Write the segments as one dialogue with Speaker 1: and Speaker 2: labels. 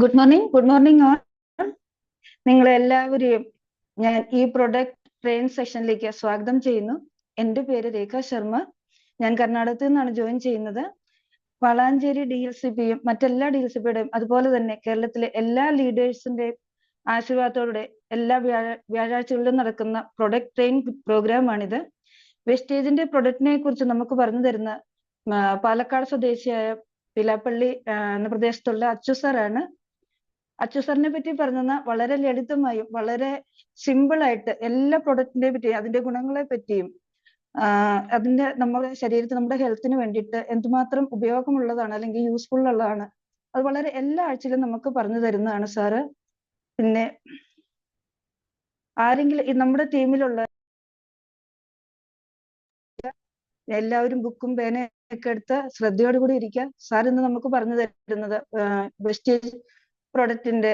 Speaker 1: Good morning all. നിങ്ങളെല്ലാവരെയും ഞാൻ ഈ പ്രൊഡക്റ്റ് ട്രെയിൻ സെഷനിലേക്ക് സ്വാഗതം ചെയ്യുന്നു. എൻ്റെ പേര് രേഖ ശർമ്മ. ഞാൻ കർണാടകത്തിൽ നിന്നാണ് ജോയിൻ ചെയ്യുന്നത്. വളാഞ്ചേരി DLCPയും മറ്റെല്ലാ DLCPയുടെയും അതുപോലെ തന്നെ കേരളത്തിലെ എല്ലാ ലീഡേഴ്സിന്റെയും ആശീർവാദത്തോടെ എല്ലാ വ്യാഴാഴ്ചകളിലും നടക്കുന്ന പ്രൊഡക്റ്റ് ട്രെയിൻ പ്രോഗ്രാമാണിത്. വെസ്റ്റേജിന്റെ പ്രൊഡക്റ്റിനെ കുറിച്ച് നമുക്ക് പറഞ്ഞു തരുന്ന പാലക്കാട് സ്വദേശിയായ പിലാപ്പള്ളി എന്ന പ്രദേശത്തുള്ള അച്ചു സാറാണ്. അച്ചു സാറിനെ പറ്റി പറഞ്ഞ വളരെ ലളിതമായും വളരെ സിമ്പിൾ ആയിട്ട് എല്ലാ പ്രൊഡക്റ്റിനെ പറ്റിയും അതിന്റെ ഗുണങ്ങളെ പറ്റിയും അതിന്റെ നമ്മുടെ ശരീരത്തിന് നമ്മുടെ ഹെൽത്തിന് വേണ്ടിയിട്ട് എന്തുമാത്രം ഉപയോഗമുള്ളതാണ് അല്ലെങ്കിൽ യൂസ്ഫുൾ ഉള്ളതാണ് അത് വളരെ എല്ലാ ആഴ്ചയിലും നമുക്ക് പറഞ്ഞു തരുന്നതാണ് സാറ്. പിന്നെ ആരെങ്കിലും നമ്മുടെ ടീമിലുള്ള എല്ലാവരും ബുക്കും പേനയൊക്കെ എടുത്ത് ശ്രദ്ധയോടുകൂടി ഇരിക്കുക. സാർ ഇന്ന് നമുക്ക് പറഞ്ഞു തരുന്നത് വെസ്റ്റേജ് പ്രൊഡക്റ്റിന്റെ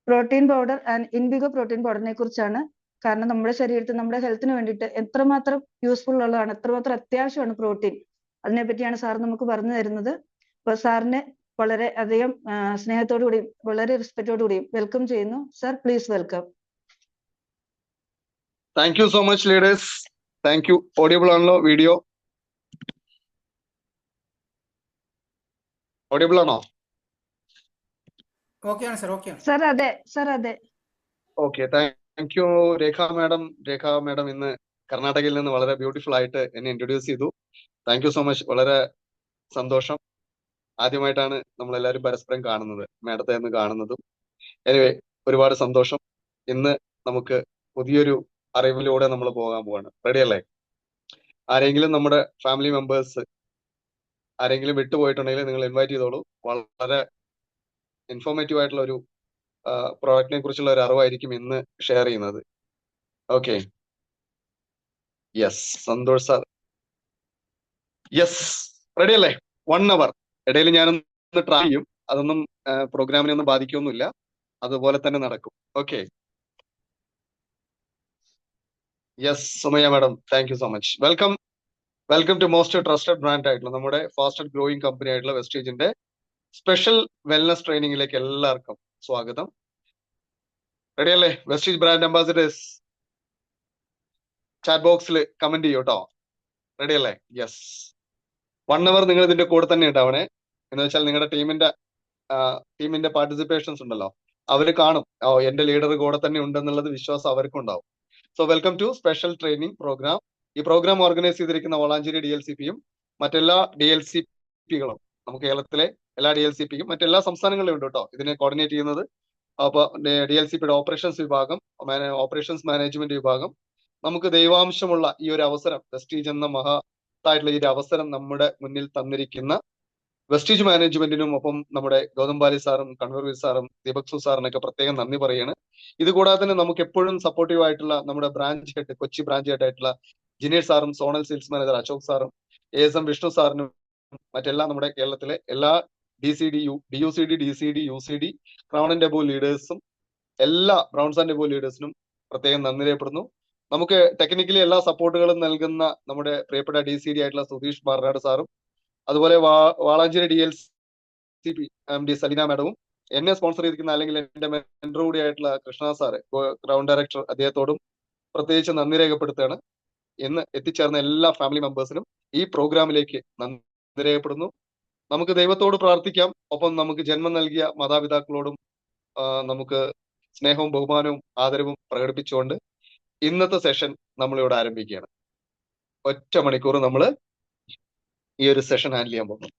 Speaker 1: protein powder and indigo protein പൗഡറിനെ കുറിച്ചാണ്. കാരണം നമ്മുടെ ശരീരത്തിൽ നമ്മുടെ ഹെൽത്തിന് വേണ്ടിയിട്ട് എത്രമാത്രം യൂസ്ഫുൾ ഉള്ളതാണ്, എത്രമാത്രം അത്യാവശ്യമാണ് പ്രോട്ടീൻ, അതിനെ പറ്റിയാണ് സാർ നമുക്ക് പറഞ്ഞു തരുന്നത്. അപ്പൊ സാറിനെ വളരെ അധികം സ്നേഹത്തോടു കൂടിയും വളരെ റെസ്പെക്റ്റോടു കൂടിയും വെൽക്കം ചെയ്യുന്നു. Sir please welcome.
Speaker 2: Thank you so much leaders. Thank you. Audible ആണല്ലോ? വീഡിയോ ഓഡിയബിൾ ആണോ?
Speaker 1: സാർ അതെ സാർ അതെ.
Speaker 2: Okay, thank you Rekha madam. Rekha madam ഇന്ന് കർണാടകയിൽ നിന്ന് വളരെ ബ്യൂട്ടിഫുൾ ആയിട്ട് എന്നെ ഇൻട്രൊഡ്യൂസ് ചെയ്തു. Thank you so much. വളരെ സന്തോഷം. ആദ്യമായിട്ടാണ് നമ്മളെല്ലാവരും പരസ്പരം കാണുന്നത്, മാഡത്തെ ഇന്ന് കാണുന്നതും. എനിവേ, ഒരുപാട് സന്തോഷം. ഇന്ന് നമുക്ക് പുതിയൊരു അറിവിലൂടെ നമ്മൾ പോകാൻ പോവാണ്. റെഡി അല്ലേ? ആരെങ്കിലും നമ്മുടെ ഫാമിലി മെമ്പേഴ്സ് ആരെങ്കിലും വിട്ടുപോയിട്ടുണ്ടെങ്കിൽ നിങ്ങൾ ഇൻവൈറ്റ് ചെയ്തോളൂ. വളരെ ഇൻഫോർമേറ്റീവ് ആയിട്ടുള്ള ഒരു പ്രോഡക്റ്റിനെ കുറിച്ചുള്ള ഒരു അറിവായിരിക്കും ഇന്ന് ഷെയർ ചെയ്യുന്നത്. Okay, yes Santhosh sir. Yes, ready അല്ലേ? 1 hour ഇടയിൽ ഞാനൊന്ന് ട്രൈ ചെയ്യും. അതൊന്നും പ്രോഗ്രാമിനെ ഒന്നും ബാധിക്കൊന്നുമില്ല, അതുപോലെ തന്നെ നടക്കും. Okay, yes Sumayya madam, thank you so much. Welcome to most trusted brand ആയിട്ടുള്ള നമ്മുടെ ഫാസ്റ്റസ്റ്റ് ഗ്രോയിങ് കമ്പനി ആയിട്ടുള്ള വെസ്റ്റേജിന്റെ സ്പെഷ്യൽ വെൽനസ് ട്രെയിനിങ്ങിലേക്ക് എല്ലാവർക്കും സ്വാഗതം. റെഡി അല്ലേ? വെസ്റ്റേജ് ബ്രാൻഡ് അംബാസിഡേഴ്സ് ചാറ്റ് ബോക്സിൽ കമന്റ് ചെയ്യൂ കേട്ടോ. റെഡി അല്ലേ? യെസ്. 1 hour നിങ്ങൾ ഇതിന്റെ കൂടെ തന്നെ ഉണ്ടാവണേ. എന്ന് വെച്ചാൽ നിങ്ങളുടെ ടീമിന്റെ പാർട്ടിസിപ്പേഷൻസ് ഉണ്ടല്ലോ, അവര് കാണും. എന്റെ ലീഡർ കൂടെ തന്നെ ഉണ്ടെന്നുള്ളത് വിശ്വാസം അവർക്കും ഉണ്ടാവും. So welcome to special training program. ഈ പ്രോഗ്രാം ഓർഗനൈസ് ചെയ്തിരിക്കുന്ന വളാഞ്ചേരി DLCPയും മറ്റെല്ലാ DLCPകളും, നമുക്ക് കേരളത്തിലെ എല്ലാ DLCPയും മറ്റെല്ലാ സംസ്ഥാനങ്ങളിലും ഉണ്ട് കേട്ടോ. ഇതിനെ കോർഡിനേറ്റ് ചെയ്യുന്നത് അപ്പൊ DLCPയുടെ ഓപ്പറേഷൻസ് മാനേജ്മെന്റ് വിഭാഗം. നമുക്ക് ദൈവാംശമുള്ള ഈ ഒരു അവസരം, വെസ്റ്റീജ് എന്ന മഹത്തായിട്ടുള്ള ഈ ഒരു അവസരം നമ്മുടെ മുന്നിൽ തന്നിരിക്കുന്ന വെസ്റ്റീജ് മാനേജ്മെന്റിനും ഒപ്പം നമ്മുടെ ഗൗതംബാലി സാറും കൺവീർ സാറും ദീപക് സാറിനൊക്കെ പ്രത്യേകം നന്ദി പറയാണ്. ഇത് കൂടാതെ തന്നെ നമുക്ക് എപ്പോഴും സപ്പോർട്ടീവ് ആയിട്ടുള്ള നമ്മുടെ branch head, Kochi branch head ആയിട്ടുള്ള ജിനേഷ് സാറും സോണൽ സെയിൽസ് മാനേജർ അശോക് സാറും ASM വിഷ്ണു സാറിനും മറ്റെല്ലാം നമ്മുടെ കേരളത്തിലെ എല്ലാ DUCD, DCD, UCD, crown and above ലീഡേഴ്സും എല്ലാ ബ്രൗൺസ് ആൻഡ് എബോ ലീഡേഴ്സിനും പ്രത്യേകം നന്ദി രേഖപ്പെടുന്നു. നമുക്ക് ടെക്നിക്കലി എല്ലാ സപ്പോർട്ടുകളും നൽകുന്ന നമ്മുടെ പ്രിയപ്പെട്ട DCD ആയിട്ടുള്ള സുധീഷ് ബാർനാട് സാറും അതുപോലെ വാളാഞ്ചേരി DLCP MD സലീന മാഡവും എന്നെ സ്പോൺസർ ചെയ്തിരിക്കുന്ന അല്ലെങ്കിൽ എന്റെ മെന്റർ കൂടി ആയിട്ടുള്ള കൃഷ്ണ സാറ് ക്രൗൺ ഡയറക്ടർ, അദ്ദേഹത്തോടും പ്രത്യേകിച്ച് നന്ദി രേഖപ്പെടുത്തുകയാണ്. ഇന്ന് എത്തിച്ചേർന്ന എല്ലാ ഫാമിലി മെമ്പേഴ്സിനും ഈ പ്രോഗ്രാമിലേക്ക് നന്ദി രേഖപ്പെടുന്നു. നമുക്ക് ദൈവത്തോട് പ്രാർത്ഥിക്കാം. ഒപ്പം നമുക്ക് ജന്മം നൽകിയ മാതാപിതാക്കളോടും നമുക്ക് സ്നേഹവും ബഹുമാനവും ആദരവും പ്രകടിപ്പിച്ചുകൊണ്ട് ഇന്നത്തെ സെഷൻ നമ്മളിവിടെ ആരംഭിക്കുകയാണ്. 1 മണിക്കൂർ നമ്മൾ ഈ ഒരു സെഷൻ ഹാൻഡിൽ ചെയ്യാൻ പോകുന്നു.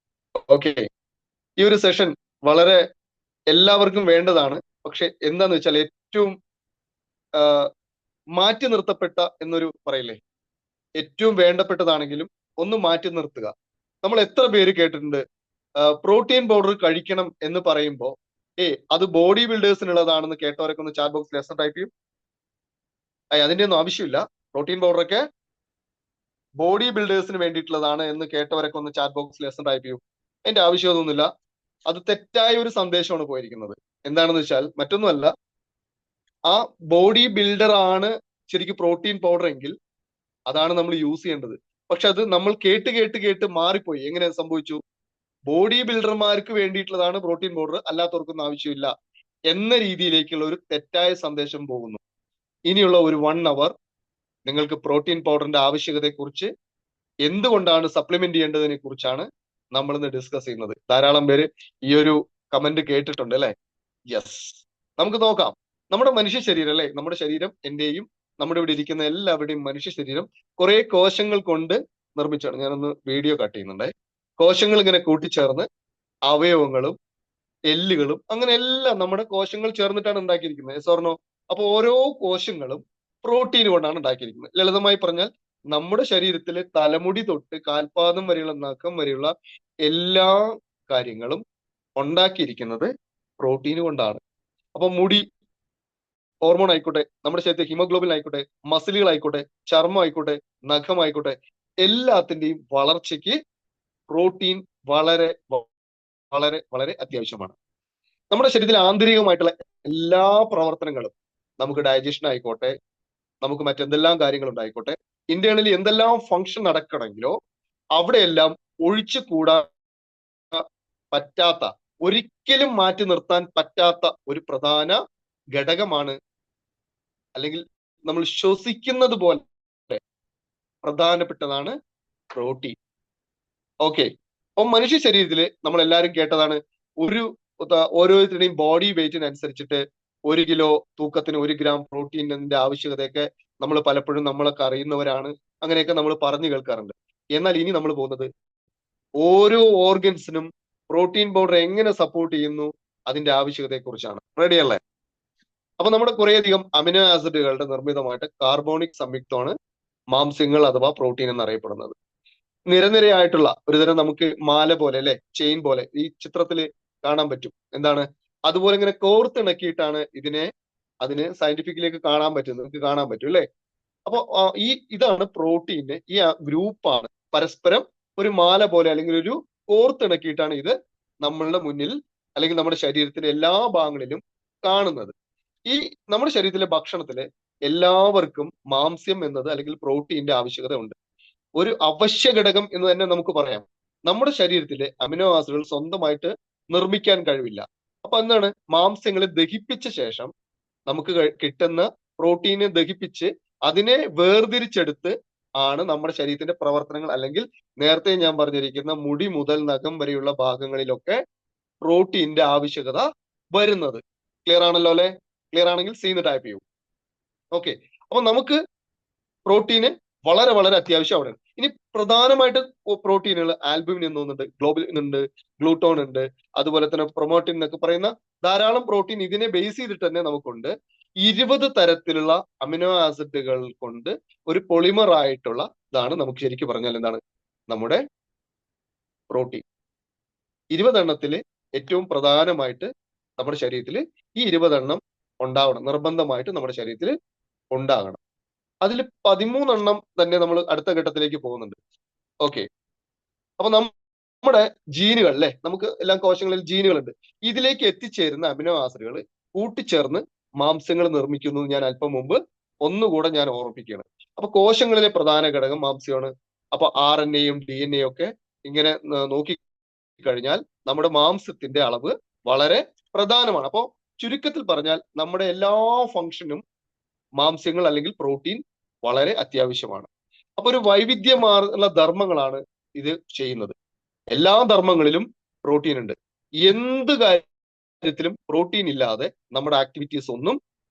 Speaker 2: ഓക്കെ, ഈ ഒരു സെഷൻ വളരെ എല്ലാവർക്കും വേണ്ടതാണ്. പക്ഷെ എന്താന്ന് വെച്ചാൽ ഏറ്റവും മാറ്റി നിർത്തപ്പെട്ട എന്നൊരു പറയില്ലേ, ഏറ്റവും വേണ്ടപ്പെട്ടതാണെങ്കിലും ഒന്ന് മാറ്റി നിർത്തുക. നമ്മൾ എത്ര പേര് കേട്ടിട്ടുണ്ട് പ്രോട്ടീൻ പൗഡർ കഴിക്കണം എന്ന് പറയുമ്പോ അത് ബോഡി ബിൽഡേഴ്സിനുള്ളതാണെന്ന് കേട്ടവരൊക്കെ ഒന്ന് ചാറ്റ് ബോക്സിൽ എസ് ടൈപ്പ് ചെയ്യും. അതിന്റെ ഒന്നും ആവശ്യമില്ല. പ്രോട്ടീൻ പൗഡറൊക്കെ ബോഡി ബിൽഡേഴ്സിന് വേണ്ടിയിട്ടുള്ളതാണ് എന്ന് കേട്ടവരൊക്കെ ഒന്ന് ചാറ്റ് ബോക്സിൽ എസ് ടൈപ്പ് ചെയ്യും. അതിന്റെ ആവശ്യമൊന്നുമില്ല. അത് തെറ്റായ ഒരു സന്ദേശമാണ് പോയിരിക്കുന്നത്. എന്താണെന്ന് വെച്ചാൽ മറ്റൊന്നുമല്ല, ആ ബോഡി ബിൽഡർ ആണ് ശരിക്കും പ്രോട്ടീൻ പൗഡർ എങ്കിൽ അതാണ് നമ്മൾ യൂസ് ചെയ്യേണ്ടത്. പക്ഷെ അത് നമ്മൾ കേട്ട് മാറിപ്പോയി. എങ്ങനെ സംഭവിച്ചു? ബോഡി ബിൽഡർമാർക്ക് വേണ്ടിയിട്ടുള്ളതാണ് പ്രോട്ടീൻ പൗഡർ, അല്ലാത്തവർക്കൊന്നും ആവശ്യമില്ല എന്ന രീതിയിലേക്കുള്ള ഒരു തെറ്റായ സന്ദേശം പോകുന്നു. ഇനിയുള്ള ഒരു 1 hour നിങ്ങൾക്ക് പ്രോട്ടീൻ പൗഡറിന്റെ ആവശ്യകതയെക്കുറിച്ച്, എന്തുകൊണ്ടാണ് സപ്ലിമെന്റ് ചെയ്യേണ്ടതിനെ കുറിച്ചാണ് നമ്മൾ ഇന്ന് ഡിസ്കസ് ചെയ്യുന്നത്. ധാരാളം പേര് ഈ ഒരു കമന്റ് കേട്ടിട്ടുണ്ട് അല്ലെ? യെസ്, നമുക്ക് നോക്കാം. നമ്മുടെ മനുഷ്യ ശരീരം അല്ലെ, നമ്മുടെ ശരീരം, എന്റെയും നമ്മുടെ ഇവിടെ ഇരിക്കുന്ന എല്ലാവരുടെയും മനുഷ്യ ശരീരം കുറെ കോശങ്ങൾ കൊണ്ട് നിർമ്മിച്ചാണ്. ഞാനൊന്ന് വീഡിയോ കട്ട് ചെയ്യുന്നുണ്ടേ. കോശങ്ങൾ ഇങ്ങനെ കൂട്ടിച്ചേർന്ന് അവയവങ്ങളും എല്ലുകളും അങ്ങനെ എല്ലാം നമ്മുടെ കോശങ്ങൾ ചേർന്നിട്ടാണ് ഉണ്ടാക്കിയിരിക്കുന്നത്. Yes or no? അപ്പൊ ഓരോ കോശങ്ങളും പ്രോട്ടീൻ കൊണ്ടാണ് ഉണ്ടാക്കിയിരിക്കുന്നത്. ലളിതമായി പറഞ്ഞാൽ നമ്മുടെ ശരീരത്തിലെ തലമുടി തൊട്ട് കാൽപാദം വരെയുള്ള നഖം വരെയുള്ള എല്ലാ കാര്യങ്ങളും ഉണ്ടാക്കിയിരിക്കുന്നത് പ്രോട്ടീൻ കൊണ്ടാണ്. അപ്പൊ മുടി, ഹോർമോൺ ആയിക്കോട്ടെ, നമ്മുടെ ശരീരത്തെ ഹിമോഗ്ലോബിൻ ആയിക്കോട്ടെ, മസിലുകൾ ആയിക്കോട്ടെ, ചർമ്മം ആയിക്കോട്ടെ, നഖം ആയിക്കോട്ടെ, എല്ലാത്തിന്റെയും വളർച്ചയ്ക്ക് പ്രോട്ടീൻ വളരെ വളരെ വളരെ അത്യാവശ്യമാണ്. നമ്മുടെ ശരീരത്തിലെ ആന്തരികമായിട്ടുള്ള എല്ലാ പ്രവർത്തനങ്ങളും, നമുക്ക് ഡൈജഷൻ ആയിക്കോട്ടെ, നമുക്ക് മറ്റെന്തെല്ലാം കാര്യങ്ങളുണ്ടായിക്കോട്ടെ, ഇന്റേണലി എന്തെല്ലാം ഫങ്ഷൻ നടക്കണമെങ്കിലോ അവിടെയെല്ലാം ഒഴിച്ചു കൂടാൻ പറ്റാത്ത, ഒരിക്കലും മാറ്റി നിർത്താൻ പറ്റാത്ത ഒരു പ്രധാന ഘടകമാണ്, അല്ലെങ്കിൽ നമ്മൾ ശ്വസിക്കുന്നത് പോലെ പ്രധാനപ്പെട്ടതാണ് പ്രോട്ടീൻ. ഓക്കെ, അപ്പൊ മനുഷ്യ ശരീരത്തിൽ നമ്മൾ എല്ലാവരും കേട്ടതാണ്, ഓരോരുത്തരുടെയും ബോഡി വെയിറ്റിനനുസരിച്ചിട്ട് 1 കിലോ തൂക്കത്തിന് 1 ഗ്രാം പ്രോട്ടീനിന്റെ ആവശ്യകതയൊക്കെ നമ്മൾ പലപ്പോഴും നമ്മളൊക്കെ അറിയുന്നവരാണ്, അങ്ങനെയൊക്കെ നമ്മൾ പറഞ്ഞു കേൾക്കാറുണ്ട്. എന്നാൽ ഇനി നമ്മൾ പോകുന്നത് ഓരോ ഓർഗൻസിനും പ്രോട്ടീൻ പൗഡർ എങ്ങനെ സപ്പോർട്ട് ചെയ്യുന്നു അതിന്റെ ആവശ്യകതയെ കുറിച്ചാണ്. റെഡി അല്ലേ? അപ്പൊ നമ്മുടെ കുറേയധികം അമിനോ ആസിഡുകളുടെ നിർമ്മിതമായിട്ട് കാർബോണിക് സംയുക്തമാണ് മാംസ്യങ്ങൾ അഥവാ പ്രോട്ടീൻ എന്നറിയപ്പെടുന്നത്. നിരനിരയായിട്ടുള്ള ഒരുതരം നമുക്ക് മാല പോലെ അല്ലെ, ചെയിൻ പോലെ ഈ ചിത്രത്തിൽ കാണാൻ പറ്റും. എന്താണ്? അതുപോലെ ഇങ്ങനെ കോർത്തിണക്കിയിട്ടാണ് അതിന് സയന്റിഫിക്കിലേക്ക് കാണാൻ പറ്റും, നമുക്ക് കാണാൻ പറ്റും അല്ലെ? അപ്പൊ ഇതാണ് പ്രോട്ടീന്റെ ഈ ഗ്രൂപ്പാണ് പരസ്പരം ഒരു മാല പോലെ അല്ലെങ്കിൽ ഒരു കോർത്തിണക്കിയിട്ടാണ് ഇത് നമ്മളുടെ മുന്നിൽ അല്ലെങ്കിൽ നമ്മുടെ ശരീരത്തിന്റെ എല്ലാ ഭാഗങ്ങളിലും കാണുന്നത്. ഈ നമ്മുടെ ശരീരത്തിലെ ഭക്ഷണത്തില് എല്ലാവർക്കും മാംസ്യം എന്നത് അല്ലെങ്കിൽ പ്രോട്ടീന്റെ ആവശ്യകത ഉണ്ട്. ഒരു അവശ്യ ഘടകം എന്ന് തന്നെ നമുക്ക് പറയാം. നമ്മുടെ ശരീരത്തിലെ അമിനോ ആസിഡുകൾ സ്വന്തമായിട്ട് നിർമ്മിക്കാൻ കഴിവില്ല. അപ്പൊ എന്താണ്? മാംസ്യങ്ങളെ ദഹിപ്പിച്ച ശേഷം നമുക്ക് കിട്ടുന്ന പ്രോട്ടീനെ ദഹിപ്പിച്ച് അതിനെ വേർതിരിച്ചെടുത്ത് ആണ് നമ്മുടെ ശരീരത്തിന്റെ പ്രവർത്തനങ്ങൾ, അല്ലെങ്കിൽ നേരത്തെ ഞാൻ പറഞ്ഞിരിക്കുന്ന മുടി മുതൽ നഖം വരെയുള്ള ഭാഗങ്ങളിലൊക്കെ പ്രോട്ടീന്റെ ആവശ്യകത വരുന്നത്. ക്ലിയർ ആണല്ലോ അല്ലെ? ക്ലിയർ ആണെങ്കിൽ സീന്ന് ടൈപ്പ് ചെയ്യൂ. ഓക്കെ, അപ്പൊ നമുക്ക് പ്രോട്ടീന് വളരെ വളരെ അത്യാവശ്യം അവിടെയാണ്. ഇനി പ്രധാനമായിട്ട് പ്രോട്ടീനുകൾ ആൽബുമിൻ എന്നുണ്ട്, ഗ്ലോബുലിൻ ഉണ്ട്, ഗ്ലൂട്ടോൺ ഉണ്ട്, അതുപോലെ തന്നെ പ്രൊമോട്ടിൻ എന്നൊക്കെ പറയുന്ന ധാരാളം പ്രോട്ടീൻ ഇതിനെ ബേസ് ചെയ്തിട്ട് തന്നെ നമുക്കുണ്ട്. 20 തരത്തിലുള്ള അമിനോ ആസിഡുകൾ കൊണ്ട് ഒരു പൊളിമർ ആയിട്ടുള്ള ഇതാണ് നമുക്ക് ശരിക്കും പറഞ്ഞാൽ എന്താണ് നമ്മുടെ പ്രോട്ടീൻ. 20 എണ്ണത്തിൽ ഏറ്റവും പ്രധാനമായിട്ട് നമ്മുടെ ശരീരത്തിൽ ഈ 20 എണ്ണം ഉണ്ടാവണം, നിർബന്ധമായിട്ട് നമ്മുടെ ശരീരത്തിൽ ഉണ്ടാകണം. അതിൽ 13 എണ്ണം തന്നെ നമ്മൾ അടുത്ത ഘട്ടത്തിലേക്ക് പോകുന്നുണ്ട്. ഓക്കെ, അപ്പൊ നമ്മുടെ ജീനുകൾ അല്ലെ, നമുക്ക് എല്ലാ കോശങ്ങളിൽ ജീനുകളുണ്ട്. ഇതിലേക്ക് എത്തിച്ചേരുന്ന അമിനോ ആസിഡുകൾ കൂട്ടിച്ചേർന്ന് മാംസ്യങ്ങൾ നിർമ്മിക്കുന്നു. ഞാൻ അല്പം മുമ്പ് ഒന്നുകൂടെ ഞാൻ ഓർമ്മിപ്പിക്കുകയാണ്. അപ്പൊ കോശങ്ങളിലെ പ്രധാന ഘടകം മാംസ്യമാണ്. അപ്പൊ RNA-യും DNA ഒക്കെ ഇങ്ങനെ നോക്കി കഴിഞ്ഞാൽ നമ്മുടെ മാംസത്തിന്റെ അളവ് വളരെ പ്രധാനമാണ്. അപ്പോ ചുരുക്കത്തിൽ പറഞ്ഞാൽ നമ്മുടെ എല്ലാ ഫംഗ്ഷനും മാംസ്യങ്ങൾ അല്ലെങ്കിൽ പ്രോട്ടീൻ വളരെ അത്യാവശ്യമാണ്. അപ്പൊ ഒരു വൈവിധ്യമാർന്ന ധർമ്മങ്ങളാണ് ഇത് ചെയ്യുന്നത്. എല്ലാ ധർമ്മങ്ങളിലും പ്രോട്ടീൻ ഉണ്ട്. എന്ത് കാര്യത്തിലും പ്രോട്ടീൻ ഇല്ലാതെ നമ്മുടെ ആക്ടിവിറ്റീസ് ഒന്നും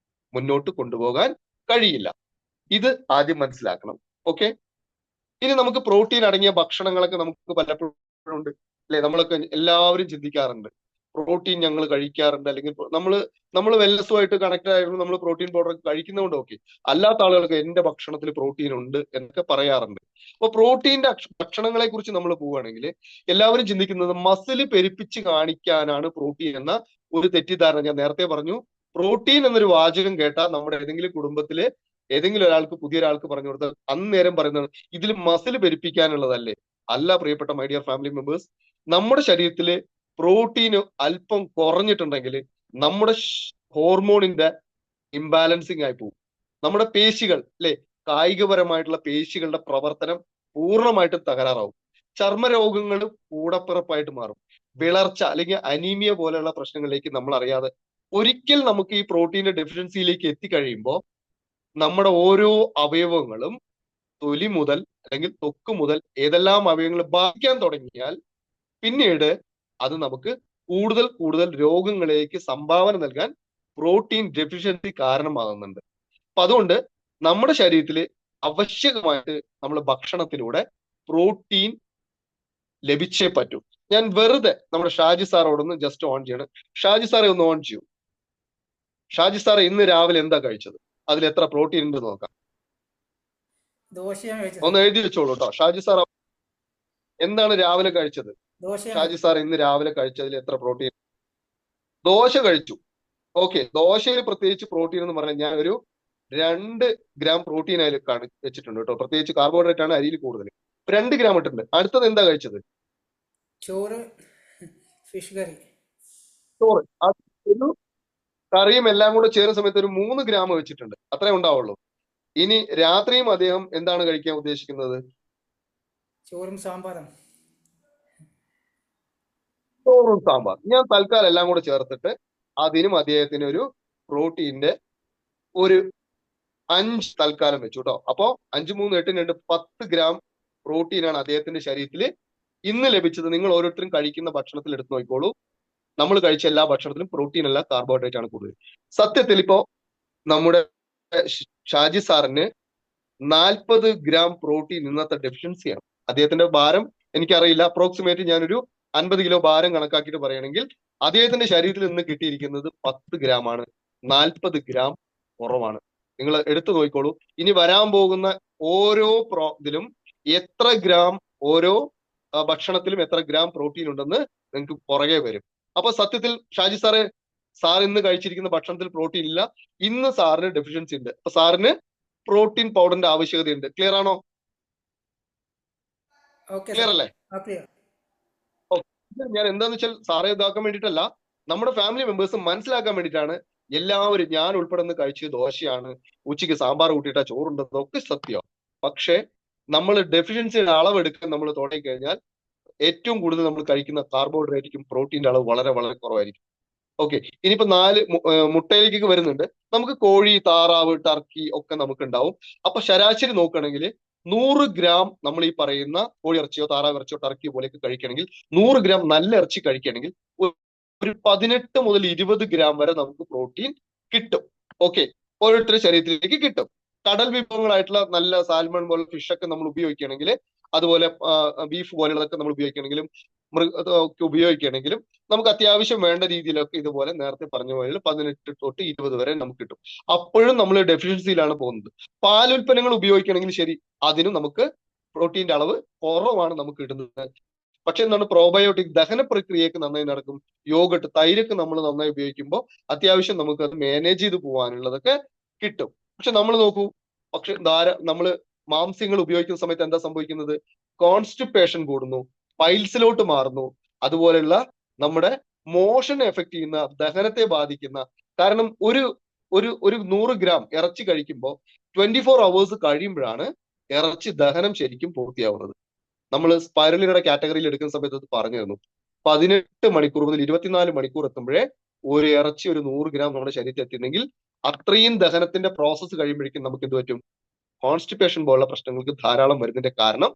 Speaker 2: മുന്നോട്ട് കൊണ്ടുപോകാൻ കഴിയില്ല. ഇത് ആദ്യം മനസ്സിലാക്കണം. ഓക്കെ, ഇനി നമുക്ക് പ്രോട്ടീൻ അടങ്ങിയ ഭക്ഷണങ്ങളൊക്കെ നമുക്ക് പലപ്പോഴും ഉണ്ട് അല്ലെ? നമ്മളൊക്കെ എല്ലാവരും ചിന്തിക്കാറുണ്ട്, പ്രോട്ടീൻ ഞങ്ങൾ കഴിക്കാറുണ്ട്, അല്ലെങ്കിൽ നമ്മൾ വെൽനസുമായിട്ട് കണക്റ്റഡ് ആയിരുന്നു, നമ്മൾ പ്രോട്ടീൻ പൗഡർ കഴിക്കുന്നതുകൊണ്ട് ഓക്കെ. അല്ലാത്ത ആളുകൾക്ക് എന്റെ ഭക്ഷണത്തിൽ പ്രോട്ടീൻ ഉണ്ട് എന്നൊക്കെ പറയാറുണ്ട്. അപ്പൊ പ്രോട്ടീന്റെ ഭക്ഷണങ്ങളെ കുറിച്ച് നമ്മൾ പോവുകയാണെങ്കിൽ എല്ലാവരും ചിന്തിക്കുന്നത് മസിൽ പെരുപ്പിച്ച് കാണിക്കാനാണ് പ്രോട്ടീൻ എന്ന ഒരു തെറ്റിദ്ധാരണ. ഞാൻ നേരത്തെ പറഞ്ഞു, പ്രോട്ടീൻ എന്നൊരു വാചകം കേട്ടാൽ നമ്മുടെ ഏതെങ്കിലും കുടുംബത്തില് ഏതെങ്കിലും ഒരാൾക്ക് പുതിയൊരാൾക്ക് പറഞ്ഞു കൊടുത്താൽ അന്നേരം പറയുന്നത് ഇതിൽ മസിൽ പെരുപ്പിക്കാനുള്ളതല്ലേ? അല്ല പ്രിയപ്പെട്ട മൈ ഡിയർ ഫാമിലി മെമ്പേഴ്സ്, നമ്മുടെ ശരീരത്തില് പ്രോട്ടീന് അല്പം കുറഞ്ഞിട്ടുണ്ടെങ്കിൽ നമ്മുടെ ഹോർമോണിന്റെ ഇംബാലൻസിങ് ആയി പോകും. നമ്മുടെ പേശികൾ അല്ലെ, കായികപരമായിട്ടുള്ള പേശികളുടെ പ്രവർത്തനം പൂർണ്ണമായിട്ടും തകരാറാവും. ചർമ്മരോഗങ്ങൾ കൂടപ്പിറപ്പായിട്ട് മാറും. വിളർച്ച അല്ലെങ്കിൽ അനീമിയ പോലെയുള്ള പ്രശ്നങ്ങളിലേക്ക് നമ്മൾ അറിയാതെ ഒരിക്കൽ നമുക്ക് ഈ പ്രോട്ടീന്റെ ഡെഫിഷ്യൻസിയിലേക്ക് എത്തിക്കഴിയുമ്പോൾ നമ്മുടെ ഓരോ അവയവങ്ങളും തൊലി മുതൽ അല്ലെങ്കിൽ ത്വക്ക് മുതൽ ഏതെല്ലാം അവയവങ്ങൾ ബാധിക്കാൻ തുടങ്ങിയാൽ പിന്നീട് അത് നമുക്ക് കൂടുതൽ കൂടുതൽ രോഗങ്ങളിലേക്ക് സംഭാവന നൽകാൻ പ്രോട്ടീൻ ഡെഫിഷ്യൻസി കാരണമാകുന്നുണ്ട്. അപ്പൊ അതുകൊണ്ട് നമ്മുടെ ശരീരത്തിൽ ആവശ്യമായിട്ട് നമ്മൾ ഭക്ഷണത്തിലൂടെ പ്രോട്ടീൻ ലഭിച്ചേ പറ്റൂ. ഞാൻ വെറുതെ നമ്മുടെ ഷാജി സാറോടൊന്ന് ജസ്റ്റ് ഓൺ ചെയ്യണം. ഷാജി സാറെ ഒന്ന് ഓൺ ചെയ്യൂ. ഷാജി സാറെ ഇന്ന് രാവിലെ എന്താ കഴിച്ചത്? അതിൽ എത്ര പ്രോട്ടീൻ ഉണ്ട് നോക്കാം. ഒന്ന് എഴുതി വെച്ചോളൂ കേട്ടോ. ഷാജി സാർ എന്താണ് രാവിലെ കഴിച്ചത്? ഷാജി സാർ ഇന്ന് രാവിലെ കഴിച്ചതിൽ എത്ര പ്രോട്ടീൻ? ദോശ കഴിച്ചു. ഓക്കെ, ദോശയിൽ പ്രത്യേകിച്ച് പ്രോട്ടീൻ എന്ന് പറഞ്ഞാൽ ഞാൻ ഒരു 2 ഗ്രാം പ്രോട്ടീൻ അതിൽ വെച്ചിട്ടുണ്ട് കേട്ടോ. പ്രത്യേകിച്ച് കാർബോഹൈഡ്രേറ്റ് ആണ് അരിയിൽ കൂടുതൽ. 2 ഗ്രാം ഇട്ടിട്ടുണ്ട്. അടുത്തത് എന്താ കഴിച്ചത്?
Speaker 3: ചോറ്, ഫിഷ് കറി.
Speaker 2: ചോറ്, ഒരു കറിയും എല്ലാം കൂടെ ചേരുന്ന സമയത്ത് ഒരു 3 ഗ്രാം വെച്ചിട്ടുണ്ട്. അത്രേ ഉണ്ടാവുള്ളൂ. ഇനി രാത്രിയും അദ്ദേഹം എന്താണ് കഴിക്കാൻ ഉദ്ദേശിക്കുന്നത്?
Speaker 3: ചോറും സാമ്പാറും.
Speaker 2: ചോറും സാമ്പാർ. ഞാൻ തൽക്കാലം എല്ലാം കൂടെ ചേർത്തിട്ട് അതിനും അദ്ദേഹത്തിന് ഒരു പ്രോട്ടീന്റെ ഒരു 5 തൽക്കാലം വെച്ചു കേട്ടോ. അപ്പോ 5 3 8 2 10 ഗ്രാം പ്രോട്ടീനാണ് അദ്ദേഹത്തിന്റെ ശരീരത്തിൽ ഇന്ന് ലഭിച്ചത്. നിങ്ങൾ ഓരോരുത്തരും കഴിക്കുന്ന ഭക്ഷണത്തിൽ എടുത്തു നോക്കിക്കോളൂ. നമ്മൾ കഴിച്ച എല്ലാ ഭക്ഷണത്തിലും പ്രോട്ടീൻ അല്ല കാർബോഹൈഡ്രേറ്റ് ആണ് കൂടുതൽ. സത്യത്തിൽ ഇപ്പോ നമ്മുടെ ഷാജി സാറിന് 40 ഗ്രാം പ്രോട്ടീൻ ഇന്നത്തെ ഡെഫിഷ്യൻസിയാണ്. അദ്ദേഹത്തിന്റെ ഭാരം എനിക്കറിയില്ല, അപ്രോക്സിമേറ്റ് ഞാനൊരു 50 കിലോ ഭാരം കണക്കാക്കിയിട്ട് പറയുകയാണെങ്കിൽ അദ്ദേഹത്തിന്റെ ശരീരത്തിൽ നിന്ന് കിട്ടിയിരിക്കുന്നത് 10 ഗ്രാം ആണ്. 40 ഗ്രാം കുറവാണ്. നിങ്ങൾ എടുത്തു നോക്കിക്കോളൂ. ഇനി വരാൻ പോകുന്ന ഓരോ ഇതിലും എത്ര ഗ്രാം, ഓരോ ഭക്ഷണത്തിലും എത്ര ഗ്രാം പ്രോട്ടീൻ ഉണ്ടെന്ന് നിങ്ങൾക്ക് പുറകെ വരും. അപ്പൊ സത്യത്തിൽ ഷാജി സാറ്, സാർ ഇന്ന് കഴിച്ചിരിക്കുന്ന ഭക്ഷണത്തിൽ പ്രോട്ടീൻ ഇല്ല. ഇന്ന് സാറിന് ഡെഫിഷ്യൻസി ഉണ്ട്. അപ്പൊ സാറിന് പ്രോട്ടീൻ പൗഡറിന്റെ ആവശ്യകതയുണ്ട്. ക്ലിയർ ആണോ? ക്ലിയർ അല്ലേ? ഞാൻ എന്താന്ന് വെച്ചാൽ സാറെ ഇതാക്കാൻ വേണ്ടിയിട്ടല്ല, നമ്മുടെ ഫാമിലി മെമ്പേഴ്സ് മനസ്സിലാക്കാൻ വേണ്ടിയിട്ടാണ്. എല്ലാവരും, ഞാൻ ഉൾപ്പെടുന്ന കഴിച്ച് ദോശയാണ്, ഉച്ചയ്ക്ക് സാമ്പാർ കൂട്ടിയിട്ടാ ചോറുണ്ടെന്നൊക്കെ സത്യം. പക്ഷെ നമ്മൾ ഡെഫിഷ്യൻസിയുടെ അളവെടുക്കാൻ നമ്മൾ തുടങ്ങിക്കഴിഞ്ഞാൽ ഏറ്റവും കൂടുതൽ നമ്മൾ കഴിക്കുന്ന കാർബോഹൈഡ്രേറ്റിക്കും പ്രോട്ടീന്റെ അളവ് വളരെ വളരെ കുറവായിരിക്കും. ഓക്കെ, ഇനിയിപ്പോ 4 മുട്ടയിലേക്ക് വരുന്നുണ്ട്. നമുക്ക് കോഴി, താറാവ്, ടർക്കി ഒക്കെ നമുക്ക് ഉണ്ടാവും. അപ്പൊ ശരാശരി നോക്കുകയാണെങ്കിൽ 100 ഗ്രാം നമ്മൾ ഈ പറയുന്ന കോഴി ഇറച്ചിയോ താറാവ് ഇറച്ചിയോ ടർക്കി പോലെയൊക്കെ കഴിക്കുകയാണെങ്കിൽ, 100 ഗ്രാം നല്ല ഇറച്ചി കഴിക്കുകയാണെങ്കിൽ ഒരു 18 മുതൽ 20 ഗ്രാം വരെ നമുക്ക് പ്രോട്ടീൻ കിട്ടും. ഓക്കെ, ഓരോരുത്തരുടെ ശരീരത്തിലേക്ക് കിട്ടും. കടൽ വിഭവങ്ങളായിട്ടുള്ള നല്ല സാൽമൺ പോലെ ഫിഷ് ഒക്കെ നമ്മൾ ഉപയോഗിക്കുകയാണെങ്കിൽ, അതുപോലെ ബീഫ് പോലെയുള്ളതൊക്കെ നമ്മൾ ഉപയോഗിക്കുകയാണെങ്കിലും ഒക്കെ ഉപയോഗിക്കുകയാണെങ്കിലും നമുക്ക് അത്യാവശ്യം വേണ്ട രീതിയിലൊക്കെ ഇതുപോലെ നേരത്തെ പറഞ്ഞ പോലെ 18 തൊട്ട് 20 വരെ നമുക്ക് കിട്ടും. അപ്പോഴും നമ്മൾ ഡെഫിഷ്യൻസിയിലാണ് പോകുന്നത്. പാലുൽപ്പന്നങ്ങൾ ഉപയോഗിക്കുകയാണെങ്കിൽ ശരി, അതിനും നമുക്ക് പ്രോട്ടീന്റെ അളവ് കുറവാണ് നമുക്ക് കിട്ടുന്നത്. പക്ഷെ എന്താണ്, പ്രോബയോട്ടിക് ദഹന പ്രക്രിയയൊക്കെ നന്നായി നടക്കും. യോഗട്ട്, തൈരൊക്കെ നമ്മൾ നന്നായി ഉപയോഗിക്കുമ്പോൾ അത്യാവശ്യം നമുക്ക് അത് മാനേജ് ചെയ്ത് പോകാനുള്ളതൊക്കെ കിട്ടും. പക്ഷെ നമ്മൾ നോക്കൂ, പക്ഷെ നമ്മൾ മാംസ്യങ്ങൾ ഉപയോഗിക്കുന്ന സമയത്ത് എന്താ സംഭവിക്കുന്നത്? കോൺസ്റ്റിപ്പേഷൻ കൂടുന്നു, പൈൽസിലോട്ട് മാറുന്നു, അതുപോലെയുള്ള നമ്മുടെ മോഷനെ എഫക്ട് ചെയ്യുന്ന, ദഹനത്തെ ബാധിക്കുന്ന. കാരണം ഒരു ഒരു ഒരു 100 ഗ്രാം ഇറച്ചി കഴിക്കുമ്പോൾ 24 hours കഴിയുമ്പോഴാണ് ഇറച്ചി ദഹനം ശരിക്കും പൂർത്തിയാവുന്നത്. നമ്മൾ സ്പൈറലിയുടെ കാറ്റഗറിയിൽ എടുക്കുന്ന സമയത്ത് അത് പറഞ്ഞിരുന്നു. 18 മണിക്കൂർ മുതൽ 24 മണിക്കൂർ എത്തുമ്പോഴേ ഒരു ഇറച്ചി ഒരു 100 ഗ്രാം നമ്മുടെ ശരീരത്തിൽ എത്തിയിട്ടുണ്ടെങ്കിൽ അത്രയും ദഹനത്തിന്റെ പ്രോസസ്സ് കഴിയുമ്പോഴേക്കും നമുക്ക് എന്ത് പറ്റും? കോൺസ്റ്റിപ്പേഷൻ പോലുള്ള പ്രശ്നങ്ങൾക്ക് ധാരാളം വരുന്നതിന്റെ കാരണം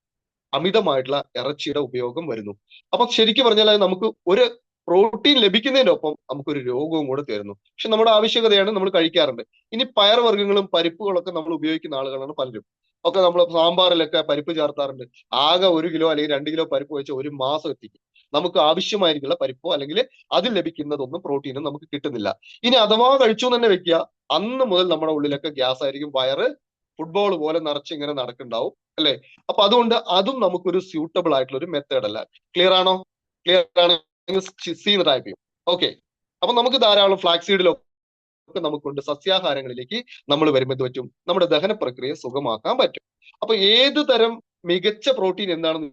Speaker 2: അമിതമായിട്ടുള്ള ഇറച്ചിയുടെ ഉപയോഗം വരുന്നു. അപ്പൊ ശരിക്കും പറഞ്ഞാൽ നമുക്ക് ഒരു പ്രോട്ടീൻ ലഭിക്കുന്നതിനൊപ്പം നമുക്കൊരു രോഗവും കൂടെ തരുന്നു. പക്ഷെ നമ്മുടെ ആവശ്യകതയാണ്, നമ്മൾ കഴിക്കാറുണ്ട്. ഇനി പയർവർഗ്ഗങ്ങളും പരിപ്പുകളൊക്കെ നമ്മൾ ഉപയോഗിക്കുന്ന ആളുകളാണ് പലരും. ഒക്കെ നമ്മൾ സാമ്പാറിലൊക്കെ പരിപ്പ് ചേർത്താറുണ്ട്. ആകെ 1 കിലോ അല്ലെങ്കിൽ 2 കിലോ പരിപ്പ് വെച്ച് 1 മാസം എത്തിക്കും. നമുക്ക് ആവശ്യമായിരിക്കുള്ള പരിപ്പോ അല്ലെങ്കിൽ അതിൽ ലഭിക്കുന്നതൊന്നും പ്രോട്ടീനും നമുക്ക് കിട്ടുന്നില്ല. ഇനി അഥവാ കഴിച്ചു തന്നെ വെക്കുക, അന്ന് മുതൽ നമ്മുടെ ഉള്ളിലൊക്കെ ഗ്യാസ് ആയിരിക്കും, വയറ് ഫുട്ബോൾ പോലെ നിറച്ച് ഇങ്ങനെ നടക്കുന്നുണ്ടാവും അല്ലെ? അപ്പൊ അതുകൊണ്ട് അതും നമുക്കൊരു സ്യൂട്ടബിൾ ആയിട്ടുള്ള ഒരു മെത്തേഡ് അല്ല. ക്ലിയർ ആണോ? ക്ലിയർ ആണെങ്കിൽ ടൈപ്പ് ചെയ്യും. ഓക്കെ, അപ്പൊ നമുക്ക് ധാരാളം ഫ്ലാക്സ് സീഡിലൊക്കെ നമുക്കുണ്ട്. സസ്യാഹാരങ്ങളിലേക്ക് നമ്മൾ വരുമ്പോൾ പറ്റും, നമ്മുടെ ദഹന പ്രക്രിയ സുഗമാക്കാൻ പറ്റും. അപ്പൊ ഏത് തരം മികച്ച പ്രോട്ടീൻ എന്താണെന്ന്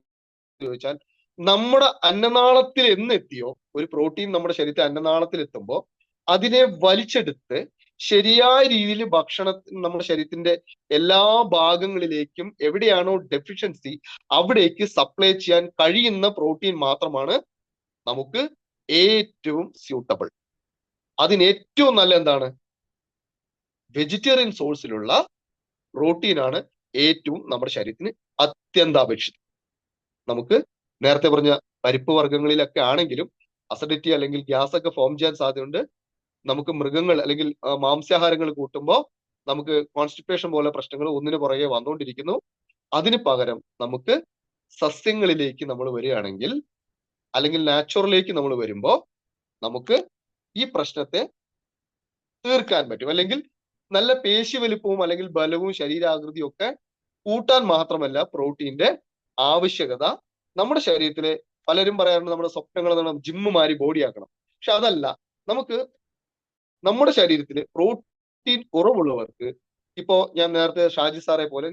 Speaker 2: ചോദിച്ചാൽ, നമ്മുടെ അന്നനാളത്തിൽ എന്നെത്തിയോ ഒരു പ്രോട്ടീൻ നമ്മുടെ ശരീരത്തിൽ അന്നനാളത്തിൽ എത്തുമ്പോൾ അതിനെ വലിച്ചെടുത്ത് ശരിയായ രീതിയിൽ നമ്മുടെ ശരീരത്തിന്റെ എല്ലാ ഭാഗങ്ങളിലേക്കും എവിടെയാണോ ഡെഫിഷ്യൻസി അവിടേക്ക് സപ്ലൈ ചെയ്യാൻ കഴിയുന്ന പ്രോട്ടീൻ മാത്രമാണ് നമുക്ക് ഏറ്റവും സ്യൂട്ടബിൾ. അതിന് ഏറ്റവും നല്ല എന്താണ്? വെജിറ്റേറിയൻ സോഴ്സിലുള്ള പ്രോട്ടീനാണ് ഏറ്റവും നമ്മുടെ ശരീരത്തിന് അത്യന്താപേക്ഷിതം. നമുക്ക് നേരത്തെ പറഞ്ഞ പരിപ്പ് വർഗ്ഗങ്ങളിലൊക്കെ ആണെങ്കിലും അസിഡിറ്റി അല്ലെങ്കിൽ ഗ്യാസ് ഒക്കെ ഫോം ചെയ്യാൻ സാധ്യതയുണ്ട്. നമുക്ക് മൃഗങ്ങൾ അല്ലെങ്കിൽ മാംസാഹാരങ്ങൾ കൂട്ടുമ്പോൾ നമുക്ക് കോൺസ്റ്റിപ്പേഷൻ പോലെ പ്രശ്നങ്ങൾ ഒന്നിനു പുറകെ വന്നുകൊണ്ടിരിക്കുന്നു. അതിന് പകരം നമുക്ക് സസ്യങ്ങളിലേക്ക് നമ്മൾ വരികയാണെങ്കിൽ അല്ലെങ്കിൽ നാച്ചുറലിലേക്ക് നമ്മൾ വരുമ്പോൾ നമുക്ക് ഈ പ്രശ്നത്തെ തീർക്കാൻ പറ്റും. അല്ലെങ്കിൽ നല്ല പേശി വലിപ്പവും അല്ലെങ്കിൽ ബലവും ശരീരാകൃതിയും ഒക്കെ കൂട്ടാൻ മാത്രമല്ല പ്രോട്ടീന്റെ ആവശ്യകത നമ്മുടെ ശരീരത്തിലെ പലരും പറയാറുണ്ട് നമ്മുടെ സ്വപ്നങ്ങൾ ജിമ്മ് മാറി ബോഡി ആക്കണം. പക്ഷെ അതല്ല, നമുക്ക് നമ്മുടെ ശരീരത്തിൽ പ്രോട്ടീൻ കുറവുള്ളവർക്ക്, ഇപ്പോ ഞാൻ നേരത്തെ ഷാജി സാറെ പോലെ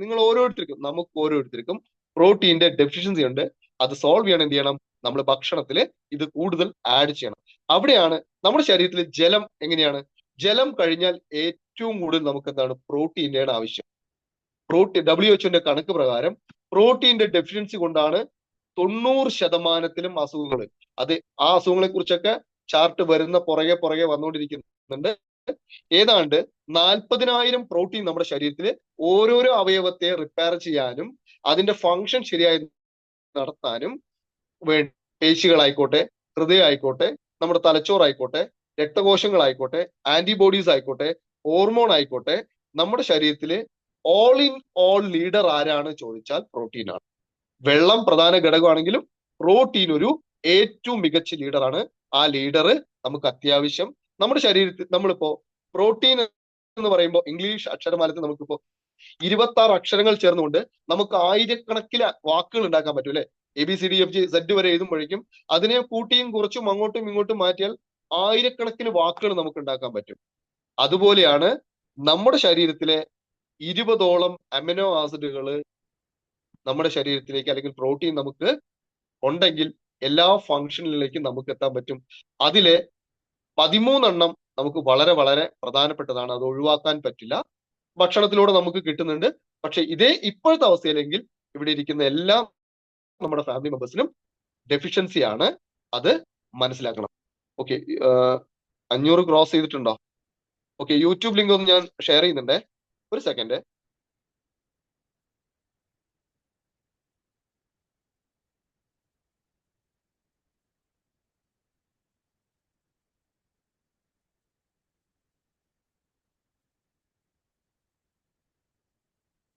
Speaker 2: നമുക്ക് ഓരോരുത്തർക്കും പ്രോട്ടീന്റെ ഡെഫിഷ്യൻസി ഉണ്ട്. അത് സോൾവ് ചെയ്യണം. എന്ത് ചെയ്യണം? നമ്മൾ ഭക്ഷണത്തിൽ ഇത് കൂടുതൽ ആഡ് ചെയ്യണം. അവിടെയാണ് നമ്മുടെ ശരീരത്തിൽ ജലം എങ്ങനെയാണ്? ജലം കഴിഞ്ഞാൽ ഏറ്റവും കൂടുതൽ നമുക്ക് എന്താണ്? പ്രോട്ടീന്റെ ആവശ്യം. WHO കണക്ക് പ്രകാരം പ്രോട്ടീന്റെ ഡെഫിഷ്യൻസി കൊണ്ടാണ് 90% അസുഖങ്ങൾ. അത് ആ അസുഖങ്ങളെ കുറിച്ചൊക്കെ ചാർട്ട് വരുന്ന പുറകെ വന്നുകൊണ്ടിരിക്കുന്നുണ്ട്. ഏതാണ്ട് 40,000 പ്രോട്ടീൻ നമ്മുടെ ശരീരത്തിൽ ഓരോരോ അവയവത്തെ റിപ്പയർ ചെയ്യാനും അതിന്റെ ഫങ്ഷൻ ശരിയായി നടത്താനും വേണ്ടി, പേശികളായിക്കോട്ടെ, ഹൃദയം ആയിക്കോട്ടെ, നമ്മുടെ തലച്ചോറായിക്കോട്ടെ, രക്തകോശങ്ങളായിക്കോട്ടെ, ആന്റിബോഡീസ് ആയിക്കോട്ടെ, ഹോർമോൺ ആയിക്കോട്ടെ, നമ്മുടെ ശരീരത്തിൽ ഓൾ ഇൻ ഓൾ ലീഡർ ആരാണ് ചോദിച്ചാൽ പ്രോട്ടീൻ ആണ്. വെള്ളം പ്രധാന ഘടകമാണെങ്കിലും പ്രോട്ടീൻ ഒരു ഏറ്റവും മികച്ച ലീഡറാണ്. ആ ലീഡർ നമുക്ക് അത്യാവശ്യം നമ്മുടെ ശരീരത്തിൽ, നമ്മളിപ്പോ പ്രോട്ടീൻ എന്ന് പറയുമ്പോൾ ഇംഗ്ലീഷ് അക്ഷരമാലത്തിൽ നമുക്കിപ്പോ 26 അക്ഷരങ്ങൾ ചേർന്നുകൊണ്ട് നമുക്ക് ആയിരക്കണക്കിന് വാക്കുകൾ ഉണ്ടാക്കാൻ പറ്റും അല്ലെ? ABCDFGZ വരെ എഴുതുമ്പോഴേക്കും അതിനെ കൂട്ടിയും കുറച്ചും അങ്ങോട്ടും ഇങ്ങോട്ടും മാറ്റിയാൽ ആയിരക്കണക്കിന് വാക്കുകൾ നമുക്ക് ഉണ്ടാക്കാൻ പറ്റും. അതുപോലെയാണ് നമ്മുടെ ശരീരത്തിലെ 20ഓളം അമിനോ ആസിഡുകൾ നമ്മുടെ ശരീരത്തിലേക്ക് അല്ലെങ്കിൽ പ്രോട്ടീൻ നമുക്ക് ഉണ്ടെങ്കിൽ എല്ലാ ഫങ്ഷനിലേക്കും നമുക്ക് എത്താൻ പറ്റും. അതിലെ 13 നമുക്ക് വളരെ വളരെ പ്രധാനപ്പെട്ടതാണ്. അത് ഒഴിവാക്കാൻ പറ്റില്ല. ഭക്ഷണത്തിലൂടെ നമുക്ക് കിട്ടുന്നുണ്ട്. പക്ഷെ ഇതേ ഇപ്പോഴത്തെ അവസ്ഥയിലെങ്കിൽ ഇവിടെ ഇരിക്കുന്ന എല്ലാ നമ്മുടെ ഫാമിലി മെമ്പേഴ്സിനും ഡെഫിഷ്യൻസി ആണ്. അത് മനസ്സിലാക്കണം. ഓക്കെ, 500 ക്രോസ് ചെയ്തിട്ടുണ്ടോ? ഓക്കെ, യൂട്യൂബ് ലിങ്ക് ഒന്ന് ഞാൻ ഷെയർ ചെയ്യുന്നുണ്ടേ. ഒരു സെക്കൻഡ്.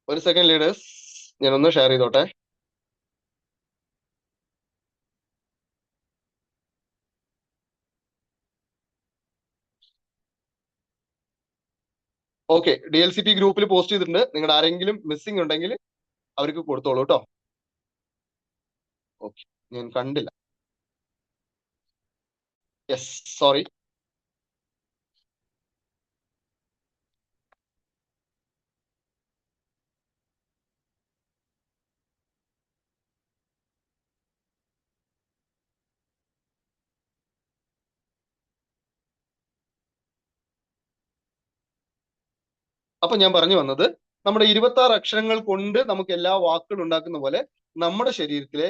Speaker 2: ഒരു സെക്കൻഡ് ലീഡേഴ്സ്, ഞാനൊന്ന് ഷെയർ ചെയ്തോട്ടെ. ഓക്കെ, DLCP ഗ്രൂപ്പിൽ പോസ്റ്റ് ചെയ്തിട്ടുണ്ട്. നിങ്ങളുടെ ആരെങ്കിലും മിസ്സിംഗ് ഉണ്ടെങ്കിൽ അവർക്ക് കൊടുത്തോളൂ കേട്ടോ. ഓക്കെ, ഞാൻ കണ്ടില്ല. Yes, sorry. അപ്പൊ ഞാൻ പറഞ്ഞു വന്നത്, നമ്മുടെ 26 അക്ഷരങ്ങൾ കൊണ്ട് നമുക്ക് എല്ലാ വാക്കുകളും ഉണ്ടാക്കുന്ന പോലെ നമ്മുടെ ശരീരത്തിലെ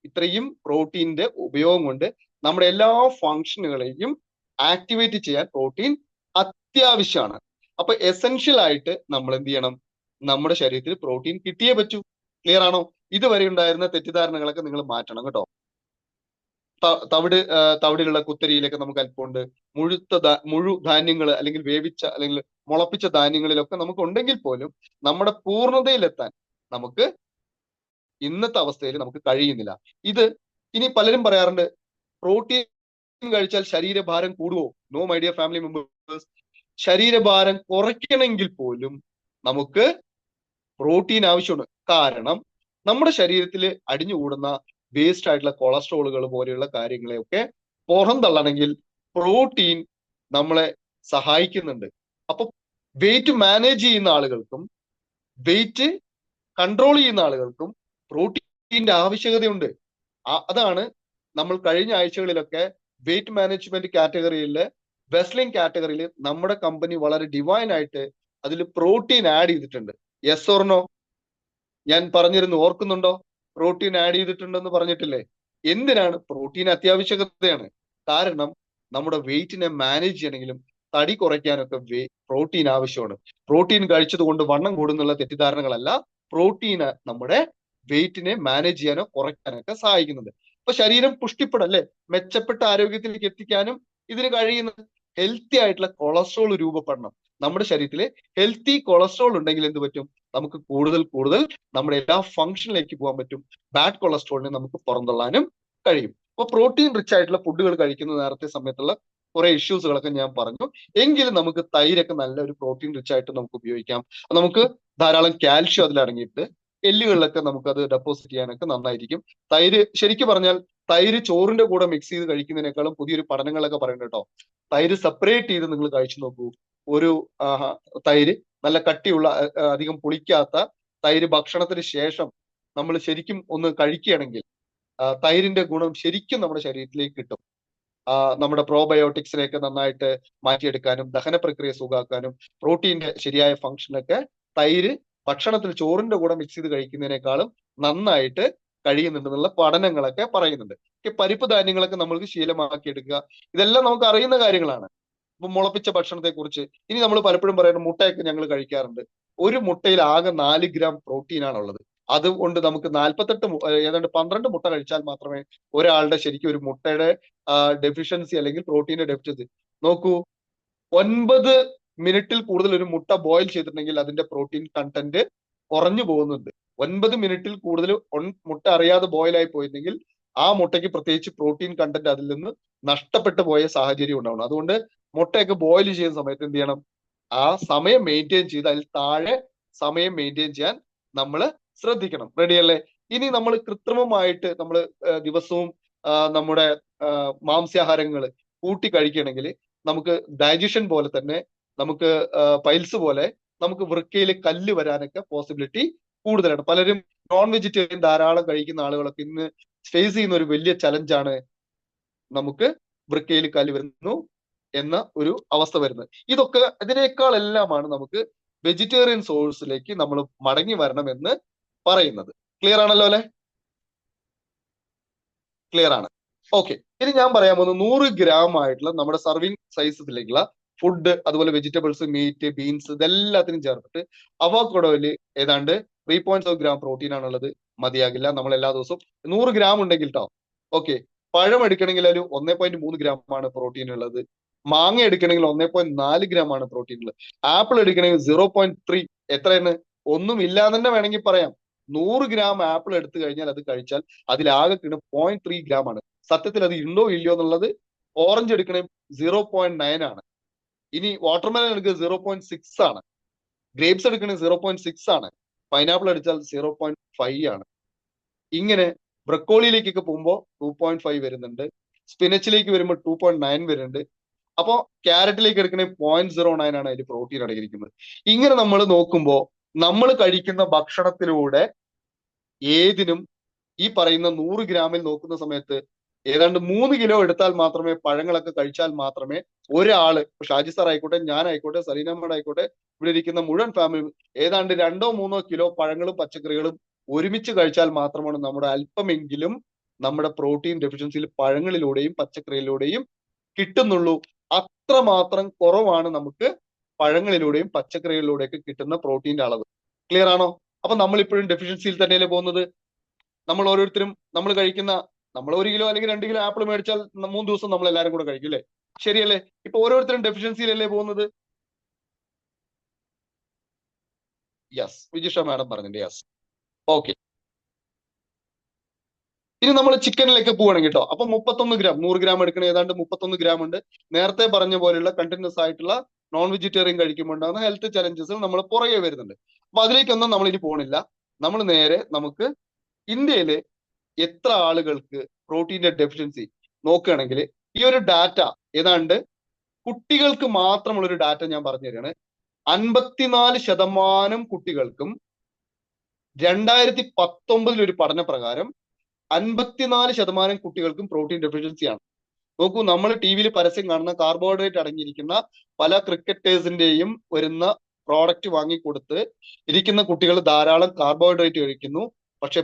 Speaker 2: ഇത്രയും പ്രോട്ടീന്റെ ഉപയോഗം കൊണ്ട് നമ്മുടെ എല്ലാ ഫങ്ഷനുകളെയും ആക്ടിവേറ്റ് ചെയ്യാൻ പ്രോട്ടീൻ അത്യാവശ്യമാണ്. അപ്പൊ എസെൻഷ്യൽ ആയിട്ട് നമ്മൾ എന്ത് ചെയ്യണം? നമ്മുടെ ശരീരത്തിൽ പ്രോട്ടീൻ കിട്ടിയേ പറ്റൂ. ക്ലിയർ ആണോ? ഇതുവരെ ഉണ്ടായിരുന്ന തെറ്റിദ്ധാരണകളൊക്കെ നിങ്ങൾ മാറ്റണം കേട്ടോ. തവിടിലുള്ള കുത്തരിയിലൊക്കെ നമുക്ക് അല്പമുണ്ട്. മുഴു ധാന്യങ്ങൾ അല്ലെങ്കിൽ വേവിച്ച അല്ലെങ്കിൽ മുളപ്പിച്ച ധാന്യങ്ങളിലൊക്കെ നമുക്ക് ഉണ്ടെങ്കിൽ പോലും നമ്മുടെ പൂർണ്ണതയിലെത്താൻ നമുക്ക് ഇന്നത്തെ അവസ്ഥയിൽ നമുക്ക് കഴിയുന്നില്ല. ഇനി പലരും പറയാറുണ്ട്, പ്രോട്ടീൻ കഴിച്ചാൽ ശരീരഭാരം കൂടുവോ? No my dear family members. ശരീരഭാരം കുറയ്ക്കണമെങ്കിൽ പോലും നമുക്ക് പ്രോട്ടീൻ ആവശ്യമാണ്. കാരണം നമ്മുടെ ശരീരത്തിൽ അടിഞ്ഞുകൂടുന്ന വേസ്റ്റ് ആയിട്ടുള്ള കൊളസ്ട്രോളുകൾ പോലെയുള്ള കാര്യങ്ങളെയൊക്കെ പുറന്തള്ളണമെങ്കിൽ പ്രോട്ടീൻ നമ്മളെ സഹായിക്കുന്നുണ്ട്. അപ്പൊ വെയിറ്റ് മാനേജ് ചെയ്യുന്ന ആളുകൾക്കും വെയിറ്റ് കൺട്രോൾ ചെയ്യുന്ന ആളുകൾക്കും പ്രോട്ടീന്റെ ആവശ്യകതയുണ്ട്. അതാണ് നമ്മൾ കഴിഞ്ഞ ആഴ്ചകളിലൊക്കെ വെയിറ്റ് മാനേജ്മെന്റ് കാറ്റഗറിയിൽ വെസ്ലിംഗ് കാറ്റഗറിയിൽ നമ്മുടെ കമ്പനി വളരെ ഡിവൈൻ ആയിട്ട് അതിൽ പ്രോട്ടീൻ ആഡ് ചെയ്തിട്ടുണ്ട്. Yes or no? ഞാൻ പറഞ്ഞിരുന്നു, ഓർക്കുന്നുണ്ടോ? പ്രോട്ടീൻ ആഡ് ചെയ്തിട്ടുണ്ടെന്ന് പറഞ്ഞിട്ടില്ലേ? എന്തിനാണ്? പ്രോട്ടീൻ അത്യാവശ്യകതയാണ്. കാരണം നമ്മുടെ വെയിറ്റിനെ മാനേജ് ചെയ്യണമെങ്കിലും തടി കുറയ്ക്കാനൊക്കെ പ്രോട്ടീൻ ആവശ്യമാണ്. പ്രോട്ടീൻ കഴിച്ചത് കൊണ്ട് വണ്ണം കൂടുന്നുള്ള തെറ്റിദ്ധാരണകളല്ല. പ്രോട്ടീന് നമ്മുടെ വെയിറ്റിനെ മാനേജ് ചെയ്യാനോ കുറയ്ക്കാനൊക്കെ സഹായിക്കുന്നുണ്ട്. അപ്പൊ ശരീരം പുഷ്ടിപ്പെടല്ലേ, മെച്ചപ്പെട്ട ആരോഗ്യത്തിലേക്ക് എത്തിക്കാനും ഇതിന് കഴിയുന്നത്. ഹെൽത്തി ആയിട്ടുള്ള കൊളസ്ട്രോൾ രൂപപ്പെടണം. നമ്മുടെ ശരീരത്തിൽ ഹെൽത്തി കൊളസ്ട്രോൾ ഉണ്ടെങ്കിൽ എന്ത് പറ്റും? നമുക്ക് കൂടുതൽ കൂടുതൽ നമ്മുടെ എല്ലാ ഫംഗ്ഷനിലേക്ക് പോകാൻ പറ്റും. ബാഡ് കൊളസ്ട്രോളിനെ നമുക്ക് പുറന്തള്ളാനും കഴിയും. അപ്പൊ പ്രോട്ടീൻ റിച്ച് ആയിട്ടുള്ള ഫുഡുകൾ കഴിക്കുന്ന നേരത്തെ സമയത്തുള്ള കുറെ ഇഷ്യൂസുകളൊക്കെ ഞാൻ പറഞ്ഞു. എങ്കിലും നമുക്ക് തൈരൊക്കെ നല്ലൊരു പ്രോട്ടീൻ റിച്ച് ആയിട്ട് നമുക്ക് ഉപയോഗിക്കാം. നമുക്ക് ധാരാളം കാൽഷ്യം അതിൽ അടങ്ങിയിട്ട് എല്ലുകളിലൊക്കെ നമുക്ക് അത് ഡെപ്പോസിറ്റ് ചെയ്യാനൊക്കെ നന്നായിരിക്കും. തൈര് ശരിക്കും പറഞ്ഞാൽ തൈര് ചോറിന്റെ കൂടെ മിക്സ് ചെയ്ത് കഴിക്കുന്നതിനേക്കാളും പുതിയൊരു പഠനങ്ങളൊക്കെ പറയുന്നുണ്ട് കേട്ടോ. തൈര് സെപ്പറേറ്റ് ചെയ്ത് നിങ്ങൾ കഴിച്ചു നോക്കൂ. ഒരു തൈര് നല്ല കട്ടിയുള്ള അധികം പുളിക്കാത്ത തൈര് ഭക്ഷണത്തിന് ശേഷം നമ്മൾ ശരിക്കും ഒന്ന് കഴിക്കുകയാണെങ്കിൽ തൈരിന്റെ ഗുണം ശരിക്കും നമ്മുടെ ശരീരത്തിലേക്ക് കിട്ടും. നമ്മുടെ പ്രോബയോട്ടിക്സിനെയൊക്കെ നന്നായിട്ട് മാറ്റിയെടുക്കാനും ദഹന പ്രക്രിയ സുഖാക്കാനും പ്രോട്ടീന്റെ ശരിയായ ഫംഗ്ഷനൊക്കെ തൈര് ഭക്ഷണത്തിൽ ചോറിന്റെ കൂടെ മിക്സ് ചെയ്ത് കഴിക്കുന്നതിനേക്കാളും നന്നായിട്ട് കഴിയുന്നുണ്ടെന്നുള്ള പഠനങ്ങളൊക്കെ പറയുന്നുണ്ട്. പരിപ്പ് ധാന്യങ്ങളൊക്കെ നമ്മൾക്ക് ശീലമാക്കിയെടുക്കുക. ഇതെല്ലാം നമുക്ക് അറിയുന്ന കാര്യങ്ങളാണ്. ഇപ്പൊ മുളപ്പിച്ച ഭക്ഷണത്തെ കുറിച്ച് ഇനി നമ്മൾ പലപ്പോഴും പറയുന്നത് മുട്ടയൊക്കെ ഞങ്ങൾ കഴിക്കാറുണ്ട്. ഒരു മുട്ടയിൽ ആകെ 4 ഗ്രാം പ്രോട്ടീനാണുള്ളത്. അതുകൊണ്ട് നമുക്ക് 48 ഏതാണ്ട് 12 മുട്ട കഴിച്ചാൽ മാത്രമേ ഒരാളുടെ ശരിക്കും ഒരു മുട്ടയുടെ ഡെഫിഷ്യൻസി അല്ലെങ്കിൽ പ്രോട്ടീന്റെ ഡെഫിഷ്യൻസി നോക്കൂ. 9 മിനിറ്റിൽ കൂടുതൽ ഒരു മുട്ട ബോയിൽ ചെയ്തിട്ടുണ്ടെങ്കിൽ അതിന്റെ പ്രോട്ടീൻ കണ്ടന്റ് കുറഞ്ഞു പോകുന്നുണ്ട്. 9 മിനിറ്റിൽ കൂടുതൽ മുട്ട അറിയാതെ ബോയിലായി പോയിരുന്നെങ്കിൽ ആ മുട്ടയ്ക്ക് പ്രത്യേകിച്ച് പ്രോട്ടീൻ കണ്ടന്റ് അതിൽ നിന്ന് നഷ്ടപ്പെട്ടു പോയ സാഹചര്യം ഉണ്ടാവണം. അതുകൊണ്ട് മുട്ടയൊക്കെ ബോയിൽ ചെയ്യുന്ന സമയത്ത് എന്ത് ചെയ്യണം? ആ സമയം മെയിൻറ്റെയിൻ ചെയ്ത് അതിൽ താഴെ സമയം മെയിൻറ്റെയിൻ ചെയ്യാൻ നമ്മൾ ശ്രദ്ധിക്കണം. റെഡിയല്ലേ? ഇനി നമ്മൾ കൃത്രിമമായിട്ട് നമ്മൾ ദിവസവും നമ്മുടെ മാംസ്യാഹാരങ്ങൾ കൂട്ടി കഴിക്കുകയാണെങ്കിൽ നമുക്ക് ഡൈജഷൻ പോലെ തന്നെ നമുക്ക് പൈൽസ് പോലെ നമുക്ക് വൃക്കയിൽ കല്ല് വരാനൊക്കെ പോസിബിലിറ്റി കൂടുതലാണ്. പലരും നോൺ വെജിറ്റേറിയൻ ധാരാളം കഴിക്കുന്ന ആളുകളൊക്കെ ഇന്ന് ഫേസ് ചെയ്യുന്ന ഒരു വലിയ ചലഞ്ചാണ് നമുക്ക് വൃക്കയിൽ കല്ല് വരുന്നു എന്ന ഒരു അവസ്ഥ വരുന്നത്. ഇതൊക്കെ ഇതിനേക്കാൾ എല്ലാമാണ് നമുക്ക് വെജിറ്റേറിയൻ സോഴ്സിലേക്ക് നമ്മൾ മടങ്ങി വരണം എന്ന് പറയുന്നത്. ക്ലിയർ ആണല്ലോ അല്ലെ? ക്ലിയർ ആണ്. ഓക്കെ, ഇനി ഞാൻ പറയാൻ പോകുന്നത് 100 ഗ്രാം ആയിട്ടുള്ള നമ്മുടെ സർവിങ് സൈസിലേക്കുള്ള ഫുഡ്, അതുപോലെ വെജിറ്റബിൾസ്, മീറ്റ്, ബീൻസ് ഇതെല്ലാത്തിനും ചേർത്തിട്ട് അവോക്കഡോയില് ഏതാണ്ട് 3.5 ഗ്രാം പ്രോട്ടീൻ ആണുള്ളത്. മതിയാകില്ല, നമ്മൾ എല്ലാ ദിവസവും 100 ഗ്രാം ഉണ്ടെങ്കിൽ കേട്ടോ. ഓക്കെ, പഴം എടുക്കണമെങ്കിൽ ഒരു 1.3 ഗ്രാം ആണ് പ്രോട്ടീൻ ഉള്ളത്. മാങ്ങ എടുക്കണമെങ്കിൽ 1.4 ഗ്രാം ആണ് പ്രോട്ടീൻ ഉള്ളത്. ആപ്പിൾ എടുക്കണമെങ്കിൽ 0.3. എത്രയാണ്? ഒന്നും ഇല്ലാന്ന് തന്നെ വേണമെങ്കിൽ പറയാം. 100 ഗ്രാം ആപ്പിൾ എടുത്തു കഴിഞ്ഞാൽ അത് കഴിച്ചാൽ അതിലാകെ കിട്ടും 0.3 ഗ്രാം ആണ്. സത്യത്തിൽ അത് ഉണ്ടോ ഇല്ലയോ എന്നുള്ളത്. ഓറഞ്ച് എടുക്കണേ 0.9 ആണ്. ഇനി വാട്ടർമെലൺ എടുക്കുക 0.6 ആണ്. ഗ്രേപ്സ് എടുക്കണേ 0.6 ആണ്. പൈനാപ്പിൾ അടിച്ചാൽ 0.5 ആണ്. ഇങ്ങനെ ബ്രക്കോളിയിലേക്കൊക്കെ പോകുമ്പോൾ 2.5 വരുന്നുണ്ട്. സ്പിനച്ചിലേക്ക് വരുമ്പോൾ 2.9 വരുന്നുണ്ട്. അപ്പോ ക്യാരറ്റിലേക്ക് എടുക്കണേ 0.09 ആണ് അതിൽ പ്രോട്ടീൻ അടങ്ങിയിരിക്കുന്നത്. ഇങ്ങനെ നമ്മൾ നോക്കുമ്പോൾ നമ്മൾ കഴിക്കുന്ന ഭക്ഷണത്തിലൂടെ ഏതിനും ഈ പറയുന്ന 100 ഗ്രാമിൽ നോക്കുന്ന സമയത്ത് ഏതാണ്ട് 3 കിലോ എടുത്താൽ മാത്രമേ, പഴങ്ങളൊക്കെ കഴിച്ചാൽ മാത്രമേ ഒരാള്, ഷാജി സാർ ആയിക്കോട്ടെ, ഞാനായിക്കോട്ടെ, സലീനമ്മ ആയിക്കോട്ടെ, ഇവിടെ ഇരിക്കുന്ന മുഴുവൻ ഫാമിലി ഏതാണ്ട് 2-3 കിലോ പഴങ്ങളും പച്ചക്കറികളും ഒരുമിച്ച് കഴിച്ചാൽ മാത്രമാണ് നമ്മുടെ അല്പമെങ്കിലും നമ്മുടെ പ്രോട്ടീൻ ഡെഫിഷ്യൻസിയിൽ പഴങ്ങളിലൂടെയും പച്ചക്കറിയിലൂടെയും കിട്ടുന്നുള്ളൂ. അത്രമാത്രം കുറവാണ് നമുക്ക് പഴങ്ങളിലൂടെയും പച്ചക്കറികളിലൂടെയൊക്കെ കിട്ടുന്ന പ്രോട്ടീന്റെ അളവ്. ക്ലിയർ ആണോ? അപ്പൊ നമ്മൾ ഇപ്പോഴും ഡെഫിഷ്യൻസിയിൽ തന്നെയല്ലേ പോകുന്നത്. നമ്മൾ ഓരോരുത്തരും നമ്മൾ 1 കിലോ അല്ലെങ്കിൽ 2 കിലോ ആപ്പിൾ മേടിച്ചാൽ 3 ദിവസം നമ്മൾ എല്ലാവരും കൂടെ കഴിക്കും അല്ലേ? ശരിയല്ലേ? ഇപ്പൊ ഓരോരുത്തരും ഡെഫിഷ്യൻസിയിലല്ലേ പോകുന്നത്. യെസ്, വിജിഷ മാഡം പറഞ്ഞിട്ടുണ്ട്. Yes, okay. ഇനി നമ്മൾ ചിക്കനിലേക്ക് പോവുകയാണെങ്കിൽ കേട്ടോ, അപ്പൊ 31 ഗ്രാം 100 ഗ്രാം എടുക്കണ ഏതാണ്ട് 31 ഗ്രാം ഉണ്ട്. നേരത്തെ പറഞ്ഞ പോലെയുള്ള കണ്ടിന്യൂസ് ആയിട്ടുള്ള നോൺ വെജിറ്റേറിയൻ കഴിക്കുമ്പോൾ ഉണ്ടാകുന്ന ഹെൽത്ത് ചലഞ്ചസ് നമ്മൾ പുറകെ വരുന്നുണ്ട്. അപ്പൊ അതിലേക്കൊന്നും നമ്മൾ ഇനി പോകണില്ല. നമ്മൾ നേരെ നമുക്ക് ഇന്ത്യയിലെ എത്ര ആളുകൾക്ക് പ്രോട്ടീന്റെ ഡെഫിഷ്യൻസി നോക്കുകയാണെങ്കിൽ ഈ ഒരു ഡാറ്റ ഏതാണ്ട് കുട്ടികൾക്ക് മാത്രമുള്ള ഒരു ഡാറ്റ ഞാൻ പറഞ്ഞു തരികയാണ്. 54% കുട്ടികൾക്കും 2019 ഒരു പഠന പ്രകാരം 54% കുട്ടികൾക്കും പ്രോട്ടീൻ ഡെഫിഷ്യൻസി ആണ്. നോക്കൂ, നമ്മൾ ടി വിയിൽ പരസ്യം കാണുന്ന കാർബോഹൈഡ്രേറ്റ് അടങ്ങിയിരിക്കുന്ന പല ക്രിക്കറ്റേഴ്സിന്റെയും വരുന്ന പ്രോഡക്റ്റ് വാങ്ങിക്കൊടുത്ത് ഇരിക്കുന്ന കുട്ടികൾ ധാരാളം കാർബോഹൈഡ്രേറ്റ് കഴിക്കുന്നു. പക്ഷെ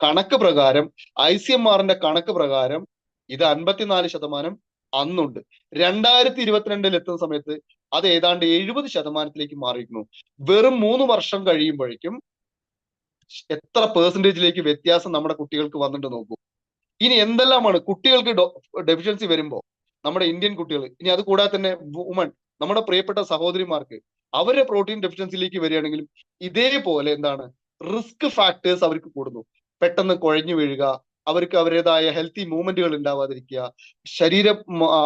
Speaker 2: കണക്ക് പ്രകാരം ICMRന്റെ കണക്ക് പ്രകാരം ഇത് 54% അന്നുണ്ട്. 2022 എത്തുന്ന സമയത്ത് അത് ഏതാണ്ട് 70% മാറിയിരിക്കുന്നു. വെറും 3 വർഷം കഴിയുമ്പോഴേക്കും എത്ര പെർസെന്റേജിലേക്ക് വ്യത്യാസം നമ്മുടെ കുട്ടികൾക്ക് വന്നിട്ട് നോക്കൂ. ഇനി എന്തെല്ലാമാണ് കുട്ടികൾക്ക് ഡെഫിഷ്യൻസി വരുമ്പോൾ നമ്മുടെ ഇന്ത്യൻ കുട്ടികൾ, ഇനി അത് കൂടാതെ തന്നെ വുമൺ, നമ്മുടെ പ്രിയപ്പെട്ട സഹോദരിമാർക്ക് അവരുടെ പ്രോട്ടീൻ ഡെഫിഷ്യൻസിയിലേക്ക് വരികയാണെങ്കിലും ഇതേപോലെ എന്താണ് റിസ്ക് ഫാക്ടേഴ്സ് അവർക്ക് കൂടുന്നു. പെട്ടെന്ന് കുഴഞ്ഞു വീഴുക, അവർക്ക് അവരുടേതായ ഹെൽത്തി മൂവ്മെന്റുകൾ ഉണ്ടാവാതിരിക്കുക, ശരീരം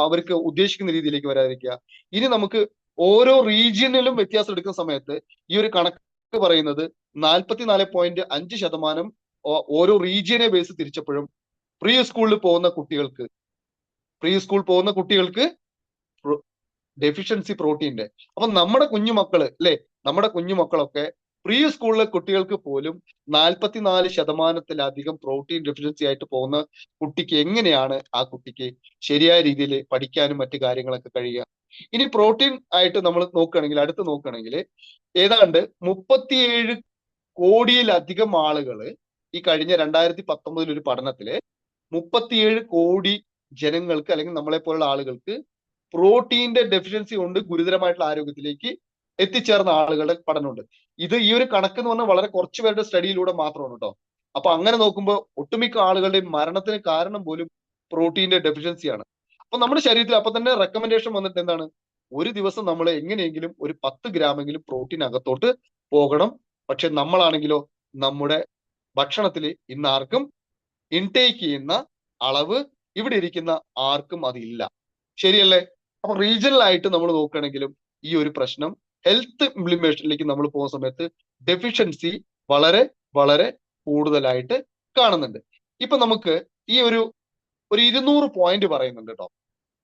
Speaker 2: അവർക്ക് ഉദ്ദേശിക്കുന്ന രീതിയിലേക്ക് വരാതിരിക്കുക. ഇനി നമുക്ക് ഓരോ റീജിയനിലും വ്യത്യാസം എടുക്കുന്ന സമയത്ത് ഈ ഒരു കണക്ക് പറയുന്നത് 44.5% ഓരോ റീജിയനെ ബേസ് തിരിച്ചപ്പോഴും പ്രീ സ്കൂളിൽ പോകുന്ന കുട്ടികൾക്ക് ഡെഫിഷ്യൻസി പ്രോട്ടീന്റെ. അപ്പൊ നമ്മുടെ കുഞ്ഞുമക്കള് അല്ലെ, നമ്മുടെ കുഞ്ഞുമക്കളൊക്കെ പ്രീ സ്കൂളിലെ കുട്ടികൾക്ക് പോലും 44%-ലധികം പ്രോട്ടീൻ ഡെഫിഷ്യൻസി ആയിട്ട് പോകുന്ന കുട്ടിക്ക് എങ്ങനെയാണ് ആ കുട്ടിക്ക് ശരിയായ രീതിയിൽ പഠിക്കാനും മറ്റു കാര്യങ്ങളൊക്കെ കഴിയുക? ഇനി പ്രോട്ടീൻ ആയിട്ട് നമ്മൾ നോക്കുകയാണെങ്കിൽ ഏതാണ്ട് 37 കോടിയിലധികം ആളുകള് ഈ കഴിഞ്ഞ 2019 ഒരു പഠനത്തില് 37 കോടി ജനങ്ങൾക്ക് അല്ലെങ്കിൽ നമ്മളെ പോലുള്ള ആളുകൾക്ക് പ്രോട്ടീന്റെ ഡെഫിഷ്യൻസി കൊണ്ട് ഗുരുതരമായിട്ടുള്ള ആരോഗ്യത്തിലേക്ക് എത്തിച്ചേർന്ന ആളുകളുടെ പഠനമുണ്ട്. ഇത് ഈ ഒരു കണക്ക് എന്ന് പറഞ്ഞാൽ വളരെ കുറച്ചു പേരുടെ സ്റ്റഡിയിലൂടെ മാത്രമാണ് കേട്ടോ. അപ്പൊ അങ്ങനെ നോക്കുമ്പോൾ ഒട്ടുമിക്ക ആളുകളുടെയും മരണത്തിന് കാരണം പോലും പ്രോട്ടീന്റെ ഡെഫിഷ്യൻസിയാണ്. അപ്പൊ നമ്മുടെ ശരീരത്തിൽ അപ്പൊ തന്നെ റെക്കമെൻഡേഷൻ വന്നിട്ട് എന്താണ്, ഒരു ദിവസം നമ്മൾ എങ്ങനെയെങ്കിലും ഒരു 10 ഗ്രാമെങ്കിലും പ്രോട്ടീൻ അകത്തോട്ട് പോകണം. പക്ഷെ നമ്മളാണെങ്കിലോ നമ്മുടെ ഭക്ഷണത്തിൽ ഇന്ന് ആർക്കും ഇൻടേക്ക് ചെയ്യുന്ന അളവ് ഇവിടെ ഇരിക്കുന്ന ആർക്കും അതില്ല. ശരിയല്ലേ? അപ്പൊ റീജിയണൽ ആയിട്ട് നമ്മൾ നോക്കുകയാണെങ്കിലും ഈ ഒരു പ്രശ്നം ഹെൽത്ത് ഇംപ്ലിമേഷനിലേക്ക് നമ്മൾ പോകുന്ന സമയത്ത് ഡെഫിഷ്യൻസി വളരെ വളരെ കൂടുതലായിട്ട് കാണുന്നുണ്ട്. ഇപ്പൊ നമുക്ക് ഈ ഒരു 200 പോയിന്റ് പറയുന്നുണ്ട് കേട്ടോ.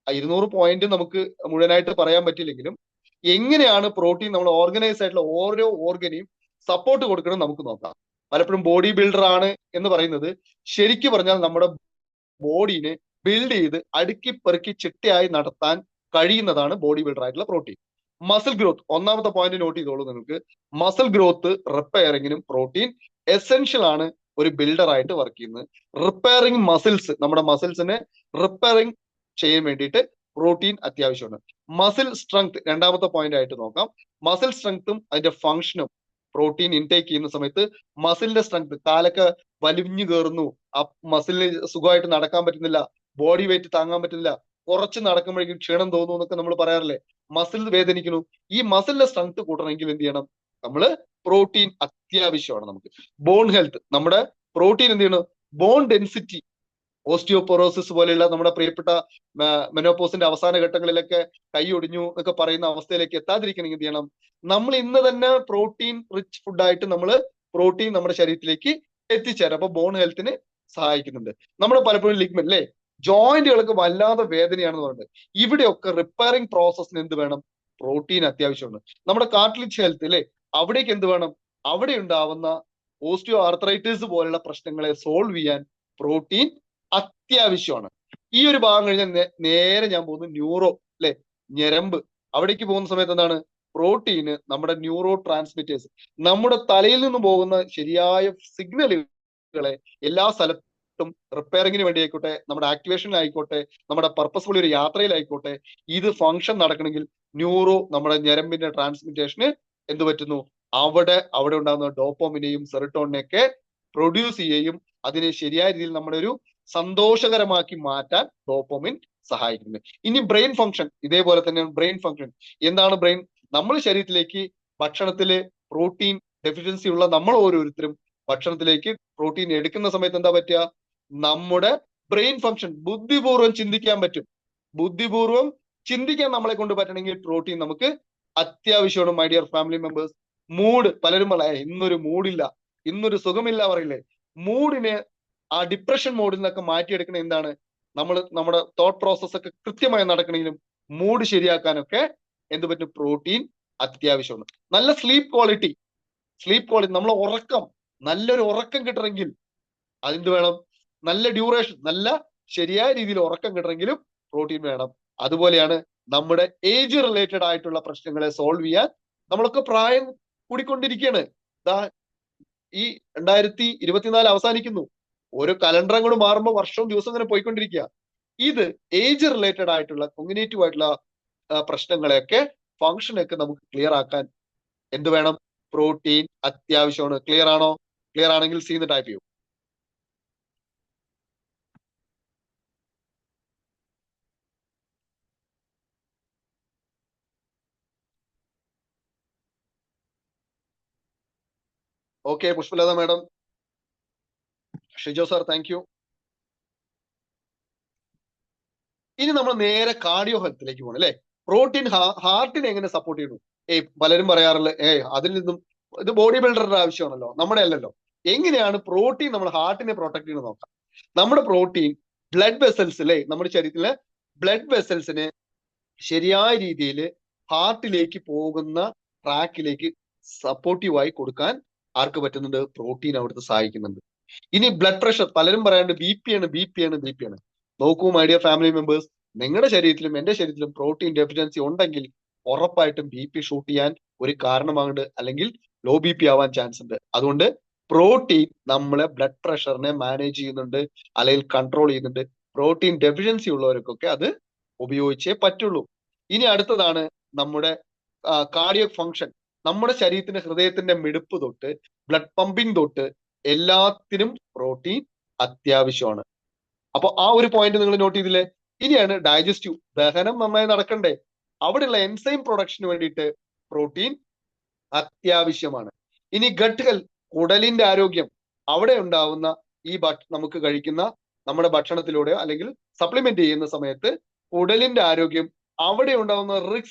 Speaker 2: ആ 200 പോയിന്റ് നമുക്ക് മുഴുവനായിട്ട് പറയാൻ പറ്റില്ലെങ്കിലും എങ്ങനെയാണ് പ്രോട്ടീൻ നമ്മൾ ഓർഗനൈസ് ആയിട്ടുള്ള ഓരോ ഓർഗനെയും സപ്പോർട്ട് കൊടുക്കണം നമുക്ക് നോക്കാം. പലപ്പോഴും ബോഡി ബിൽഡർ ആണ് എന്ന് പറയുന്നത് ശരിക്കും പറഞ്ഞാൽ നമ്മുടെ ബോഡീനെ ബിൽഡ് ചെയ്ത് അടുക്കി പെറുക്കി ചിട്ടയായി നടത്താൻ കഴിയുന്നതാണ് ബോഡി ബിൽഡർ ആയിട്ടുള്ള പ്രോട്ടീൻ. മസിൽ ഗ്രോത്ത്, ഒന്നാമത്തെ പോയിന്റ് നോട്ട് ചെയ്തോളൂ നിങ്ങൾക്ക്. മസിൽ ഗ്രോത്ത് റിപ്പയറിങ്ങിനും പ്രോട്ടീൻ എസെൻഷ്യൽ ആണ് ഒരു ബിൽഡർ ആയിട്ട് വർക്ക് ചെയ്യുന്നത്. റിപ്പയറിങ് മസിൽസ്, നമ്മുടെ മസിൽസിനെ റിപ്പയറിങ് ചെയ്യാൻ വേണ്ടിയിട്ട് പ്രോട്ടീൻ അത്യാവശ്യമാണ്. മസിൽ സ്ട്രെങ്ത് രണ്ടാമത്തെ പോയിന്റ് ആയിട്ട് നോക്കാം. മസിൽ സ്ട്രെങ്ത്തും അതിന്റെ ഫങ്ഷനും പ്രോട്ടീൻ ഇൻടേക്ക് ചെയ്യുന്ന സമയത്ത് മസിലിന്റെ സ്ട്രെങ്ത്, കാലൊക്കെ വലിഞ്ഞു കയറുന്നു, ആ മസിലിന് സുഖമായിട്ട് നടക്കാൻ പറ്റുന്നില്ല, ബോഡി വെയിറ്റ് താങ്ങാൻ പറ്റുന്നില്ല, കുറച്ച് നടക്കുമ്പോഴേക്കും ക്ഷീണം തോന്നുന്നു എന്നൊക്കെ നമ്മൾ പറയാറില്ലേ, മസിൽ വേദനിക്കുന്നു. ഈ മസിലിന്റെ സ്ട്രെങ്ത് കൂട്ടണമെങ്കിൽ എന്ത് ചെയ്യണം, നമ്മള് പ്രോട്ടീൻ അത്യാവശ്യമാണ് നമുക്ക്. ബോൺ ഹെൽത്ത്, നമ്മുടെ പ്രോട്ടീൻ എന്ത് ചെയ്യണം, ബോൺ ഡെൻസിറ്റി, ഓസ്റ്റിയോപൊറോസിസ് പോലെയുള്ള നമ്മുടെ പ്രിയപ്പെട്ട മെനോപോസിന്റെ അവസാന ഘട്ടങ്ങളിലൊക്കെ കൈ ഒടിഞ്ഞു എന്നൊക്കെ പറയുന്ന അവസ്ഥയിലേക്ക് എത്താതിരിക്കണമെങ്കിൽ എന്ത് ചെയ്യണം, നമ്മൾ ഇന്ന് തന്നെ പ്രോട്ടീൻ റിച്ച് ഫുഡായിട്ട് നമ്മൾ പ്രോട്ടീൻ നമ്മുടെ ശരീരത്തിലേക്ക് എത്തിച്ചേരാം. അപ്പൊ ബോൺ ഹെൽത്തിന് സഹായിക്കുന്നുണ്ട്. നമ്മുടെ പലപ്പോഴും ലിഗ്മെന്റ് അല്ലെ, ജോയിന്റുകൾക്ക് വല്ലാതെ വേദനയാണെന്ന് പറഞ്ഞിട്ട് ഇവിടെയൊക്കെ റിപ്പയറിംഗ് പ്രോസസ്സിന് എന്ത് വേണം, പ്രോട്ടീൻ അത്യാവശ്യമാണ്. നമ്മുടെ കാർട്ടിലേജ് ഹെൽത്ത് അല്ലെ, അവിടേക്ക് എന്ത് വേണം, അവിടെ ഉണ്ടാവുന്ന ഓസ്റ്റിയോ ആർത്രൈറ്റിസ് പോലുള്ള പ്രശ്നങ്ങളെ സോൾവ് ചെയ്യാൻ പ്രോട്ടീൻ അത്യാവശ്യമാണ്. ഈ ഒരു ഭാഗം കഴിഞ്ഞാൽ നേരെ ഞാൻ പോകുന്നു ന്യൂറോ അല്ലെ, ഞരമ്പ്. അവിടേക്ക് പോകുന്ന സമയത്ത് എന്താണ്, പ്രോട്ടീന് നമ്മുടെ ന്യൂറോ ട്രാൻസ്മിറ്റേഴ്സ്, നമ്മുടെ തലയിൽ നിന്ന് പോകുന്ന ശരിയായ സിഗ്നലുകളെ എല്ലാ സ്ഥലത്തും റിപ്പയറിങ്ങിന് വേണ്ടി ആയിക്കോട്ടെ, നമ്മുടെ ആക്ടിവേഷനിലായിക്കോട്ടെ, നമ്മുടെ പർപ്പസ്ഫുൾ ഒരു യാത്രയിലായിക്കോട്ടെ, ഇത് ഫങ്ഷൻ നടക്കണമെങ്കിൽ ന്യൂറോ, നമ്മുടെ ഞരമ്പിന്റെ ട്രാൻസ്മിറ്റേഷന് എന്ത് പറ്റുന്നു, അവിടെ ഉണ്ടാകുന്ന ഡോപ്പോമിനെയും സെറട്ടോണിനെയൊക്കെ പ്രൊഡ്യൂസ് ചെയ്യുകയും അതിനെ ശരിയായ രീതിയിൽ നമ്മുടെ ഒരു സന്തോഷകരമാക്കി മാറ്റാൻ ഡോപ്പോമിൻ സഹായിക്കുന്നു. ഇനി ബ്രെയിൻ ഫംഗ്ഷൻ, ഇതേപോലെ തന്നെ ബ്രെയിൻ ഫംഗ്ഷൻ. എന്താണ് ബ്രെയിൻ? നമ്മൾ ശരീരത്തിലേക്ക് ഭക്ഷണത്തില് പ്രോട്ടീൻ ഡെഫിഷ്യൻസി ഉള്ള നമ്മൾ ഓരോരുത്തരും ഭക്ഷണത്തിലേക്ക് പ്രോട്ടീൻ എടുക്കുന്ന സമയത്ത് എന്താ പറ്റുക, നമ്മുടെ ബ്രെയിൻ ഫംഗ്ഷൻ, ബുദ്ധിപൂർവ്വം ചിന്തിക്കാൻ പറ്റും. ബുദ്ധിപൂർവ്വം ചിന്തിക്കാൻ നമ്മളെ കൊണ്ട് പറ്റണമെങ്കിൽ പ്രോട്ടീൻ നമുക്ക് അത്യാവശ്യമാണ്. My dear family members, mood, പലരും ഇന്നൊരു മൂഡില്ല, ഇന്നൊരു സുഖമില്ല പറയില്ലേ, മൂഡിനെ ആ ഡിപ്രഷൻ മോഡിൽ നിന്നൊക്കെ മാറ്റിയെടുക്കണ എന്താണ്, നമ്മുടെ തോട്ട് പ്രോസസ് ഒക്കെ കൃത്യമായി നടക്കണമെങ്കിലും മൂഡ് ശരിയാക്കാനൊക്കെ എന്ത് പറ്റും, പ്രോട്ടീൻ അത്യാവശ്യമാണ്. നല്ല സ്ലീപ്പ് ക്വാളിറ്റി, നമ്മളെ ഉറക്കം, നല്ലൊരു ഉറക്കം കിട്ടണമെങ്കിൽ അതിന് വേണം, നല്ല ഡ്യൂറേഷൻ, നല്ല ശരിയായ രീതിയിൽ ഉറക്കം കിട്ടണമെങ്കിലും പ്രോട്ടീൻ വേണം. അതുപോലെയാണ് നമ്മുടെ ഏജ് റിലേറ്റഡ് ആയിട്ടുള്ള പ്രശ്നങ്ങളെ സോൾവ് ചെയ്യാൻ നമ്മളൊക്കെ പ്രായം കൂടിക്കൊണ്ടിരിക്കുകയാണ്. ഈ 2024 അവസാനിക്കുന്നു. ഓരോ കലണ്ടർ അങ്ങോട്ട് മാറുമ്പോൾ വർഷവും ദിവസം അങ്ങനെ പോയിക്കൊണ്ടിരിക്കുക. ഇത് ഏജ് റിലേറ്റഡ് ആയിട്ടുള്ള കോഗ്നിറ്റീവ് ആയിട്ടുള്ള പ്രശ്നങ്ങളെയൊക്കെ ഫംഗ്ഷനൊക്കെ നമുക്ക് ക്ലിയർ ആക്കാൻ എന്ത് വേണം? പ്രോട്ടീൻ അത്യാവശ്യമാണ്. ക്ലിയർ ആണോ? ക്ലിയർ ആണെങ്കിൽ സീന്ന് ടൈപ്പ് ചെയ്യൂ. Okay, Pushpalatha madam, Shijo sir, thank you. ഇനി നമ്മൾ നേരെ കാർഡിയോ ഹെൽത്തിലേക്ക് പോകണം അല്ലെ. പ്രോട്ടീൻ ഹാർട്ടിനെ എങ്ങനെ സപ്പോർട്ട് ചെയ്യുന്നു? പലരും പറയാറില്ല അതിൽ നിന്നും ഇത് ബോഡി ബിൽഡറുടെ ആവശ്യമാണല്ലോ, നമ്മുടെ അല്ലല്ലോ. എങ്ങനെയാണ് പ്രോട്ടീൻ നമ്മൾ ഹാർട്ടിനെ പ്രൊട്ടക്ട് ചെയ്യുന്നത് നോക്കാം. നമ്മുടെ പ്രോട്ടീൻ ബ്ലഡ് വെസൽസ് അല്ലെ, നമ്മുടെ ശരീരത്തിലെ ബ്ലഡ് വെസൽസിനെ ശരിയായ രീതിയിൽ ഹാർട്ടിലേക്ക് പോകുന്ന ട്രാക്കിലേക്ക് സപ്പോർട്ടീവായി കൊടുക്കാൻ ആർക്ക് പറ്റുന്നുണ്ട്? പ്രോട്ടീൻ അവിടുത്തെ സഹായിക്കുന്നുണ്ട്. ഇനി ബ്ലഡ് പ്രഷർ, പലരും പറയാണ്ട് ബി പി ആണ്. നോക്കൂ മൈ ഡിയർ ഫാമിലി മെമ്പേഴ്സ്, നിങ്ങളുടെ ശരീരത്തിലും എന്റെ ശരീരത്തിലും പ്രോട്ടീൻ ഡെഫിഷ്യൻസി ഉണ്ടെങ്കിൽ ഉറപ്പായിട്ടും ബി പി ഷൂട്ട് ചെയ്യാൻ ഒരു കാരണമാകുന്നുണ്ട്, അല്ലെങ്കിൽ ലോ ബി പി ആവാൻ ചാൻസ് ഉണ്ട്. അതുകൊണ്ട് പ്രോട്ടീൻ നമ്മളെ ബ്ലഡ് പ്രഷറിനെ മാനേജ് ചെയ്യുന്നുണ്ട്, അല്ലെങ്കിൽ കൺട്രോൾ ചെയ്യുന്നുണ്ട്. പ്രോട്ടീൻ ഡെഫിഷ്യൻസി ഉള്ളവർക്കൊക്കെ അത് ഉപയോഗിച്ചേ പറ്റുള്ളൂ. ഇനി അടുത്തതാണ് നമ്മുടെ കാർഡിയക് ഫങ്ഷൻ. നമ്മുടെ ശരീരത്തിന്റെ ഹൃദയത്തിന്റെ മിടിപ്പ് തൊട്ട് ബ്ലഡ് പമ്പിങ് തൊട്ട് എല്ലാത്തിനും പ്രോട്ടീൻ അത്യാവശ്യമാണ്. അപ്പൊ ആ ഒരു പോയിന്റ് നിങ്ങൾ നോട്ട് ചെയ്തില്ലേ? ഇനിയാണ് ഡൈജസ്റ്റീവ്, ദഹനം നന്നായി നടക്കണ്ടേ, അവിടെയുള്ള എൻസൈം പ്രൊഡക്ഷന് വേണ്ടിയിട്ട് പ്രോട്ടീൻ അത്യാവശ്യമാണ്. ഇനി ഗട്ട് ഹെൽത്ത്, കുടലിന്റെ ആരോഗ്യം, അവിടെ ഉണ്ടാവുന്ന ഈ നമുക്ക് കഴിക്കുന്ന നമ്മുടെ ഭക്ഷണത്തിലൂടെ അല്ലെങ്കിൽ സപ്ലിമെന്റ് ചെയ്യുന്ന സമയത്ത് കുടലിന്റെ ആരോഗ്യം, അവിടെ ഉണ്ടാവുന്ന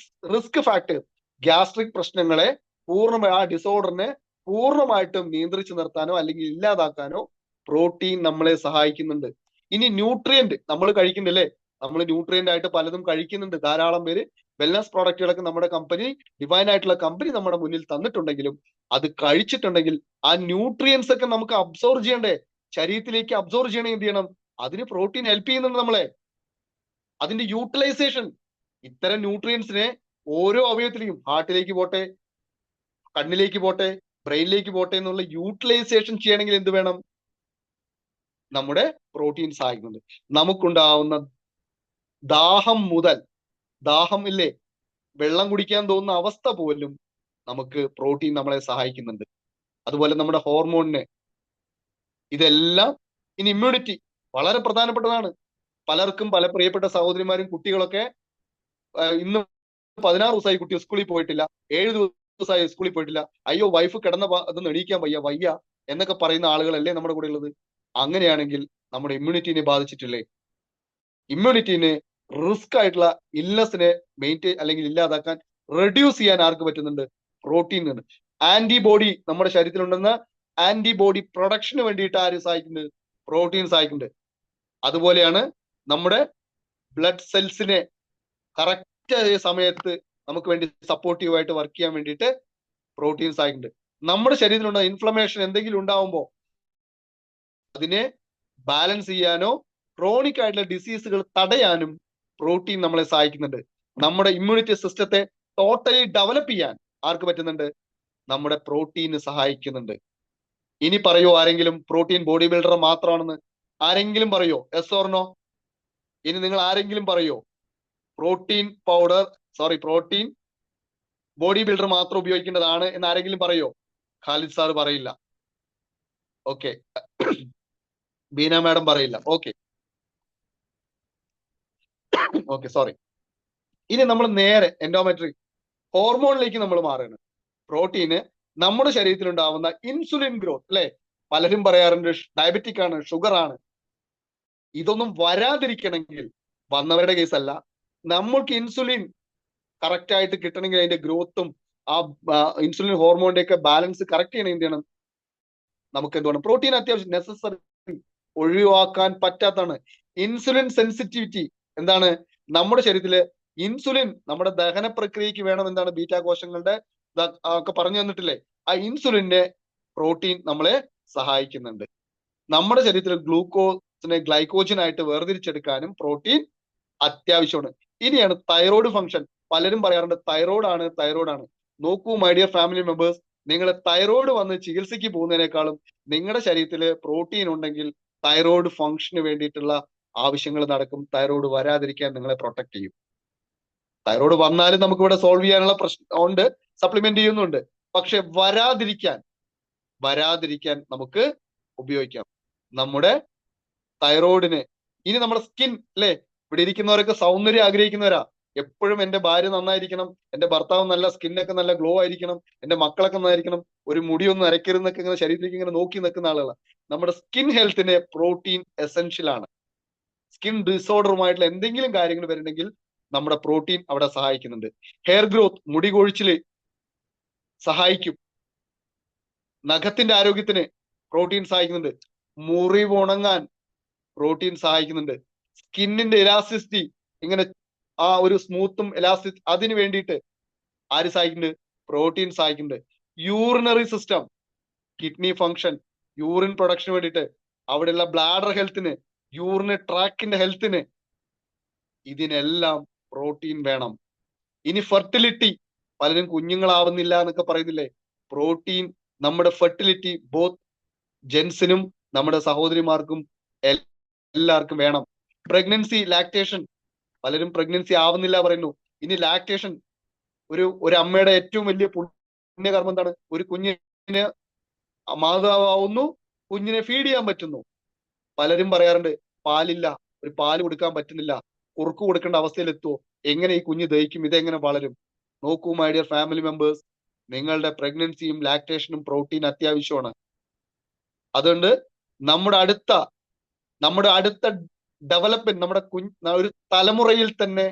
Speaker 2: റിസ്ക് ഫാക്ടർ, ഗ്യാസ്ട്രിക് പ്രശ്നങ്ങളെ പൂർണ്ണമായി, ആ ഡിസോർഡറിനെ പൂർണ്ണമായിട്ടും നിയന്ത്രിച്ചു നിർത്താനോ അല്ലെങ്കിൽ ഇല്ലാതാക്കാനോ പ്രോട്ടീൻ നമ്മളെ സഹായിക്കുന്നുണ്ട്. ഇനി ന്യൂട്രിയന്റ് നമ്മൾ കഴിക്കുന്നുണ്ടല്ലേ, നമ്മൾ ന്യൂട്രിയന്റ് ആയിട്ട് പലതും കഴിക്കുന്നുണ്ട്. ധാരാളം പേര് വെൽനസ് പ്രോഡക്റ്റുകളൊക്കെ നമ്മുടെ കമ്പനി, ഡിവൈൻ ആയിട്ടുള്ള കമ്പനി നമ്മുടെ മുന്നിൽ തന്നിട്ടുണ്ടെങ്കിലും അത് കഴിച്ചിട്ടുണ്ടെങ്കിൽ ആ ന്യൂട്രിയൻസ് ഒക്കെ നമുക്ക് അബ്സോർവ് ചെയ്യണ്ടേ? ശരീരത്തിലേക്ക് അബ്സോർവ് ചെയ്യണേ എന്ത് ചെയ്യണം? അതിന് പ്രോട്ടീൻ ഹെൽപ്പ് ചെയ്യുന്നുണ്ട് നമ്മളെ. അതിന്റെ യൂട്ടിലൈസേഷൻ, ഇത്തരം ന്യൂട്രിയൻസിനെ ഓരോ അവയവത്തിലേക്കും, ഹാർട്ടിലേക്ക് പോട്ടെ, കണ്ണിലേക്ക് പോട്ടെ, ബ്രെയിനിലേക്ക് പോട്ടെ എന്നുള്ള യൂട്ടിലൈസേഷൻ ചെയ്യണമെങ്കിൽ എന്ത് വേണം? നമ്മുടെ പ്രോട്ടീൻ സഹായിക്കുന്നുണ്ട്. നമുക്കുണ്ടാവുന്ന ദാഹം ഇല്ലേ, വെള്ളം കുടിക്കാൻ തോന്നുന്ന അവസ്ഥ പോലും നമുക്ക് പ്രോട്ടീൻ നമ്മളെ സഹായിക്കുന്നുണ്ട്. അതുപോലെ നമ്മുടെ ഹോർമോണിനെ, ഇതെല്ലാം. ഇനി ഇമ്മ്യൂണിറ്റി വളരെ പ്രധാനപ്പെട്ടതാണ്. പലർക്കും, പല പ്രിയപ്പെട്ട സഹോദരിമാരും കുട്ടികളൊക്കെ ഇന്ന് 16 ദിവസമായി കുട്ടി സ്കൂളിൽ പോയിട്ടില്ല, 7 ദിവസമായി സ്കൂളിൽ പോയിട്ടില്ല, അയ്യോ വൈഫ് കിടന്ന അതൊന്നും എണീക്കാൻ വയ്യ എന്നൊക്കെ പറയുന്ന ആളുകളല്ലേ നമ്മുടെ കൂടെ ഉള്ളത്. അങ്ങനെയാണെങ്കിൽ നമ്മുടെ ഇമ്മ്യൂണിറ്റിനെ ബാധിച്ചിട്ടില്ലേ? ഇമ്മ്യൂണിറ്റിനെ, റിസ്ക് ആയിട്ടുള്ള ഇൽനെസ്സിനെ മെയിൻറ്റെയിൻ അല്ലെങ്കിൽ ഇല്ലാതാക്കാൻ, റെഡ്യൂസ് ചെയ്യാൻ ആർക്ക് പറ്റുന്നുണ്ട്? പ്രോട്ടീൻ. ആന്റിബോഡി, നമ്മുടെ ശരീരത്തിലുണ്ടെന്ന ആന്റിബോഡി പ്രൊഡക്ഷന് വേണ്ടിയിട്ട് ആര് സഹായിക്കുന്നുണ്ട്? പ്രോട്ടീൻ സഹായിക്കുന്നുണ്ട്. അതുപോലെയാണ് നമ്മുടെ ബ്ലഡ് സെൽസിനെ കറക്റ്റ് സമയത്ത് നമുക്ക് വേണ്ടി സപ്പോർട്ടീവായിട്ട് വർക്ക് ചെയ്യാൻ വേണ്ടിയിട്ട് പ്രോട്ടീൻ സഹായിക്കുന്നുണ്ട്. നമ്മുടെ ശരീരത്തിലുള്ള ഇൻഫ്ലമേഷൻ എന്തെങ്കിലും ഉണ്ടാവുമ്പോൾ അതിനെ ബാലൻസ് ചെയ്യാനോ ക്രോണിക് ആയിട്ടുള്ള ഡിസീസുകൾ തടയാനും പ്രോട്ടീൻ നമ്മളെ സഹായിക്കുന്നുണ്ട്. നമ്മുടെ ഇമ്മ്യൂണിറ്റി സിസ്റ്റത്തെ ടോട്ടലി ഡെവലപ്പ് ചെയ്യാൻ ആർക്ക് പറ്റുന്നുണ്ട്? നമ്മുടെ പ്രോട്ടീന് സഹായിക്കുന്നുണ്ട്. ഇനി പറയോ ആരെങ്കിലും പ്രോട്ടീൻ ബോഡി ബിൽഡർ മാത്രമാണെന്ന്? ആരെങ്കിലും പറയോ? Yes or no? ഇനി നിങ്ങൾ ആരെങ്കിലും പറയോ പ്രോട്ടീൻ ബോഡി ബിൽഡർ മാത്രം ഉപയോഗിക്കേണ്ടതാണ് എന്ന് ആരെങ്കിലും പറയോ? ഖാലിദ് സാർ പറയില്ല. ഓക്കെ, ബീന മാഡം പറയില്ല. Okay, sorry. ഇനി നമ്മൾ നേരെ എൻഡോമെട്രി ഹോർമോണിലേക്ക് നമ്മൾ മാറുകയാണ്. പ്രോട്ടീന് നമ്മുടെ ശരീരത്തിൽ ഉണ്ടാവുന്ന ഇൻസുലിൻ ഗ്രോത്ത് അല്ലെ, പലരും പറയാറുണ്ട് ഡയബറ്റിക് ആണ്, ഷുഗർ ആണ്. ഇതൊന്നും വരാതിരിക്കണമെങ്കിൽ, വന്നവരുടെ കേസല്ല, നമ്മൾക്ക് ഇൻസുലിൻ കറക്റ്റ് ആയിട്ട് കിട്ടണമെങ്കിൽ അതിന്റെ ഗ്രോത്തും ആ ഇൻസുലിൻ ഹോർമോണിന്റെ ഒക്കെ ബാലൻസ് കറക്റ്റ് ചെയ്യണം. എന്ത് ചെയ്യണം? നമുക്ക് എന്ത് വേണം? പ്രോട്ടീൻ അത്യാവശ്യം, നെസസറി, ഒഴിവാക്കാൻ പറ്റാത്തതാണ്. ഇൻസുലിൻ സെൻസിറ്റിവിറ്റി എന്താണ്? നമ്മുടെ ശരീരത്തില് ഇൻസുലിൻ നമ്മുടെ ദഹന പ്രക്രിയക്ക് വേണം. എന്താണ്? ബീറ്റാ കോശങ്ങളുടെ ഒക്കെ പറഞ്ഞു തന്നിട്ടില്ലേ? ആ ഇൻസുലിനെ പ്രോട്ടീൻ നമ്മളെ സഹായിക്കുന്നുണ്ട്. നമ്മുടെ ശരീരത്തിൽ ഗ്ലൂക്കോസിനെ ഗ്ലൈക്കോജൻ ആയിട്ട് വേർതിരിച്ചെടുക്കാനും പ്രോട്ടീൻ അത്യാവശ്യമാണ്. ഇനിയാണ് തൈറോയ്ഡ് ഫംഗ്ഷൻ. പലരും പറയാറുണ്ട് തൈറോയ്ഡ് ആണ്. നോക്കൂ മൈ ഡിയർ ഫാമിലി മെമ്പേഴ്സ്, നിങ്ങൾ തൈറോയ്ഡ് വന്ന് ചികിത്സയ്ക്ക് പോകുന്നതിനേക്കാളും നിങ്ങളുടെ ശരീരത്തിൽ പ്രോട്ടീൻ ഉണ്ടെങ്കിൽ തൈറോയ്ഡ് ഫംഗ്ഷന് വേണ്ടിയിട്ടുള്ള ആവശ്യങ്ങൾ നടക്കും. തൈറോയ്ഡ് വരാതിരിക്കാൻ നിങ്ങളെ പ്രൊട്ടക്ട് ചെയ്യും. തൈറോയ്ഡ് വന്നാലും നമുക്ക് ഇവിടെ സോൾവ് ചെയ്യാനുള്ള പ്രശ്നം ഉണ്ട്, സപ്ലിമെന്റ് ചെയ്യുന്നുണ്ട്. പക്ഷെ വരാതിരിക്കാൻ നമുക്ക് ഉപയോഗിക്കാം നമ്മുടെ തൈറോയിഡിന്. ഇനി നമ്മുടെ സ്കിൻ അല്ലെ, ഇവിടെ ഇരിക്കുന്നവരൊക്കെ സൗന്ദര്യം ആഗ്രഹിക്കുന്നവരാ. എപ്പോഴും എന്റെ ഭാര്യ നന്നായിരിക്കണം, എന്റെ ഭർത്താവ് നല്ല സ്കിന്നൊക്കെ നല്ല ഗ്ലോ ആയിരിക്കണം, എന്റെ മക്കളൊക്കെ നന്നായിരിക്കണം, ഒരു മുടിയൊന്നും അരക്കരുതെന്നൊക്കെ ഇങ്ങനെ ശരീരത്തിലേക്ക് ഇങ്ങനെ നോക്കി നിൽക്കുന്ന ആളുകളാണ്. നമ്മുടെ സ്കിൻ ഹെൽത്തിന് പ്രോട്ടീൻ എസെൻഷ്യൽ ആണ്. സ്കിൻ ഡിസോർഡറുമായിട്ടുള്ള എന്തെങ്കിലും കാര്യങ്ങൾ വരുന്നെങ്കിൽ നമ്മുടെ പ്രോട്ടീൻ അവിടെ സഹായിക്കുന്നുണ്ട്. ഹെയർ ഗ്രോത്ത്, മുടി കൊഴിച്ചില് സഹായിക്കും. നഖത്തിന്റെ ആരോഗ്യത്തിന് പ്രോട്ടീൻ സഹായിക്കുന്നുണ്ട്. മുറിവ് ഉണങ്ങാൻ പ്രോട്ടീൻ സഹായിക്കുന്നുണ്ട്. സ്കിന്നിന്റെ ഇലാസ്റ്റിസിറ്റി, ഇങ്ങനെ ആ ഒരു സ്മൂത്തും ഇലാസ്റ്റിക്, അതിന് വേണ്ടിയിട്ട് ആര് സഹായിക്കുന്നുണ്ട്? പ്രോട്ടീൻ സഹായിക്കുന്നുണ്ട്. Urinary system, kidney function, urine production വേണ്ടിയിട്ട്, അവിടെയുള്ള ബ്ലാഡർ ഹെൽത്തിന്, യൂറിനറി ട്രാക്കിന്റെ ഹെൽത്തിന്, ഇതിനെല്ലാം പ്രോട്ടീൻ വേണം. ഇനി ഫെർട്ടിലിറ്റി, പലരും കുഞ്ഞുങ്ങളാവുന്നില്ല എന്നൊക്കെ പറയുന്നില്ലേ? പ്രോട്ടീൻ നമ്മുടെ ഫെർട്ടിലിറ്റി, ബോത്ത് ജെൻസിനും നമ്മുടെ സഹോദരിമാർക്കും എല്ലാവർക്കും വേണം. പ്രഗ്നൻസി, ലാക്ടേഷൻ, പലരും പ്രഗ്നൻസി ആവുന്നില്ല പറയുന്നു. ഇനി ലാക്ടേഷൻ, ഒരു അമ്മയുടെ ഏറ്റവും വലിയ പുണ്യകർമ്മം എന്താണ്? ഒരു കുഞ്ഞിന് മാതാവാവുന്നു, കുഞ്ഞിനെ ഫീഡ് ചെയ്യാൻ പറ്റുന്നു. പലരും പറയാറുണ്ട് പാലില്ല, ഒരു പാല് കൊടുക്കാൻ പറ്റുന്നില്ല, കുറുക്ക് കൊടുക്കേണ്ട അവസ്ഥയിൽ എത്തുമോ, എങ്ങനെ ഈ കുഞ്ഞ് ദഹിക്കും, ഇതെങ്ങനെ വളരും? നോക്കൂ മൈ ഡിയർ ഫാമിലി മെമ്പേഴ്സ്, നിങ്ങളുടെ പ്രഗ്നൻസിയും ലാക്ടേഷനും പ്രോട്ടീൻ അത്യാവശ്യമാണ്. അതുകൊണ്ട് നമ്മുടെ അടുത്ത ഡെവലപ്മെന്റ്, നമ്മുടെ ഒരു തലമുറയിൽ തന്നെ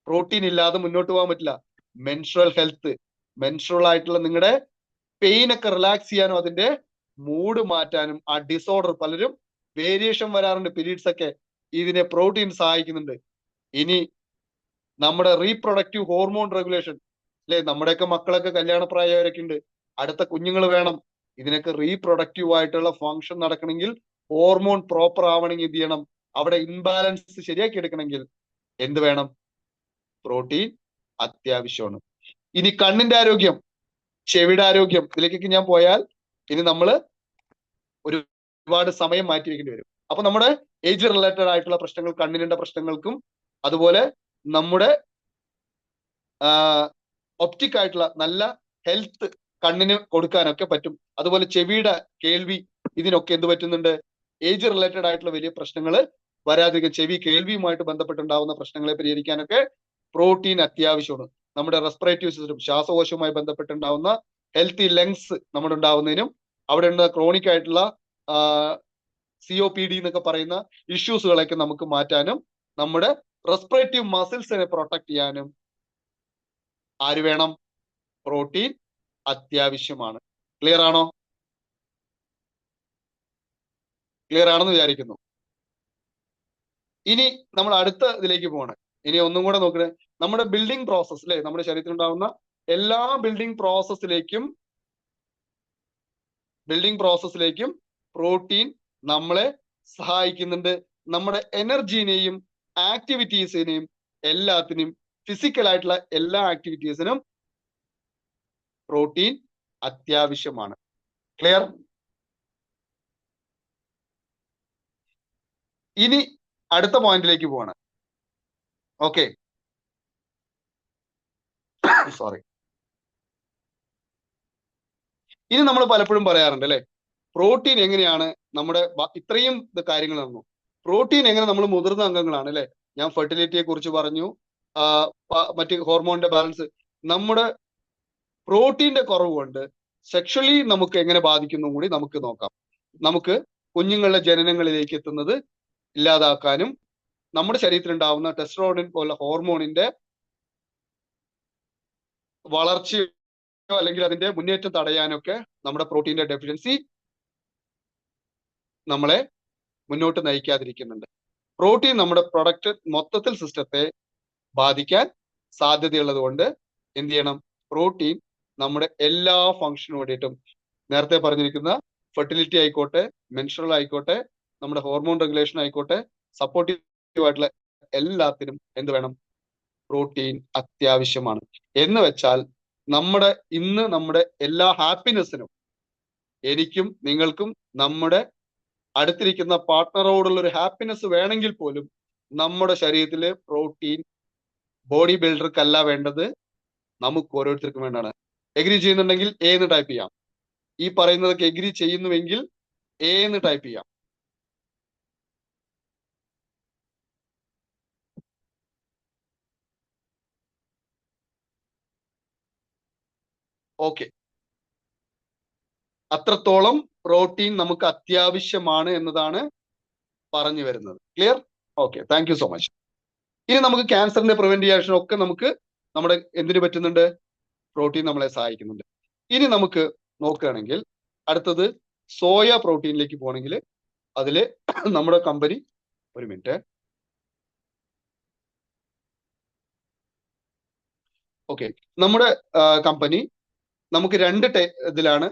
Speaker 2: പ്രോട്ടീൻ ഇല്ലാതെ മുന്നോട്ട് പോകാൻ പറ്റില്ല. മെൻസ്ട്രൽ ഹെൽത്ത്, മെൻസ്ട്രൽ ആയിട്ടുള്ള നിങ്ങളുടെ പെയിൻ ഒക്കെ റിലാക്സ് ചെയ്യാനും അതിന്റെ മൂഡ് മാറ്റാനും, ആ ഡിസോർഡർ, പലരും വേരിയേഷൻ വരാറുണ്ട് പീരീഡ്സ് ഒക്കെ, ഇതിനെ പ്രോട്ടീൻ സഹായിക്കുന്നുണ്ട്. ഇനി നമ്മുടെ റീപ്രൊഡക്റ്റീവ് ഹോർമോൺ റെഗുലേഷൻ അല്ലെ, നമ്മുടെയൊക്കെ മക്കളൊക്കെ കല്യാണപ്രായവരൊക്കെ ഉണ്ട്, അടുത്ത കുഞ്ഞുങ്ങൾ വേണം. ഇതിനൊക്കെ റീപ്രൊഡക്റ്റീവ് ആയിട്ടുള്ള ഫങ്ഷൻ നടക്കണമെങ്കിൽ, ഹോർമോൺ പ്രോപ്പർ ആവണമെങ്കിൽ എന്ത് ചെയ്യണം? അവിടെ ഇംബാലൻസ് ശരിയാക്കി എടുക്കണമെങ്കിൽ എന്ത് വേണം? പ്രോട്ടീൻ അത്യാവശ്യമാണ്. ഇനി കണ്ണിന്റെ ആരോഗ്യം, ചെവിയുടെ ആരോഗ്യം, ഇതിലേക്കൊക്കെ ഞാൻ പോയാൽ ഇനി നമ്മള് ഒരുപാട് സമയം മാറ്റി വെക്കേണ്ടി വരും. അപ്പൊ നമ്മുടെ ഏജ് റിലേറ്റഡ് ആയിട്ടുള്ള പ്രശ്നങ്ങൾ, കണ്ണിന്റെ പ്രശ്നങ്ങൾക്കും അതുപോലെ നമ്മുടെ ഒപ്റ്റിക് ആയിട്ടുള്ള നല്ല ഹെൽത്ത് കണ്ണിന് കൊടുക്കാനൊക്കെ പറ്റും. അതുപോലെ ചെവിയുടെ കേൾവി, ഇതിനൊക്കെ എന്ത് പറ്റുന്നുണ്ട്? ഏജ് റിലേറ്റഡ് ആയിട്ടുള്ള വലിയ പ്രശ്നങ്ങൾ വരാതിരിക്കാൻ, ചെവി കേൾവിയുമായിട്ട് ബന്ധപ്പെട്ടുണ്ടാവുന്ന പ്രശ്നങ്ങളെ പരിഹരിക്കാനൊക്കെ പ്രോട്ടീൻ അത്യാവശ്യമാണ്. നമ്മുടെ റെസ്പിറേറ്റീവ് സിസ്റ്റം, ശ്വാസകോശവുമായി ബന്ധപ്പെട്ടുണ്ടാവുന്ന ഹെൽത്തി ലങ്സ് നമ്മുടെ ഉണ്ടാവുന്നതിനും, അവിടെ ഉള്ള ക്രോണിക് ആയിട്ടുള്ള COPD എന്നൊക്കെ പറയുന്ന ഇഷ്യൂസുകളൊക്കെ നമുക്ക് മാറ്റാനും, നമ്മുടെ റെസ്പിറേറ്റീവ് മസിൽസിനെ പ്രൊട്ടക്ട് ചെയ്യാനും ആര് വേണം? പ്രോട്ടീൻ അത്യാവശ്യമാണ്. ക്ലിയർ ആണോ? ക്ലിയർ ആണെന്ന് വിചാരിക്കുന്നു. ഇനി നമ്മൾ അടുത്ത ഇതിലേക്ക് പോകണം. ഇനി ഒന്നും കൂടെ നോക്കണേ, നമ്മുടെ ബിൽഡിംഗ് പ്രോസസ് അല്ലെ, നമ്മുടെ ശരീരത്തിൽ ഉണ്ടാവുന്ന എല്ലാ ബിൽഡിംഗ് പ്രോസസ്സിലേക്കും പ്രോട്ടീൻ നമ്മളെ സഹായിക്കുന്നുണ്ട്. നമ്മുടെ എനർജീനെയും ആക്ടിവിറ്റീസിനെയും എല്ലാത്തിനും, ഫിസിക്കൽ ആയിട്ടുള്ള എല്ലാ ആക്ടിവിറ്റീസിനും പ്രോട്ടീൻ അത്യാവശ്യമാണ്. ക്ലിയർ? ഇനി അടുത്ത പോയിന്റിലേക്ക് പോവാണ്. Okay, sorry. ഇനി നമ്മൾ പലപ്പോഴും പറയാറുണ്ട് അല്ലെ, പ്രോട്ടീൻ എങ്ങനെയാണ് നമ്മുടെ ഇത്രയും കാര്യങ്ങൾ നടന്നു, പ്രോട്ടീൻ എങ്ങനെ നമ്മൾ മുതിർന്ന അംഗങ്ങളാണ് അല്ലെ, ഞാൻ ഫെർട്ടിലിറ്റിയെ കുറിച്ച് പറഞ്ഞു, മറ്റ് ഹോർമോണിന്റെ ബാലൻസ്, നമ്മുടെ പ്രോട്ടീന്റെ കുറവ് കൊണ്ട് സെക്ഷലി നമുക്ക് എങ്ങനെ ബാധിക്കുന്നു കൂടി നമുക്ക് നോക്കാം. നമുക്ക് കുഞ്ഞുങ്ങളുടെ ജനനങ്ങളിലേക്ക് എത്തുന്നത് ഇല്ലാതാക്കാനും, നമ്മുടെ ശരീരത്തിൽ ഉണ്ടാവുന്ന ടെസ്റ്റോസ്റ്റെറോൺ പോലുള്ള ഹോർമോണിന്റെ വളർച്ചയോ അല്ലെങ്കിൽ അതിന്റെ മുന്നേറ്റം തടയാനൊക്കെ നമ്മുടെ പ്രോട്ടീന്റെ ഡെഫിഷ്യൻസി നമ്മളെ മുന്നോട്ട് നയിക്കാതിരിക്കുന്നുണ്ട്. പ്രോട്ടീൻ നമ്മുടെ പ്രൊഡക്റ്റ് മൊത്തത്തിൽ സിസ്റ്റത്തെ ബാധിക്കാൻ സാധ്യതയുള്ളത് കൊണ്ട് എന്ത് ചെയ്യണം? പ്രോട്ടീൻ നമ്മുടെ എല്ലാ ഫംഗ്ഷനും വേണ്ടിയിട്ടും, നേരത്തെ പറഞ്ഞിരിക്കുന്ന ഫെർട്ടിലിറ്റി ആയിക്കോട്ടെ, മെൻസ്ട്രൽ ആയിക്കോട്ടെ, നമ്മുടെ ഹോർമോൺ റെഗുലേഷൻ ആയിക്കോട്ടെ, സപ്പോർട്ടീവ് ആയിട്ടുള്ള എല്ലാത്തിനും എന്ത് വേണം? പ്രോട്ടീൻ അത്യാവശ്യമാണ്. എന്ന് വെച്ചാൽ നമ്മുടെ എല്ലാ ഹാപ്പിനെസ്സിനും, എനിക്കും നിങ്ങൾക്കും നമ്മുടെ അടുത്തിരിക്കുന്ന പാർട്ട്ണറോടുള്ള ഒരു ഹാപ്പിനെസ് വേണമെങ്കിൽ പോലും നമ്മുടെ ശരീരത്തില് പ്രോട്ടീൻ ബോഡി ബിൽഡർക്കല്ല വേണ്ടത്, നമുക്ക് ഓരോരുത്തർക്കും വേണ്ടാണ്. എഗ്രി ചെയ്യുന്നുണ്ടെങ്കിൽ എ എന്ന് ടൈപ്പ് ചെയ്യാം. ഈ പറയുന്നതൊക്കെ എഗ്രി ചെയ്യുന്നുവെങ്കിൽ എ എന്ന് ടൈപ്പ് ചെയ്യാം. ഓക്കെ, അത്രത്തോളം പ്രോട്ടീൻ നമുക്ക് അത്യാവശ്യമാണ് എന്നതാണ് പറഞ്ഞു വരുന്നത്. Clear? Okay, thank you so much. ഇനി നമുക്ക് ക്യാൻസറിന്റെ പ്രിവെന്റിയേഷൻ ഒക്കെ നമുക്ക് നമ്മുടെ എന്തിനു പറ്റുന്നുണ്ട്? പ്രോട്ടീൻ നമ്മളെ സഹായിക്കുന്നുണ്ട്. ഇനി നമുക്ക് നോക്കുകയാണെങ്കിൽ അടുത്തത് സോയ പ്രോട്ടീനിലേക്ക് പോകണമെങ്കിൽ അതില് നമ്മുടെ കമ്പനി, ഒരു മിനിറ്റ്, ഓക്കെ, നമ്മുടെ കമ്പനി നമുക്ക് രണ്ട് ഇതിലാണ്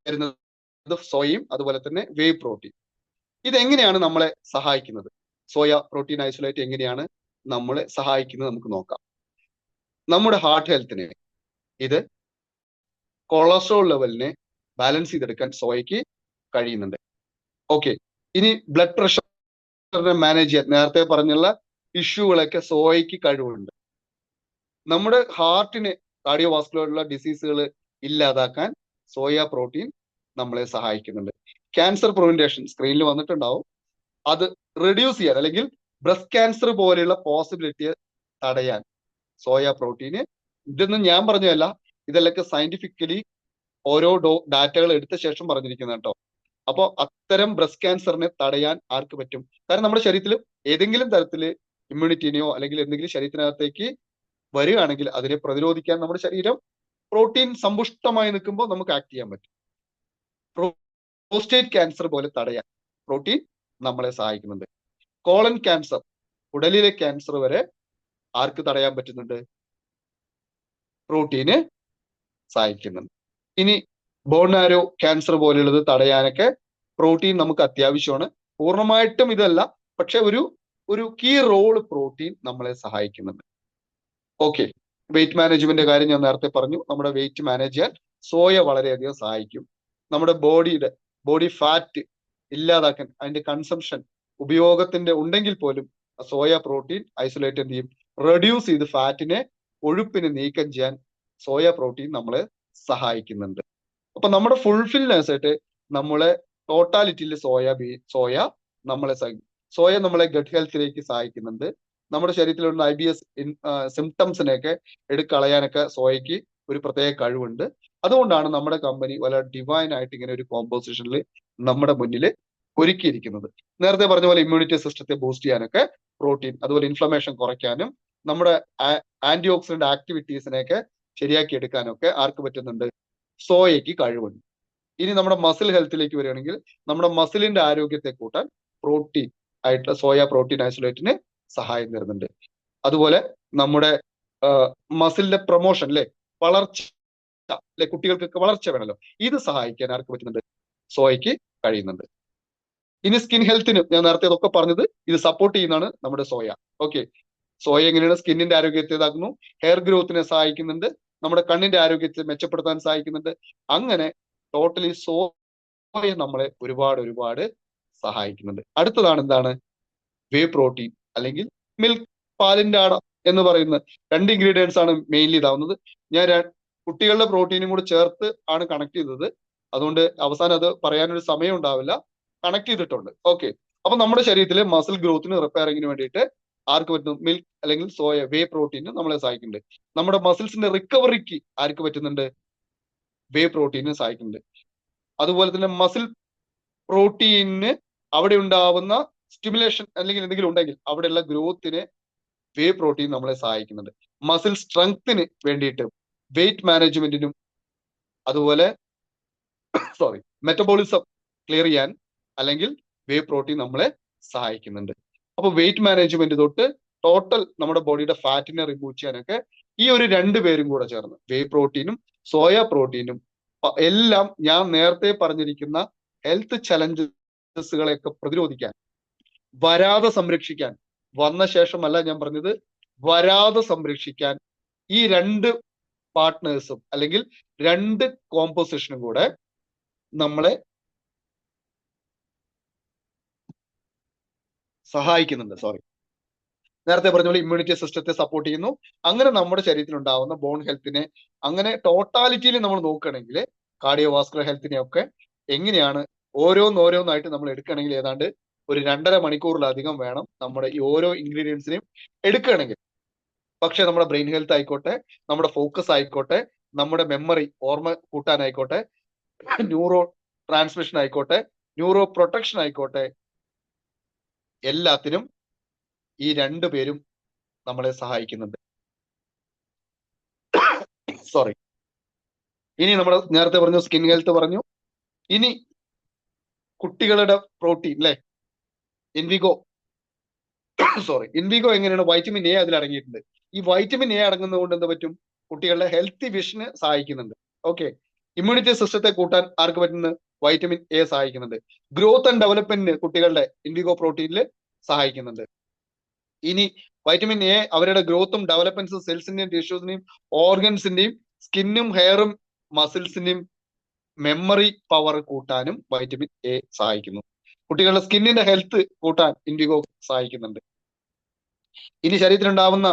Speaker 2: തരുന്നത്, സോയയും അതുപോലെ തന്നെ വേവ് പ്രോട്ടീൻ. ഇതെങ്ങനെയാണ് നമ്മളെ സഹായിക്കുന്നത്? സോയ പ്രോട്ടീൻ ഐസൊലേറ്റ് എങ്ങനെയാണ് നമ്മളെ സഹായിക്കുന്നത് നമുക്ക് നോക്കാം. നമ്മുടെ ഹാർട്ട് ഹെൽത്തിനെ, ഇത് കൊളസ്ട്രോൾ ലെവലിനെ ബാലൻസ് ചെയ്തെടുക്കാൻ സോയയ്ക്ക് കഴിയുന്നുണ്ട്. ഓക്കെ, ഇനി ബ്ലഡ് പ്രഷറിനെ മാനേജ് ചെയ്യാൻ നേരത്തെ പറഞ്ഞുള്ള ഇഷ്യൂകളൊക്കെ സോയയ്ക്ക് കഴിവുണ്ട്. നമ്മുടെ ഹാർട്ടിനെ കാർഡിയോവാസ്കുലറുള്ള ഡിസീസുകൾ ഇല്ലാതാക്കാൻ സോയ പ്രോട്ടീൻ നമ്മളെ സഹായിക്കുന്നുണ്ട്. ക്യാൻസർ പ്രിവെന്റേഷൻ സ്ക്രീനിൽ വന്നിട്ടുണ്ടാവും. അത് റെഡ്യൂസ് ചെയ്യാൻ, അല്ലെങ്കിൽ ബ്രസ്റ്റ് ക്യാൻസർ പോലെയുള്ള പോസിബിലിറ്റിയെ തടയാൻ സോയ പ്രോട്ടീന്, ഇതൊന്നും ഞാൻ പറഞ്ഞതല്ല, ഇതെല്ലാം സയന്റിഫിക്കലി ഓരോ ഡാറ്റകൾ എടുത്ത ശേഷം പറഞ്ഞിരിക്കുന്നത് കേട്ടോ. അപ്പോൾ അത്തരം ബ്രസ്റ്റ് ക്യാൻസറിനെ തടയാൻ ആർക്ക് പറ്റും? കാരണം നമ്മുടെ ശരീരത്തിൽ ഏതെങ്കിലും തരത്തില് ഇമ്മ്യൂണിറ്റിനെയോ അല്ലെങ്കിൽ എന്തെങ്കിലും ശരീരത്തിനകത്തേക്ക് വരികയാണെങ്കിൽ അതിനെ പ്രതിരോധിക്കാൻ നമ്മുടെ ശരീരം പ്രോട്ടീൻ സമ്പുഷ്ടമായി നിൽക്കുമ്പോൾ നമുക്ക് ആക്ട് ചെയ്യാൻ പറ്റും. പ്രോസ്റ്റേറ്റ് ക്യാൻസർ പോലെ തടയാൻ പ്രോട്ടീൻ നമ്മളെ സഹായിക്കുന്നുണ്ട്. കോളൻ ക്യാൻസർ, കുടലിലെ ക്യാൻസർ വരെ ആർക്ക് തടയാൻ പറ്റുന്നുണ്ട്? പ്രോട്ടീന് സഹായിക്കുന്നുണ്ട്. ഇനി ബോൺ ആരോ ക്യാൻസർ പോലെയുള്ളത് തടയാനൊക്കെ പ്രോട്ടീൻ നമുക്ക് അത്യാവശ്യമാണ്. പൂർണ്ണമായിട്ടും ഇതല്ല, പക്ഷെ ഒരു കീ റോള് പ്രോട്ടീൻ നമ്മളെ സഹായിക്കുന്നുണ്ട്. ഓക്കെ, വെയിറ്റ് മാനേജ്മെന്റ് കാര്യം ഞാൻ നേരത്തെ പറഞ്ഞു. നമ്മുടെ വെയിറ്റ് മാനേജ് ചെയ്യാൻ സോയ വളരെയധികം സഹായിക്കും. നമ്മുടെ ബോഡി ഫാറ്റ് ഇല്ലാതാക്കാൻ, അതിന്റെ കൺസംഷൻ ഉപയോഗത്തിന്റെ ഉണ്ടെങ്കിൽ പോലും സോയ പ്രോട്ടീൻ ഐസൊലേറ്റ് എന്ത് ചെയ്യും? റെഡ്യൂസ് ചെയ്ത് ഫാറ്റിനെ, കൊഴുപ്പിനെ നീക്കം ചെയ്യാൻ സോയ പ്രോട്ടീൻ നമ്മളെ സഹായിക്കുന്നുണ്ട്. അപ്പൊ നമ്മുടെ ഫുൾഫിൽനെസ് ആയിട്ട് നമ്മളെ ടോട്ടാലിറ്റിയിൽ സോയ നമ്മളെ ഗട്ട് ഹെൽത്തിലേക്ക് സഹായിക്കുന്നുണ്ട്. നമ്മുടെ ശരീരത്തിലുള്ള IBS സിംറ്റംസിനെയൊക്കെ എടുക്കളയാനൊക്കെ സോയയ്ക്ക് ഒരു പ്രത്യേക കഴിവുണ്ട്. അതുകൊണ്ടാണ് നമ്മുടെ കമ്പനി വളരെ ഡിവൈൻ ആയിട്ട് ഇങ്ങനെ ഒരു കോമ്പോസിഷനിൽ നമ്മുടെ മുന്നിൽ ഒരുക്കിയിരിക്കുന്നത്. നേരത്തെ പറഞ്ഞ പോലെ ഇമ്മ്യൂണിറ്റി സിസ്റ്റത്തെ ബൂസ്റ്റ് ചെയ്യാനൊക്കെ പ്രോട്ടീൻ, അതുപോലെ ഇൻഫ്ലമേഷൻ കുറയ്ക്കാനും നമ്മുടെ ആന്റി ഓക്സിഡന്റ് ആക്ടിവിറ്റീസിനെയൊക്കെ ശരിയാക്കി എടുക്കാനൊക്കെ ആർക്ക് പറ്റുന്നുണ്ട്? സോയയ്ക്ക് കഴിവുണ്ട്. ഇനി നമ്മുടെ മസിൽ ഹെൽത്തിലേക്ക് വരികയാണെങ്കിൽ നമ്മുടെ മസിലിന്റെ ആരോഗ്യത്തെ കൂട്ടാൻ പ്രോട്ടീൻ ആയിട്ടുള്ള സോയ പ്രോട്ടീൻ ഐസൊലേറ്റിന് സഹായം തരുന്നുണ്ട്. അതുപോലെ നമ്മുടെ മസിലിന്റെ പ്രൊമോഷൻ, അല്ലെ, വളർച്ച, അല്ലെ, കുട്ടികൾക്കൊക്കെ വളർച്ച വേണമല്ലോ, ഇത് സഹായിക്കാൻ ആർക്ക് പറ്റുന്നുണ്ട്? സോയയ്ക്ക് കഴിയുന്നുണ്ട്. ഇനി സ്കിൻ ഹെൽത്തിന് ഞാൻ നേരത്തെ ഇതൊക്കെ പറഞ്ഞത് ഇത് സപ്പോർട്ട് ചെയ്യുന്നതാണ് നമ്മുടെ സോയ. ഓക്കെ, സോയ എങ്ങനെയാണ് സ്കിന്നിന്റെ ആരോഗ്യത്തെ ഇതാക്കുന്നു? ഹെയർ ഗ്രോത്തിനെ സഹായിക്കുന്നുണ്ട്, നമ്മുടെ കണ്ണിന്റെ ആരോഗ്യത്തെ മെച്ചപ്പെടുത്താൻ സഹായിക്കുന്നുണ്ട്. അങ്ങനെ ടോട്ടലി സോയ നമ്മളെ ഒരുപാട് സഹായിക്കുന്നുണ്ട്. അടുത്തതാണ് എന്താണ്? വേ പ്രോട്ടീൻ അല്ലെങ്കിൽ മിൽക്ക്, പാലിന്റെ ആട എന്ന് പറയുന്ന 2 ഇൻഗ്രീഡിയൻസ് ആണ് മെയിൻലി ഇതാവുന്നത്. ഞാൻ കുട്ടികളുടെ പ്രോട്ടീനും കൂടെ ചേർത്ത് ആണ് കണക്ട് ചെയ്തത്. അതുകൊണ്ട് അവസാനം അത് പറയാനൊരു സമയം ഉണ്ടാവില്ല, കണക്ട് ചെയ്തിട്ടുണ്ട്. ഓക്കെ, അപ്പൊ നമ്മുടെ ശരീരത്തിലെ മസിൽ ഗ്രോത്തിന്, റിപ്പയറിങ്ങിന് വേണ്ടിയിട്ട് ആർക്ക് പറ്റുന്നു? മിൽക്ക് അല്ലെങ്കിൽ സോയ വേ പ്രോട്ടീന് നമ്മളെ സഹായിക്കുന്നുണ്ട്. നമ്മുടെ മസിൽസിന്റെ റിക്കവറിക്ക് ആർക്ക് പറ്റുന്നുണ്ട്? വേ പ്രോട്ടീന് സഹായിക്കുന്നുണ്ട്. അതുപോലെ തന്നെ മസിൽ പ്രോട്ടീനിന് അവിടെ ഉണ്ടാവുന്ന സ്റ്റിമുലേഷൻ അല്ലെങ്കിൽ എന്തെങ്കിലും ഉണ്ടെങ്കിൽ അവിടെയുള്ള ഗ്രോത്തിന് വേ പ്രോട്ടീൻ നമ്മളെ സഹായിക്കുന്നുണ്ട്. മസിൽ സ്ട്രെങ്ത്തിന് വേണ്ടിയിട്ട്, വെയിറ്റ് മാനേജ്മെന്റിനും, അതുപോലെ മെറ്റബോളിസം ക്ലിയർ ചെയ്യാൻ അല്ലെങ്കിൽ വേ പ്രോട്ടീൻ നമ്മളെ സഹായിക്കുന്നുണ്ട്. അപ്പൊ വെയിറ്റ് മാനേജ്മെന്റ് തൊട്ട് ടോട്ടൽ നമ്മുടെ ബോഡിയുടെ ഫാറ്റിനെ റിമൂവ് ചെയ്യാനൊക്കെ ഈ ഒരു 2 പേരും കൂടെ ചേർന്ന്, വേ പ്രോട്ടീനും സോയ പ്രോട്ടീനും എല്ലാം ഞാൻ നേരത്തെ പറഞ്ഞിരിക്കുന്ന ഹെൽത്ത് ചലഞ്ചസുകളെയൊക്കെ പ്രതിരോധിക്കാൻ, വരാതെ സംരക്ഷിക്കാൻ വന്ന ശേഷമല്ല ഞാൻ പറഞ്ഞത്, വരാതെ സംരക്ഷിക്കാൻ ഈ രണ്ട് പാർട്ട്നേഴ്സും അല്ലെങ്കിൽ രണ്ട് കോമ്പോസിഷനും കൂടെ നമ്മളെ സഹായിക്കുന്നുണ്ട്. നേരത്തെ പറഞ്ഞ പോലെ ഇമ്മ്യൂണിറ്റി സിസ്റ്റത്തെ സപ്പോർട്ട് ചെയ്യുന്നു. അങ്ങനെ നമ്മുടെ ശരീരത്തിൽ ഉണ്ടാവുന്ന ബോൺ ഹെൽത്തിനെ, അങ്ങനെ ടോട്ടാലിറ്റിയിൽ നമ്മൾ നോക്കുകയാണെങ്കിൽ കാർഡിയോവാസ്കുലർ ഹെൽത്തിനെ ഒക്കെ എങ്ങനെയാണ് ഓരോന്നോരോന്നായിട്ട് നമ്മൾ എടുക്കുകയാണെങ്കിൽ ഏതാണ്ട് ഒരു 2.5 മണിക്കൂറിലധികം വേണം നമ്മുടെ ഈ ഓരോ ഇൻഗ്രീഡിയൻസിനെയും എടുക്കുകയാണെങ്കിൽ. പക്ഷെ നമ്മുടെ ബ്രെയിൻ ഹെൽത്ത് ആയിക്കോട്ടെ, നമ്മുടെ ഫോക്കസ് ആയിക്കോട്ടെ, നമ്മുടെ മെമ്മറി ഓർമ്മ കൂട്ടാനായിക്കോട്ടെ, ന്യൂറോ ട്രാൻസ്മിഷൻ ആയിക്കോട്ടെ, ന്യൂറോ പ്രൊട്ടക്ഷൻ ആയിക്കോട്ടെ, എല്ലാത്തിനും ഈ രണ്ടുപേരും നമ്മളെ സഹായിക്കുന്നുണ്ട്. ഇനി നമ്മൾ നേരത്തെ പറഞ്ഞു സ്കിൻ ഹെൽത്ത് പറഞ്ഞു. ഇനി കുട്ടികളുടെ പ്രോട്ടീൻ അല്ലെ, ഇൻവിഗോ എങ്ങനെയാണ്? വൈറ്റമിൻ എ അതിൽ അടങ്ങിയിട്ടുണ്ട്. ഈ വൈറ്റമിൻ എ അടങ്ങുന്നത് കൊണ്ട് എന്ത് പറ്റും? കുട്ടികളുടെ ഹെൽത്തി വിഷന് സഹായിക്കുന്നുണ്ട്. ഓക്കെ, ഇമ്മ്യൂണിറ്റി സിസ്റ്റത്തെ കൂട്ടാൻ ആർക്ക് പറ്റുന്നത്? വൈറ്റമിൻ എ സഹായിക്കുന്നുണ്ട്. ഗ്രോത്ത് ആൻഡ് ഡെവലപ്മെന്റിന് കുട്ടികളുടെ ഇൻവിഗോ പ്രോട്ടീനിൽ സഹായിക്കുന്നുണ്ട്. ഇനി വൈറ്റമിൻ എ അവരുടെ ഗ്രോത്തും ഡെവലപ്മെന്റ്സും സെൽസിന്റെയും ടിഷ്യൂസിന്റെയും ഓർഗൻസിന്റെയും സ്കിന്നും ഹെയറും മസിൽസിന്റെയും മെമ്മറി പവർ കൂട്ടാനും വൈറ്റമിൻ എ സഹായിക്കുന്നു. കുട്ടികളുടെ സ്കിന്നിന്റെ ഹെൽത്ത് കൂട്ടാൻ ഇൻഡിഗോ സഹായിക്കുന്നുണ്ട്. ഇനി ശരീരത്തിലുണ്ടാവുന്ന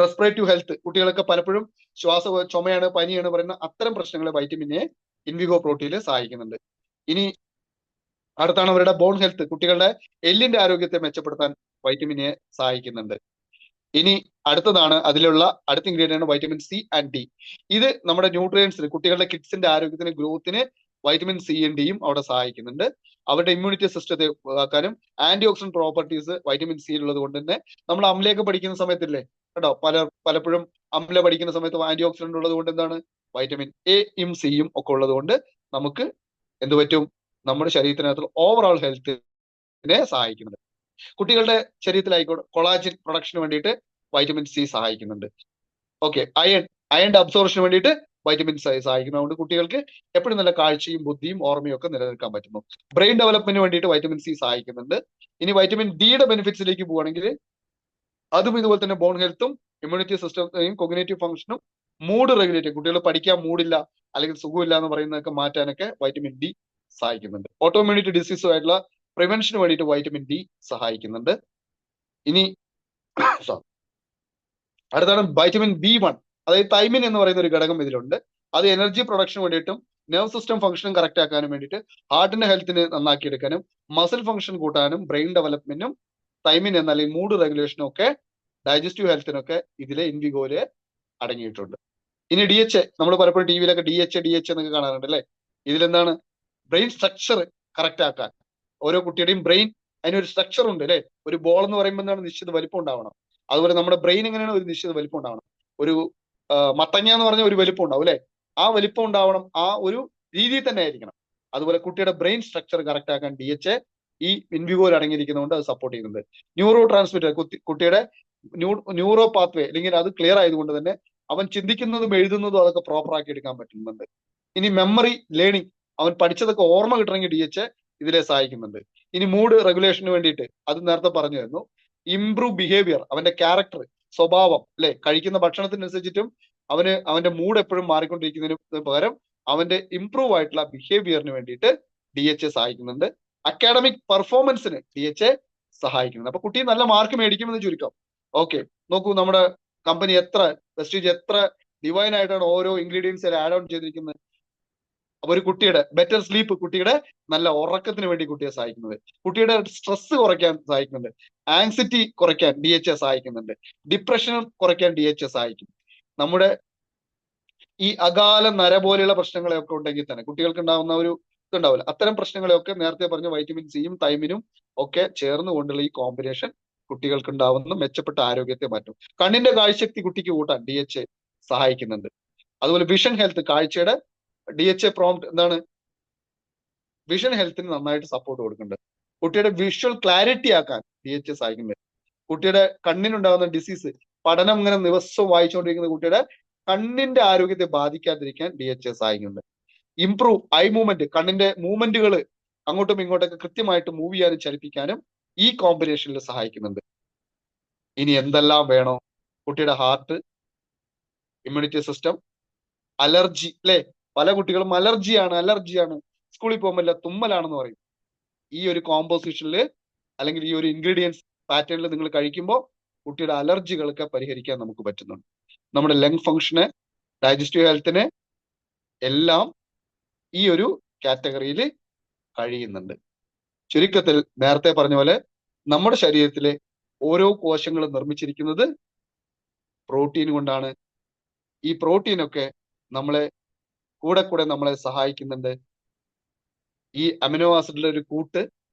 Speaker 2: റെസ്പിറേറ്റീവ് ഹെൽത്ത്, കുട്ടികളൊക്കെ പലപ്പോഴും ചുമയാണ്, പനിയാണ് പറയുന്ന അത്തരം പ്രശ്നങ്ങളെ വൈറ്റമിൻ എ ഇൻവിഗോ പ്രോട്ടീനിൽ സഹായിക്കുന്നുണ്ട്. ഇനി അടുത്താണ് അവരുടെ ബോൺ ഹെൽത്ത്, കുട്ടികളുടെ എല്ലിന്റെ ആരോഗ്യത്തെ മെച്ചപ്പെടുത്താൻ വൈറ്റമിൻ എ സഹായിക്കുന്നുണ്ട്. ഇനി അടുത്തതാണ് അതിലുള്ള അടുത്ത ingredient vitamin C and D. ഇത് നമ്മുടെ ന്യൂട്രിയൻസിന്, കുട്ടികളുടെ കിഡ്സിന്റെ ആരോഗ്യത്തിന്, ഗ്രോത്തിന് വൈറ്റമിൻ സി ആൻഡ് ഡിയും അവിടെ സഹായിക്കുന്നുണ്ട്. അവരുടെ ഇമ്മ്യൂണിറ്റി സിസ്റ്റത്തെ ആക്കാനും ആന്റി ഓക്സിഡന്റ് പ്രോപ്പർട്ടീസ് വൈറ്റമിൻ സിയിൽ ഉള്ളത് കൊണ്ട് തന്നെ നമ്മൾ അമ്ലയൊക്കെ പഠിക്കുന്ന സമയത്തില്ലേ കേട്ടോ, പലപ്പോഴും അമ്ല പഠിക്കുന്ന സമയത്ത് ആന്റി ഓക്സിഡന്റ് ഉള്ളത് കൊണ്ട് എന്താണ്, വൈറ്റമിൻ എയും സിയും ഒക്കെ ഉള്ളത് കൊണ്ട് നമുക്ക് എന്ത് പറ്റും? നമ്മുടെ ശരീരത്തിനകത്തുള്ള ഓവറോൾ ഹെൽത്തിനെ സഹായിക്കുന്നുണ്ട്. കുട്ടികളുടെ ശരീരത്തിലായിക്കോട്ടെ കൊളാജിൻ പ്രൊഡക്ഷന് വേണ്ടിയിട്ട് വൈറ്റമിൻ സി സഹായിക്കുന്നുണ്ട്. ഓക്കെ, അയണിന്റെ അബ്സോർപ്ഷന് വേണ്ടിയിട്ട് വൈറ്റമിൻ സി സഹായിക്കുന്നതുകൊണ്ട് കുട്ടികൾക്ക് എപ്പോഴും നല്ല കാഴ്ചയും ബുദ്ധിയും ഓർമ്മയും ഒക്കെ നിലനിൽക്കാൻ പറ്റുന്നു. ബ്രെയിൻ ഡെവലപ്മെന്റിന് വേണ്ടിയിട്ട് വൈറ്റമിൻ സി സഹായിക്കുന്നുണ്ട്. ഇനി വൈറ്റമിൻ ഡിയുടെ ബെനിഫിറ്റ്സിലേക്ക് പോവുകയാണെങ്കിൽ അതും ഇതുപോലെ തന്നെ ബോൺ ഹെൽത്തും ഇമ്മ്യൂണിറ്റി സിസ്റ്റത്തെയും കൊഗ്നേറ്റീവ് ഫംഗ്ഷനും മൂഡ് റെഗുലേറ്റ്, കുട്ടികൾ പഠിക്കാൻ മൂടില്ല അല്ലെങ്കിൽ സുഖമില്ല എന്ന് പറയുന്നതൊക്കെ മാറ്റാനൊക്കെ വൈറ്റമിൻ ഡി സഹായിക്കുന്നുണ്ട്. ഓട്ടോഇമ്മ്യൂണിറ്റി ഡിസീസുമായിട്ടുള്ള പ്രിവെൻഷന് വേണ്ടിയിട്ട് വൈറ്റമിൻ ഡി സഹായിക്കുന്നുണ്ട്. ഇനി അടുത്താണ് വൈറ്റമിൻ B1, അതായത് തൈമിൻ എന്ന് പറയുന്ന ഒരു ഘടകം ഇതിലുണ്ട്. അത് എനർജി പ്രൊഡക്ഷന് വേണ്ടിയിട്ടും നെർവ് സിസ്റ്റം ഫംഗ്ഷൻ കറക്റ്റ് ആക്കാനും വേണ്ടിയിട്ട് ഹാർട്ടിന്റെ ഹെൽത്തിന് നന്നാക്കി എടുക്കാനും മസിൽ ഫംഗ്ഷൻ കൂട്ടാനും ബ്രെയിൻ ഡെവലപ്മെന്റിനും തൈമിൻ എന്ന അല്ലെങ്കിൽ മൂഡ് റെഗുലേഷനും ഒക്കെ ഡൈജസ്റ്റീവ് ഹെൽത്തിനൊക്കെ ഇതിലെ ഇൻവിഗോയില് അടങ്ങിയിട്ടുണ്ട്. ഇനി DHA, നമ്മൾ പലപ്പോഴും ടിവിയിലൊക്കെ DHA എന്നൊക്കെ കാണാറുണ്ട് അല്ലെ. ഇതിലെന്താണ്? ബ്രെയിൻ സ്ട്രക്ചർ കറക്റ്റ് ആക്കാൻ. ഓരോ കുട്ടിയുടെയും ബ്രെയിൻ അതിനൊരു സ്ട്രക്ചർ ഉണ്ട് അല്ലെ. ഒരു ബോൾ എന്ന് പറയുമ്പോൾ എന്താണ്, നിശ്ചിത വലിപ്പം ഉണ്ടാവണം. അതുപോലെ നമ്മുടെ ബ്രെയിൻ എങ്ങനെയാണ്, ഒരു നിശ്ചിത വലിപ്പം ഉണ്ടാവണം. ഒരു മത്തങ്ങ എന്ന് പറഞ്ഞ ഒരു വലിപ്പം ഉണ്ടാവും അല്ലെ, ആ വലിപ്പം ഉണ്ടാവണം, ആ ഒരു രീതിയിൽ തന്നെ ആയിരിക്കണം. അതുപോലെ കുട്ടിയുടെ ബ്രെയിൻ സ്ട്രക്ചർ കറക്റ്റ് ആക്കാൻ DHA ഈ ഇൻവിഗോയിൽ അടങ്ങിയിരിക്കുന്നതുകൊണ്ട് അത് സപ്പോർട്ട് ചെയ്യുന്നുണ്ട്. ന്യൂറോ ട്രാൻസ്മിറ്റർ, കുട്ടിയുടെ ന്യൂറോ പാത്വേ അല്ലെങ്കിൽ അത് ക്ലിയർ ആയതുകൊണ്ട് തന്നെ അവൻ ചിന്തിക്കുന്നതും എഴുതുന്നതും അതൊക്കെ പ്രോപ്പർ ആക്കി എടുക്കാൻ പറ്റുന്നുണ്ട്. ഇനി മെമ്മറി ലേണിംഗ്, അവൻ പഠിച്ചതൊക്കെ ഓർമ്മ കിട്ടണമെങ്കിൽ DHA ഇതിലെ സഹായിക്കുന്നുണ്ട്. ഇനി മൂഡ് റെഗുലേഷന് വേണ്ടിയിട്ട് അത് നേരത്തെ പറഞ്ഞിരുന്നു. ഇംപ്രൂവ് ബിഹേവിയർ, അവന്റെ ക്യാരക്ടർ, സ്വഭാവം അല്ലെ, കഴിക്കുന്ന ഭക്ഷണത്തിനനുസരിച്ചിട്ടും അവന്റെ മൂഡ് എപ്പോഴും മാറിക്കൊണ്ടിരിക്കുന്നതിന് പകരം അവന്റെ ഇംപ്രൂവ് ആയിട്ടുള്ള ബിഹേവിയറിന് വേണ്ടിയിട്ട് DHA സഹായിക്കുന്നുണ്ട്. അക്കാഡമിക് പെർഫോമൻസിന് DHA സഹായിക്കുന്നുണ്ട്. അപ്പൊ കുട്ടി നല്ല മാർക്ക് മേടിക്കുമെന്ന് ചുരുക്കം. ഓക്കെ, നോക്കൂ നമ്മുടെ കമ്പനി എത്ര വെസ്റ്റീജ് എത്ര ഡിവൈൻ ആയിട്ടാണ് ഓരോ ഇൻഗ്രീഡിയൻസ് ആഡ് ഓൺ ചെയ്തിരിക്കുന്നത്. അപ്പൊ ഒരു കുട്ടിയുടെ ബെറ്റർ സ്ലീപ്പ്, കുട്ടിയുടെ നല്ല ഉറക്കത്തിന് വേണ്ടി കുട്ടിയെ സഹായിക്കുന്നത്, കുട്ടിയുടെ സ്ട്രെസ് കുറയ്ക്കാൻ സഹായിക്കുന്നുണ്ട്, ആങ്സൈറ്റി കുറയ്ക്കാൻ DHA സഹായിക്കുന്നുണ്ട്, ഡിപ്രഷൻ കുറയ്ക്കാൻ DHA സഹായിക്കും. നമ്മുടെ ഈ അകാല നര പോലെയുള്ള പ്രശ്നങ്ങളെയൊക്കെ ഉണ്ടെങ്കിൽ തന്നെ കുട്ടികൾക്ക് ഉണ്ടാകുന്ന ഒരു ഇതുണ്ടാവില്ല, അത്തരം പ്രശ്നങ്ങളെയൊക്കെ നേരത്തെ പറഞ്ഞ വൈറ്റമിൻ സിയും തൈമിനും ഒക്കെ ചേർന്ന് കൊണ്ടുള്ള ഈ കോമ്പിനേഷൻ കുട്ടികൾക്ക് ഉണ്ടാവുന്ന മെച്ചപ്പെട്ട ആരോഗ്യത്തെ മാറ്റും. കണ്ണിന്റെ കാഴ്ചശക്തി കുട്ടിക്ക് കൂട്ടാൻ DHA സഹായിക്കുന്നുണ്ട്. അതുപോലെ വിഷൻ ഹെൽത്ത്, കാഴ്ചയുടെ DHA പ്രോംപ്റ്റ് എന്താണ്, വിഷൻ ഹെൽത്തിന് നന്നായിട്ട് സപ്പോർട്ട് കൊടുക്കുന്നുണ്ട്. കുട്ടിയുടെ വിഷ്വൽ ക്ലാരിറ്റി ആക്കാൻ DHA സഹായിക്കുന്നുണ്ട്. കുട്ടിയുടെ കണ്ണിനുണ്ടാകുന്ന ഡിസീസ്, പഠനം ഇങ്ങനെ ദിവസവും വായിച്ചുകൊണ്ടിരിക്കുന്ന കുട്ടിയുടെ കണ്ണിന്റെ ആരോഗ്യത്തെ ബാധിക്കാതിരിക്കാൻ DHA സഹായിക്കുന്നുണ്ട്. ഇംപ്രൂവ് ഐ മൂവ്മെന്റ്, കണ്ണിന്റെ മൂവ്മെന്റുകൾ അങ്ങോട്ടും ഇങ്ങോട്ടൊക്കെ കൃത്യമായിട്ട് മൂവ് ചെയ്യാനും ചലിപ്പിക്കാനും ഈ കോമ്പിനേഷനിൽ സഹായിക്കുന്നുണ്ട്. ഇനി എന്തെല്ലാം വേണോ? കുട്ടിയുടെ ഹാർട്ട്, ഇമ്മ്യൂണിറ്റി സിസ്റ്റം, അലർജി അല്ലെ, പല കുട്ടികളും അലർജിയാണ് സ്കൂളിൽ പോകുമ്പോൾ തുമ്മലാണെന്ന് പറയും. ഈ ഒരു കോമ്പോസിഷനിൽ അല്ലെങ്കിൽ ഈ ഒരു ഇൻഗ്രീഡിയൻസ് പാറ്റേണിൽ നിങ്ങൾ കഴിക്കുമ്പോൾ കുട്ടിയുടെ അലർജികളൊക്കെ പരിഹരിക്കാൻ നമുക്ക് പറ്റുന്നുണ്ട്. നമ്മുടെ ലങ് ഫങ്ഷന്, ഡൈജസ്റ്റീവ് ഹെൽത്തിന് എല്ലാം ഈ ഒരു കാറ്റഗറിയിൽ കഴിയുന്നുണ്ട്. ചുരുക്കത്തിൽ നേരത്തെ പറഞ്ഞ പോലെ നമ്മുടെ ശരീരത്തിലെ ഓരോ കോശങ്ങളും നിർമ്മിച്ചിരിക്കുന്നത് പ്രോട്ടീൻ കൊണ്ടാണ്. ഈ പ്രോട്ടീനൊക്കെ നമ്മളെ കൂടെ നമ്മളെ സഹായിക്കുന്നുണ്ട്. ഈ അമിനോ ആസിഡിലെ ഒരു കൂട്ട്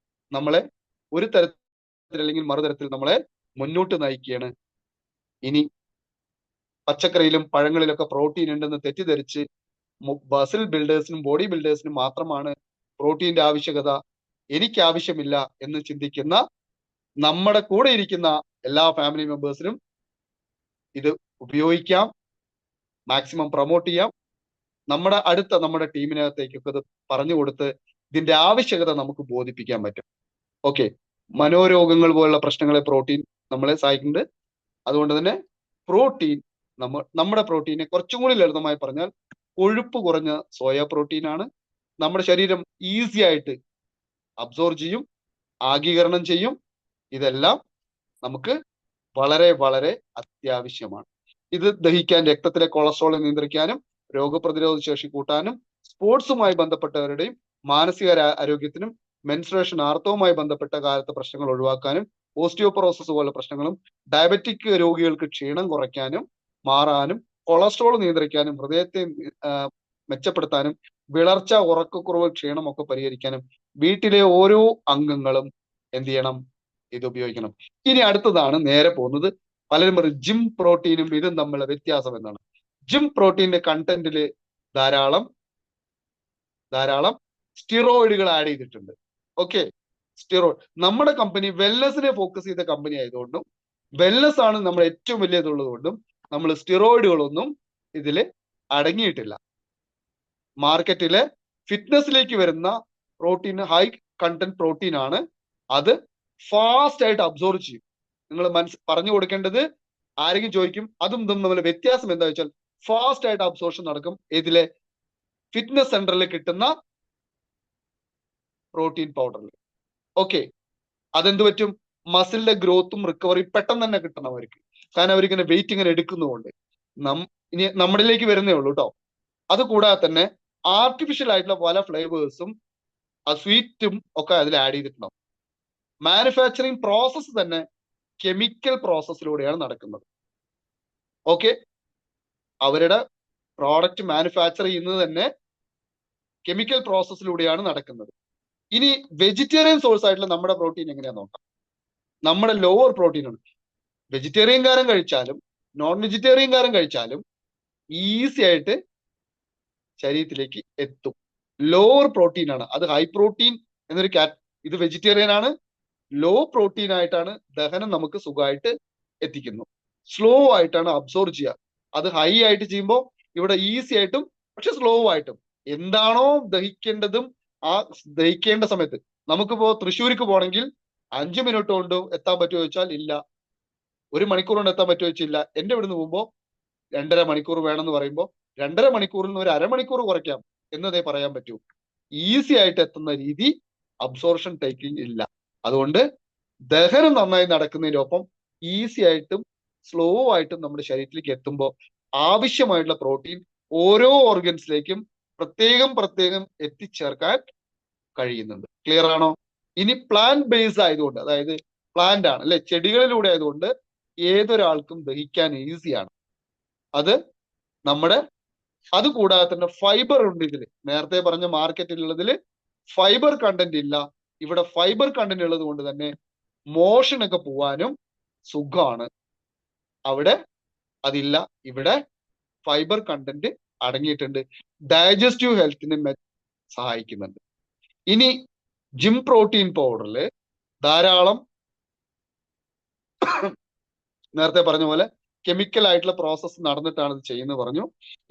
Speaker 2: നമ്മളെ ഒരു തരത്തിൽ അല്ലെങ്കിൽ മറുതരത്തിൽ നമ്മളെ മുന്നോട്ട് നയിക്കുകയാണ്. ഇനി പച്ചക്കറിയിലും പഴങ്ങളിലൊക്കെ പ്രോട്ടീൻ ഉണ്ടെന്ന് തെറ്റിദ്ധരിച്ച് മസിൽ ബിൽഡേഴ്സിനും ബോഡി ബിൽഡേഴ്സിനും മാത്രമാണ് പ്രോട്ടീന്റെ ആവശ്യകത, എനിക്ക് ആവശ്യമില്ല എന്ന് ചിന്തിക്കുന്ന നമ്മുടെ കൂടെ ഇരിക്കുന്ന എല്ലാ ഫാമിലി മെമ്പേഴ്സിനും ഇത് ഉപയോഗിക്കാം, മാക്സിമം പ്രൊമോട്ട് ചെയ്യാം. നമ്മുടെ ടീമിനകത്തേക്കൊക്കെ ഇത് പറഞ്ഞു കൊടുത്ത് ഇതിന്റെ ആവശ്യകത നമുക്ക് ബോധിപ്പിക്കാൻ പറ്റും. ഓക്കെ, മനോരോഗങ്ങൾ പോലുള്ള പ്രശ്നങ്ങളെ പ്രോട്ടീൻ നമ്മളെ സഹായിക്കുന്നുണ്ട്. അതുകൊണ്ട് തന്നെ പ്രോട്ടീൻ നമ്മുടെ പ്രോട്ടീനെ കുറച്ചും കൂടി ലളിതമായി പറഞ്ഞാൽ കൊഴുപ്പ് കുറഞ്ഞ സോയ പ്രോട്ടീൻ ആണ്. നമ്മുടെ ശരീരം ഈസി ആയിട്ട് അബ്സോർബ് ചെയ്യും, ആഗീകരണം ചെയ്യും. ഇതെല്ലാം നമുക്ക് വളരെ വളരെ അത്യാവശ്യമാണ്. ഇത് ദഹിക്കാൻ, രക്തത്തിലെ കൊളസ്ട്രോൾ നിയന്ത്രിക്കാനും രോഗപ്രതിരോധ ശേഷി കൂട്ടാനും സ്പോർട്സുമായി ബന്ധപ്പെട്ടവരുടെയും മാനസിക ആരോഗ്യത്തിനും മെൻസ്ട്രേഷൻ ആർത്തവുമായി ബന്ധപ്പെട്ട കാലത്തെ പ്രശ്നങ്ങൾ ഒഴിവാക്കാനും ഓസ്റ്റിയോപൊറോസിസ് പോലുള്ള പ്രശ്നങ്ങളും ഡയബറ്റിക് രോഗികൾക്ക് ക്ഷീണം കുറയ്ക്കാനും മാറാനും കൊളസ്ട്രോൾ നിയന്ത്രിക്കാനും ഹൃദയത്തെ മെച്ചപ്പെടുത്താനും വിളർച്ച, ഉറക്കക്കുറവ്, ക്ഷീണമൊക്കെ പരിഹരിക്കാനും വീട്ടിലെ ഓരോ അംഗങ്ങളും എന്ത് ചെയ്യണം? ഇത് ഉപയോഗിക്കണം. ഇനി അടുത്തതാണ് നേരെ പോകുന്നത്. പലരും പറയും ജിം പ്രോട്ടീനും ഇതും തമ്മിലുള്ള വ്യത്യാസം എന്താണ്? ജിം പ്രോട്ടീന്റെ കണ്ടന്റില് ധാരാളം സ്റ്റിറോയിഡുകൾ ആഡ് ചെയ്തിട്ടുണ്ട്. ഓക്കെ, സ്റ്റിറോയിഡ് നമ്മുടെ കമ്പനി വെൽനെസ്സിനെ ഫോക്കസ് ചെയ്ത കമ്പനി ആയതുകൊണ്ടും വെൽനെസ് ആണ് നമ്മുടെ ഏറ്റവും വലിയ ഇതുള്ളത് കൊണ്ടും നമ്മൾ സ്റ്റിറോയിഡുകളൊന്നും ഇതിൽ അടങ്ങിയിട്ടില്ല. മാർക്കറ്റിലെ ഫിറ്റ്നസിലേക്ക് വരുന്ന പ്രോട്ടീൻ ഹൈ കണ്ടന്റ് പ്രോട്ടീൻ ആണ്. അത് ഫാസ്റ്റ് ആയിട്ട് അബ്സോർവ് ചെയ്യും. നിങ്ങൾ പറഞ്ഞു കൊടുക്കേണ്ടത്, ആരെങ്കിലും ചോദിക്കും അതും ഇതും തമ്മിൽ വ്യത്യാസം എന്താ വെച്ചാൽ ഫാസ്റ്റ് ആയിട്ട് അബ്സോർപ്ഷൻ നടക്കും ഇതിലെ ഫിറ്റ്നസ് സെന്ററിൽ കിട്ടുന്ന പ്രോട്ടീൻ പൗഡറിൽ. ഓക്കെ, അതെന്ത് പറ്റും? മസിലിന്റെ ഗ്രോത്തും റിക്കവറി പെട്ടെന്ന് തന്നെ കിട്ടണം അവർക്ക്. കാരണം അവരിങ്ങനെ വെയിറ്റ് ഇങ്ങനെ എടുക്കുന്നതുകൊണ്ട്. ഇനി നമ്മളിലേക്ക് വരുന്നേ ഉള്ളൂ കേട്ടോ. അത് കൂടാതെ തന്നെ ആർട്ടിഫിഷ്യൽ ആയിട്ടുള്ള പല ഫ്ലേവേഴ്സും സ്വീറ്റും ഒക്കെ അതിൽ ആഡ് ചെയ്തിട്ടുണ്ടാവും. മാനുഫാക്ചറിങ് പ്രോസസ്സ് തന്നെ കെമിക്കൽ പ്രോസസ്സിലൂടെയാണ് നടക്കുന്നത്. ഓക്കെ, അവരുടെ പ്രോഡക്റ്റ് മാനുഫാക്ചർ ചെയ്യുന്നത് തന്നെ കെമിക്കൽ പ്രോസസ്സിലൂടെയാണ് നടക്കുന്നത്. ഇനി വെജിറ്റേറിയൻ സോഴ്സ് ആയിട്ടുള്ള നമ്മുടെ പ്രോട്ടീൻ എങ്ങനെയാന്ന് നോക്കാം. നമ്മുടെ ലോവർ പ്രോട്ടീൻ ആണ്. വെജിറ്റേറിയൻകാരൻ കഴിച്ചാലും നോൺ വെജിറ്റേറിയൻകാരൻ കഴിച്ചാലും ഈസി ആയിട്ട് ശരീരത്തിലേക്ക് എത്തും. ലോവർ പ്രോട്ടീൻ ആണ്. അത് ഹൈ പ്രോട്ടീൻ എന്നൊരു ഇത് വെജിറ്റേറിയൻ ആണ്. ലോ പ്രോട്ടീൻ ആയിട്ടാണ് ദഹനം നമുക്ക് സുഖമായിട്ട് എത്തിക്കുന്നു. സ്ലോ ആയിട്ടാണ് അബ്സോർബ് ചെയ്യുക. അത് ഹൈ ആയിട്ട് ചെയ്യുമ്പോൾ ഇവിടെ ഈസി ആയിട്ടും പക്ഷെ സ്ലോ ആയിട്ടും എന്താണോ ദഹിക്കേണ്ടതും ആ ദഹിക്കേണ്ട സമയത്ത്. നമുക്കിപ്പോ തൃശ്ശൂർക്ക് പോകണമെങ്കിൽ 5 മിനിറ്റ് കൊണ്ട് എത്താൻ പറ്റുമോ ചോദിച്ചാൽ ഇല്ല. 1 മണിക്കൂർ കൊണ്ട് എത്താൻ പറ്റുമോ ചോദിച്ചില്ല. എന്റെ ഇവിടുന്ന് പോകുമ്പോൾ 2.5 മണിക്കൂർ വേണമെന്ന് പറയുമ്പോൾ 2.5 മണിക്കൂറിൽ നിന്ന് ഒരു അരമണിക്കൂർ കുറയ്ക്കാം എന്നതേ പറയാൻ പറ്റൂ. ഈസി ആയിട്ട് എത്തുന്ന രീതി അബ്സോർപ്ഷൻ ടേക്കിംഗ് ഇല്ല. അതുകൊണ്ട് ദഹനം നന്നായി നടക്കുന്നതിനൊപ്പം ഈസി ആയിട്ടും സ്ലോ ആയിട്ടും നമ്മുടെ ശരീരത്തിലേക്ക് എത്തുമ്പോൾ ആവശ്യമായിട്ടുള്ള പ്രോട്ടീൻ ഓരോ ഓർഗൻസിലേക്കും പ്രത്യേകം എത്തിച്ചേർക്കാൻ കഴിയുന്നുണ്ട്. ക്ലിയർ ആണോ? ഇനി പ്ലാന്റ് ബേസ്ഡ് ആയതുകൊണ്ട്, അതായത് പ്ലാന്റ് ആണ് അല്ലെ, ചെടികളിലൂടെ ആയതുകൊണ്ട് ഏതൊരാൾക്കും ദഹിക്കാൻ ഈസിയാണ്. അത് കൂടാതെ തന്നെ ഫൈബർ ഉണ്ട് ഇതിൽ. നേരത്തെ പറഞ്ഞ മാർക്കറ്റിലുള്ളതിൽ ഫൈബർ കണ്ടന്റ് ഇല്ല. ഇവിടെ ഫൈബർ കണ്ടന്റ് ഉള്ളത് കൊണ്ട് തന്നെ മോഷനൊക്കെ പോവാനും സുഖമാണ്. അവിടെ അതില്ല. ഇവിടെ ഫൈബർ കണ്ടന്റ് അടങ്ങിയിട്ടുണ്ട്. ഡൈജസ്റ്റീവ് ഹെൽത്തിന് സഹായിക്കുന്നുണ്ട്. ഇനി ജിം പ്രോട്ടീൻ പൗഡറിൽ ധാരാളം നേരത്തെ പറഞ്ഞ പോലെ കെമിക്കൽ ആയിട്ടുള്ള പ്രോസസ്സ് നടന്നിട്ടാണ് ഇത് ചെയ്യുന്നത് പറഞ്ഞു.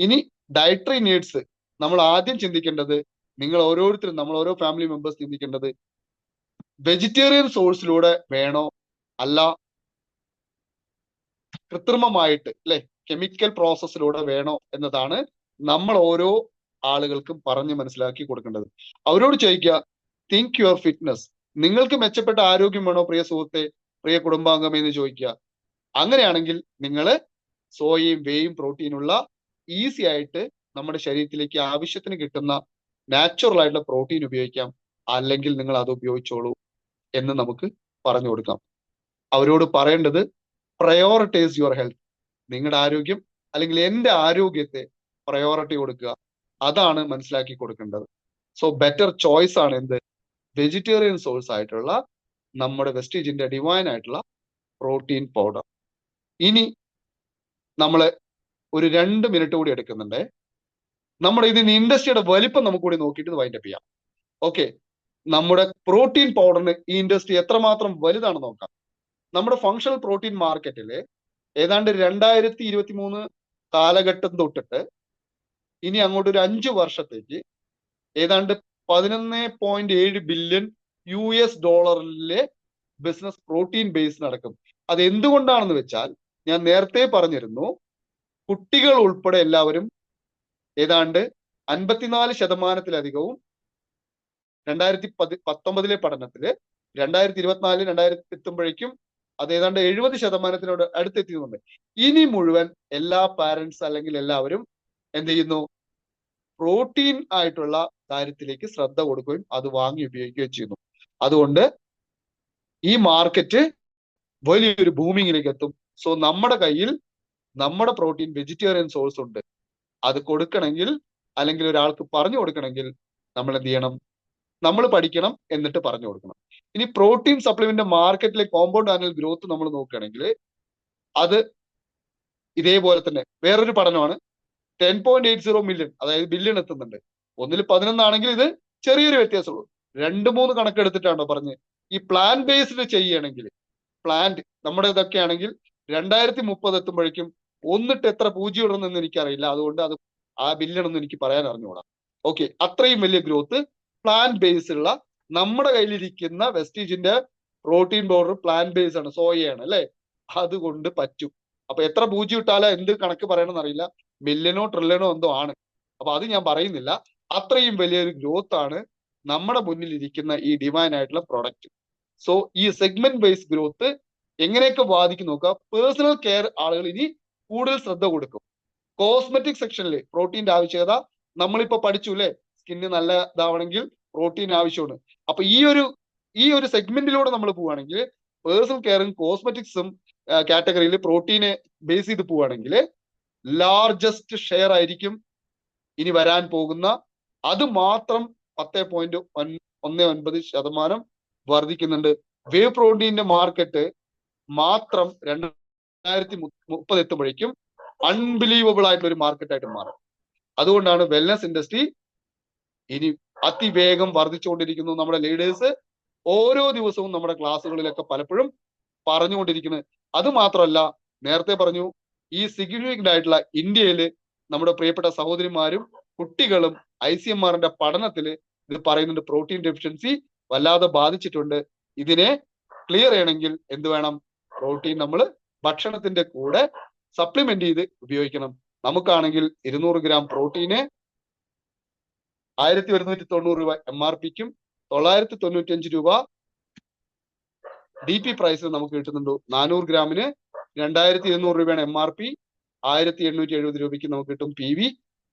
Speaker 2: ഇനി ഡയറ്ററി നീഡ്സ് നമ്മൾ ആദ്യം ചിന്തിക്കേണ്ടത് നിങ്ങൾ ഓരോരുത്തരും, നമ്മൾ ഓരോ ഫാമിലി മെമ്പേഴ്സ് ചിന്തിക്കേണ്ടത് വെജിറ്റേറിയൻ സോഴ്സിലൂടെ വേണോ, അല്ല കൃത്രിമമായിട്ട് അല്ലെ കെമിക്കൽ പ്രോസസ്സിലൂടെ വേണോ എന്നതാണ് നമ്മൾ ഓരോ ആളുകൾക്കും പറഞ്ഞ് മനസ്സിലാക്കി കൊടുക്കേണ്ടത്. അവരോട് ചോദിക്കുക, തിങ്ക് യുവർ ഫിറ്റ്നസ്. നിങ്ങൾക്ക് മെച്ചപ്പെട്ട ആരോഗ്യം വേണോ പ്രിയ സുഹൃത്തെ, പ്രിയ കുടുംബാംഗമേ എന്ന് ചോദിക്കുക. അങ്ങനെയാണെങ്കിൽ നിങ്ങൾ സോയയും വേയും പ്രോട്ടീനുള്ള ഈസി ആയിട്ട് നമ്മുടെ ശരീരത്തിലേക്ക് ആവശ്യത്തിന് കിട്ടുന്ന നാച്ചുറൽ ആയിട്ടുള്ള പ്രോട്ടീൻ ഉപയോഗിക്കാം, അല്ലെങ്കിൽ നിങ്ങൾ അത് ഉപയോഗിച്ചോളൂ എന്ന് നമുക്ക് പറഞ്ഞു കൊടുക്കാം. അവരോട് പറയേണ്ടത് പ്രയോറിറ്റൈസ് യുവർ ഹെൽത്ത്. നിങ്ങളുടെ ആരോഗ്യം അല്ലെങ്കിൽ എൻ്റെ ആരോഗ്യത്തെ പ്രയോറിറ്റി കൊടുക്കുക, അതാണ് മനസ്സിലാക്കി കൊടുക്കേണ്ടത്. സോ ബെറ്റർ ചോയ്സ് ആണ് എന്ത്, വെജിറ്റേറിയൻ സോഴ്സ് ആയിട്ടുള്ള നമ്മുടെ വെസ്റ്റീജിന്റെ ഡിവൈൻ ആയിട്ടുള്ള പ്രോട്ടീൻ പൗഡർ. ഇനി നമ്മൾ ഒരു 2 മിനിറ്റ് കൂടി എടുക്കുന്നുണ്ട്. നമ്മുടെ ഇതിന്റെ ഇൻഡസ്ട്രിയുടെ വലിപ്പം നമുക്ക് കൂടി നോക്കിയിട്ട് വൈൻഡപ്പ് ചെയ്യാം. ഓക്കെ, നമ്മുടെ പ്രോട്ടീൻ പൗഡറിന് ഈ ഇൻഡസ്ട്രി എത്രമാത്രം വലുതാണെന്ന് നോക്കാം. നമ്മുടെ ഫങ്ഷണൽ പ്രോട്ടീൻ മാർക്കറ്റില് ഏതാണ്ട് 2023 കാലഘട്ടം തൊട്ടിട്ട് ഇനി അങ്ങോട്ട് ഒരു 5 വർഷത്തേക്ക് ഏതാണ്ട് 11.7 billion US$ business protein base നടക്കും. അത് എന്തുകൊണ്ടാണെന്ന് വെച്ചാൽ ഞാൻ നേരത്തെ പറഞ്ഞിരുന്നു, കുട്ടികൾ ഉൾപ്പെടെ എല്ലാവരും ഏതാണ്ട് 54%-ലധികവും 2019 പഠനത്തില് 2024 എത്തുമ്പോഴേക്കും അത് ഏതാണ്ട് 70%-നോട് അടുത്തെത്തിയുന്നുണ്ട്. ഇനി മുഴുവൻ എല്ലാ പാരന്റ്സ് അല്ലെങ്കിൽ എല്ലാവരും എന്ത് ചെയ്യുന്നു, പ്രോട്ടീൻ ആയിട്ടുള്ള കാര്യത്തിലേക്ക് ശ്രദ്ധ കൊടുക്കുകയും അത് വാങ്ങി ഉപയോഗിക്കുകയും ചെയ്യുന്നു. അതുകൊണ്ട് ഈ മാർക്കറ്റ് വലിയൊരു ബൂമിങ്ങിലേക്ക് എത്തും. സോ നമ്മുടെ കയ്യിൽ നമ്മുടെ പ്രോട്ടീൻ വെജിറ്റേറിയൻ സോഴ്സ് ഉണ്ട്. അത് കൊടുക്കണമെങ്കിൽ അല്ലെങ്കിൽ ഒരാൾക്ക് പറഞ്ഞു കൊടുക്കണമെങ്കിൽ നമ്മൾ എന്ത് ചെയ്യണം, നമ്മൾ പഠിക്കണം, എന്നിട്ട് പറഞ്ഞു കൊടുക്കണം. ഇനി പ്രോട്ടീൻ സപ്ലിമെന്റ് മാർക്കറ്റിലെ കോമ്പൗണ്ട് ആനുവൽ ഗ്രോത്ത് നമ്മൾ നോക്കുകയാണെങ്കിൽ അത് ഇതേപോലെ തന്നെ വേറൊരു പഠനമാണ്. 10.80 മില്യൺ, അതായത് ബില്യൺ എത്തുന്നുണ്ട്. 11 ആണെങ്കിൽ ഇത് ചെറിയൊരു വ്യത്യാസമുള്ളൂ. 2-3 കണക്കെടുത്തിട്ടാണോ പറഞ്ഞ്. ഈ പ്ലാൻ ബേസ്ഡ് ചെയ്യണമെങ്കിൽ, പ്ലാന്റ് നമ്മുടെ ഇതൊക്കെ ആണെങ്കിൽ 2030 എത്തുമ്പോഴേക്കും ഒന്നിട്ട് എത്ര പൂജ്യം ഇടണമെന്ന് എനിക്കറിയില്ല. അതുകൊണ്ട് അത് ആ ബില്യൺ ഒന്നും എനിക്ക് പറയാൻ അറിഞ്ഞുകൂടാ. ഓക്കെ, അത്രയും വലിയ ഗ്രോത്ത് പ്ലാൻ ബേസിലുള്ള നമ്മുടെ കയ്യിലിരിക്കുന്ന വെസ്റ്റീജിന്റെ പ്രോട്ടീൻ പൗഡർ പ്ലാൻ ബേസ് ആണ്, സോയയാണ് അല്ലെ, അതുകൊണ്ട് പറ്റും. അപ്പൊ എത്ര പൂജ്യം ഇട്ടാലോ എന്ത് കണക്ക് പറയണമെന്ന് അറിയില്ല, മില്യനോ ട്രില്യനോ എന്തോ ആണ്. അപ്പൊ അത് ഞാൻ പറയുന്നില്ല. അത്രയും വലിയൊരു ഗ്രോത്ത് ആണ് നമ്മുടെ മുന്നിൽ ഇരിക്കുന്ന ഈ ഡിവൈൻ ആയിട്ടുള്ള പ്രോഡക്റ്റ്. സോ ഈ സെഗ്മെന്റ് ബേസ് ഗ്രോത്ത് എങ്ങനെയൊക്കെ ബാധിക്കും നോക്കുക. പേഴ്സണൽ കെയർ ആളുകൾ ഇനി കൂടുതൽ ശ്രദ്ധ കൊടുക്കും. കോസ്മെറ്റിക് സെക്ഷനിൽ പ്രോട്ടീന്റെ ആവശ്യകത നമ്മളിപ്പോ പഠിച്ചു അല്ലെ, സ്കിന്ന് നല്ല ഇതാവണമെങ്കിൽ പ്രോട്ടീൻ ആവശ്യമാണ്. അപ്പൊ ഈ ഒരു സെഗ്മെന്റിലൂടെ നമ്മൾ പോവുകയാണെങ്കിൽ പേഴ്സണൽ കെയറും കോസ്മെറ്റിക്സും കാറ്റഗറിയിൽ പ്രോട്ടീനെ ബേസ് ചെയ്ത് പോവുകയാണെങ്കിൽ ലാർജസ്റ്റ് ഷെയർ ആയിരിക്കും ഇനി വരാൻ പോകുന്ന. അത് മാത്രം 10.19% വർദ്ധിക്കുന്നുണ്ട്. വേവ് പ്രോട്ടീന്റെ മാർക്കറ്റ് മാത്രം 2030 എത്തുമ്പോഴേക്കും അൺബിലീവബിൾ ആയിട്ടുള്ള ഒരു മാർക്കറ്റായിട്ട് മാറും. അതുകൊണ്ടാണ് വെൽനസ് ഇൻഡസ്ട്രി ഇനി അതിവേഗം വർദ്ധിച്ചുകൊണ്ടിരിക്കുന്നു. നമ്മുടെ ലീഡേഴ്സ് ഓരോ ദിവസവും നമ്മുടെ ക്ലാസ്സുകളിലൊക്കെ പലപ്പോഴും പറഞ്ഞുകൊണ്ടിരിക്കുന്നത്. അത് മാത്രമല്ല, നേരത്തെ പറഞ്ഞു, ഈ സിഗ്നിഫിക്കന്റ് ആയിട്ടുള്ള ഇന്ത്യയില് നമ്മുടെ പ്രിയപ്പെട്ട സഹോദരിമാരും കുട്ടികളും ICMR-ന്റെ പഠനത്തിൽ ഇത് പറയുന്നുണ്ട്, പ്രോട്ടീൻ ഡെഫിഷ്യൻസി വല്ലാതെ ബാധിച്ചിട്ടുണ്ട്. ഇതിനെ ക്ലിയർ ചെയ്യണമെങ്കിൽ എന്ത് വേണം, പ്രോട്ടീൻ നമ്മൾ ഭക്ഷണത്തിന്റെ കൂടെ സപ്ലിമെന്റ് ചെയ്ത് ഉപയോഗിക്കണം. നമുക്കാണെങ്കിൽ 200 ഗ്രാം പ്രോട്ടീന് 1190 രൂപ MRPക്കും 995 രൂപ DP പ്രൈസിൽ നമുക്ക് കിട്ടുന്നുണ്ട്. 400 ഗ്രാമിന് 2200 രൂപയാണ് MRP, 1870 രൂപയ്ക്ക് നമുക്ക് കിട്ടും. PV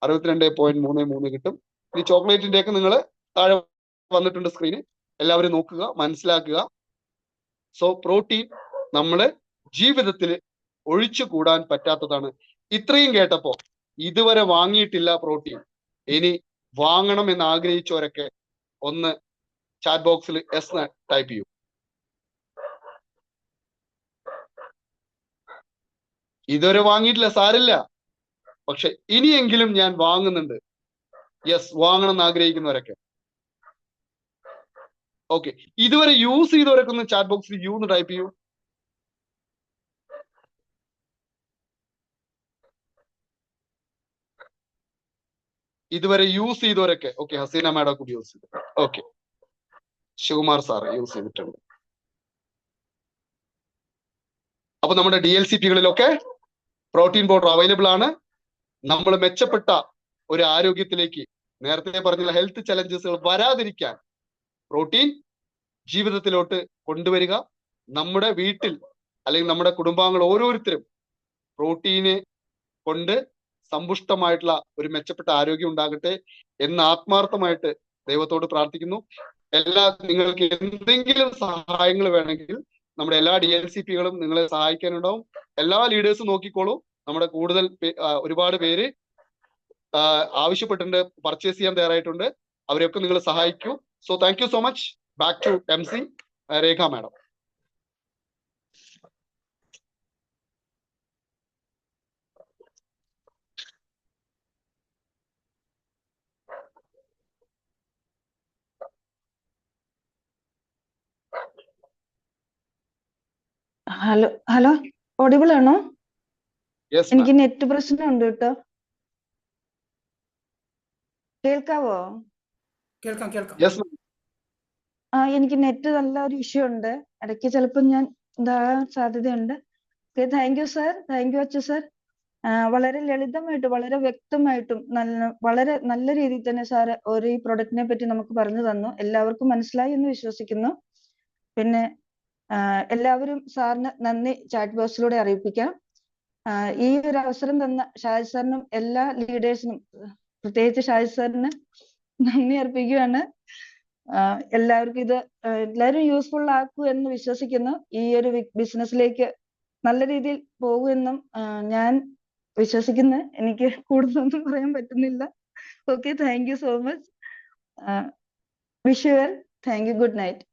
Speaker 2: 62.33 കിട്ടും. ഈ ചോക്ലേറ്റിന്റെ ഒക്കെ നിങ്ങൾ താഴെ വന്നിട്ടുണ്ട് സ്ക്രീന്, എല്ലാവരും നോക്കുക, മനസ്സിലാക്കുക. സോ പ്രോട്ടീൻ നമ്മള് ജീവിതത്തിൽ ഒഴിച്ചു കൂടാൻ പറ്റാത്തതാണ്. ഇത്രയും കേട്ടപ്പോ ഇതുവരെ വാങ്ങിയിട്ടില്ല പ്രോട്ടീൻ, ഇനി വാങ്ങണം എന്ന് ആഗ്രഹിച്ചവരൊക്കെ ഒന്ന് ചാറ്റ് ബോക്സിൽ S ടൈപ്പ് ചെയ്യൂ. ഇതുവരെ വാങ്ങിയിട്ടില്ല, സാരില്ല, പക്ഷെ ഇനിയെങ്കിലും ഞാൻ വാങ്ങുന്നുണ്ട്. യെസ്, വാങ്ങണം എന്ന് ആഗ്രഹിക്കുന്നവരൊക്കെ. ഓക്കെ, ഇതുവരെ യൂസ് ചെയ്തവരൊക്കെ ഒന്ന് ചാറ്റ് ബോക്സിൽ യു എന്ന് ടൈപ്പ് ചെയ്യൂ. ഇതുവരെ യൂസ് ചെയ്തവരൊക്കെ ഓക്കെ, ഹസീന മാഡം കൂടി യൂസ് ചെയ്തു. ഓക്കെ, ശിവകുമാർ സാർ യൂസ് ചെയ്തിട്ടുണ്ട്. അപ്പൊ നമ്മുടെ DLCPകളിലൊക്കെ പ്രോട്ടീൻ പൗഡർ അവൈലബിൾ ആണ്. നമ്മൾ മെച്ചപ്പെട്ട ഒരു ആരോഗ്യത്തിലേക്ക്, നേരത്തെ പറഞ്ഞ ഹെൽത്ത് ചലഞ്ചസുകൾ വരാതിരിക്കാൻ പ്രോട്ടീൻ ജീവിതത്തിലോട്ട് കൊണ്ടുവരിക. നമ്മുടെ വീട്ടിൽ അല്ലെങ്കിൽ നമ്മുടെ കുടുംബാംഗങ്ങൾ ഓരോരുത്തരും പ്രോട്ടീന് കൊണ്ട് സമ്പുഷ്ടമായിട്ടുള്ള ഒരു മെച്ചപ്പെട്ട ആരോഗ്യം ഉണ്ടാകട്ടെ എന്ന് ആത്മാർത്ഥമായിട്ട് ദൈവത്തോട് പ്രാർത്ഥിക്കുന്നു. നിങ്ങൾക്ക് എന്തെങ്കിലും സഹായങ്ങൾ വേണമെങ്കിൽ നമ്മുടെ എല്ലാ DLCPകളും നിങ്ങളെ സഹായിക്കാനുണ്ടാവും. എല്ലാ ലീഡേഴ്സും നോക്കിക്കോളൂ. നമ്മുടെ കൂടുതൽ ഒരുപാട് പേര് ആവശ്യപ്പെട്ടിട്ടുണ്ട്, പർച്ചേസ് ചെയ്യാൻ തയ്യാറായിട്ടുണ്ട്. അവരെയൊക്കെ നിങ്ങൾ സഹായിക്കൂ. So thank you so much. Back to MC Rekha madam.
Speaker 1: Hello audible ആണോ?
Speaker 2: യെസ്
Speaker 1: എനിക്ക് നെറ്റ് പ്രശ്നമുണ്ട് കേട്ടോ. കേൾക്കാവോ?
Speaker 3: കേൾക്കാം കേൾക്കാം.
Speaker 2: യെസ്
Speaker 1: എനിക്ക് നെറ്റ് നല്ല ഒരു ഇഷ്യൂ ഉണ്ട്. ഇടയ്ക്ക് ചിലപ്പോൾ ഞാൻ ഇതാകാൻ സാധ്യതയുണ്ട്. Okay, thank you sir, thank you Achu sir. വളരെ ലളിതമായിട്ടും വളരെ വ്യക്തമായിട്ടും വളരെ നല്ല രീതിയിൽ തന്നെ സാറ് ഒരു ഈ പ്രൊഡക്റ്റിനെ പറ്റി നമുക്ക് പറഞ്ഞു തന്നു. എല്ലാവർക്കും മനസ്സിലായി എന്ന് വിശ്വസിക്കുന്നു. പിന്നെ എല്ലാവരും സാറിന് നന്ദി ചാറ്റ് ബോക്സിലൂടെ അറിയിപ്പിക്കാം. ഈ ഒരു അവസരം തന്ന ഷാജി സാറിനും എല്ലാ ലീഡേഴ്സിനും, പ്രത്യേകിച്ച് ഷാജി സാറിന് നന്ദി അർപ്പിക്കുകയാണ്. എല്ലാവർക്കും ഇത് എല്ലാവരും യൂസ്ഫുൾ ആക്കൂ എന്ന് വിശ്വസിക്കുന്നു. ഈ ഒരു ബിസിനസ്സിലേക്ക് നല്ല രീതിയിൽ പോകുമെന്നും ഞാൻ വിശ്വസിക്കുന്നു. എനിക്ക് കൂടുതലൊന്നും പറയാൻ പറ്റുന്നില്ല. Okay, thank you so much. Wish you well. Thank you. Good night.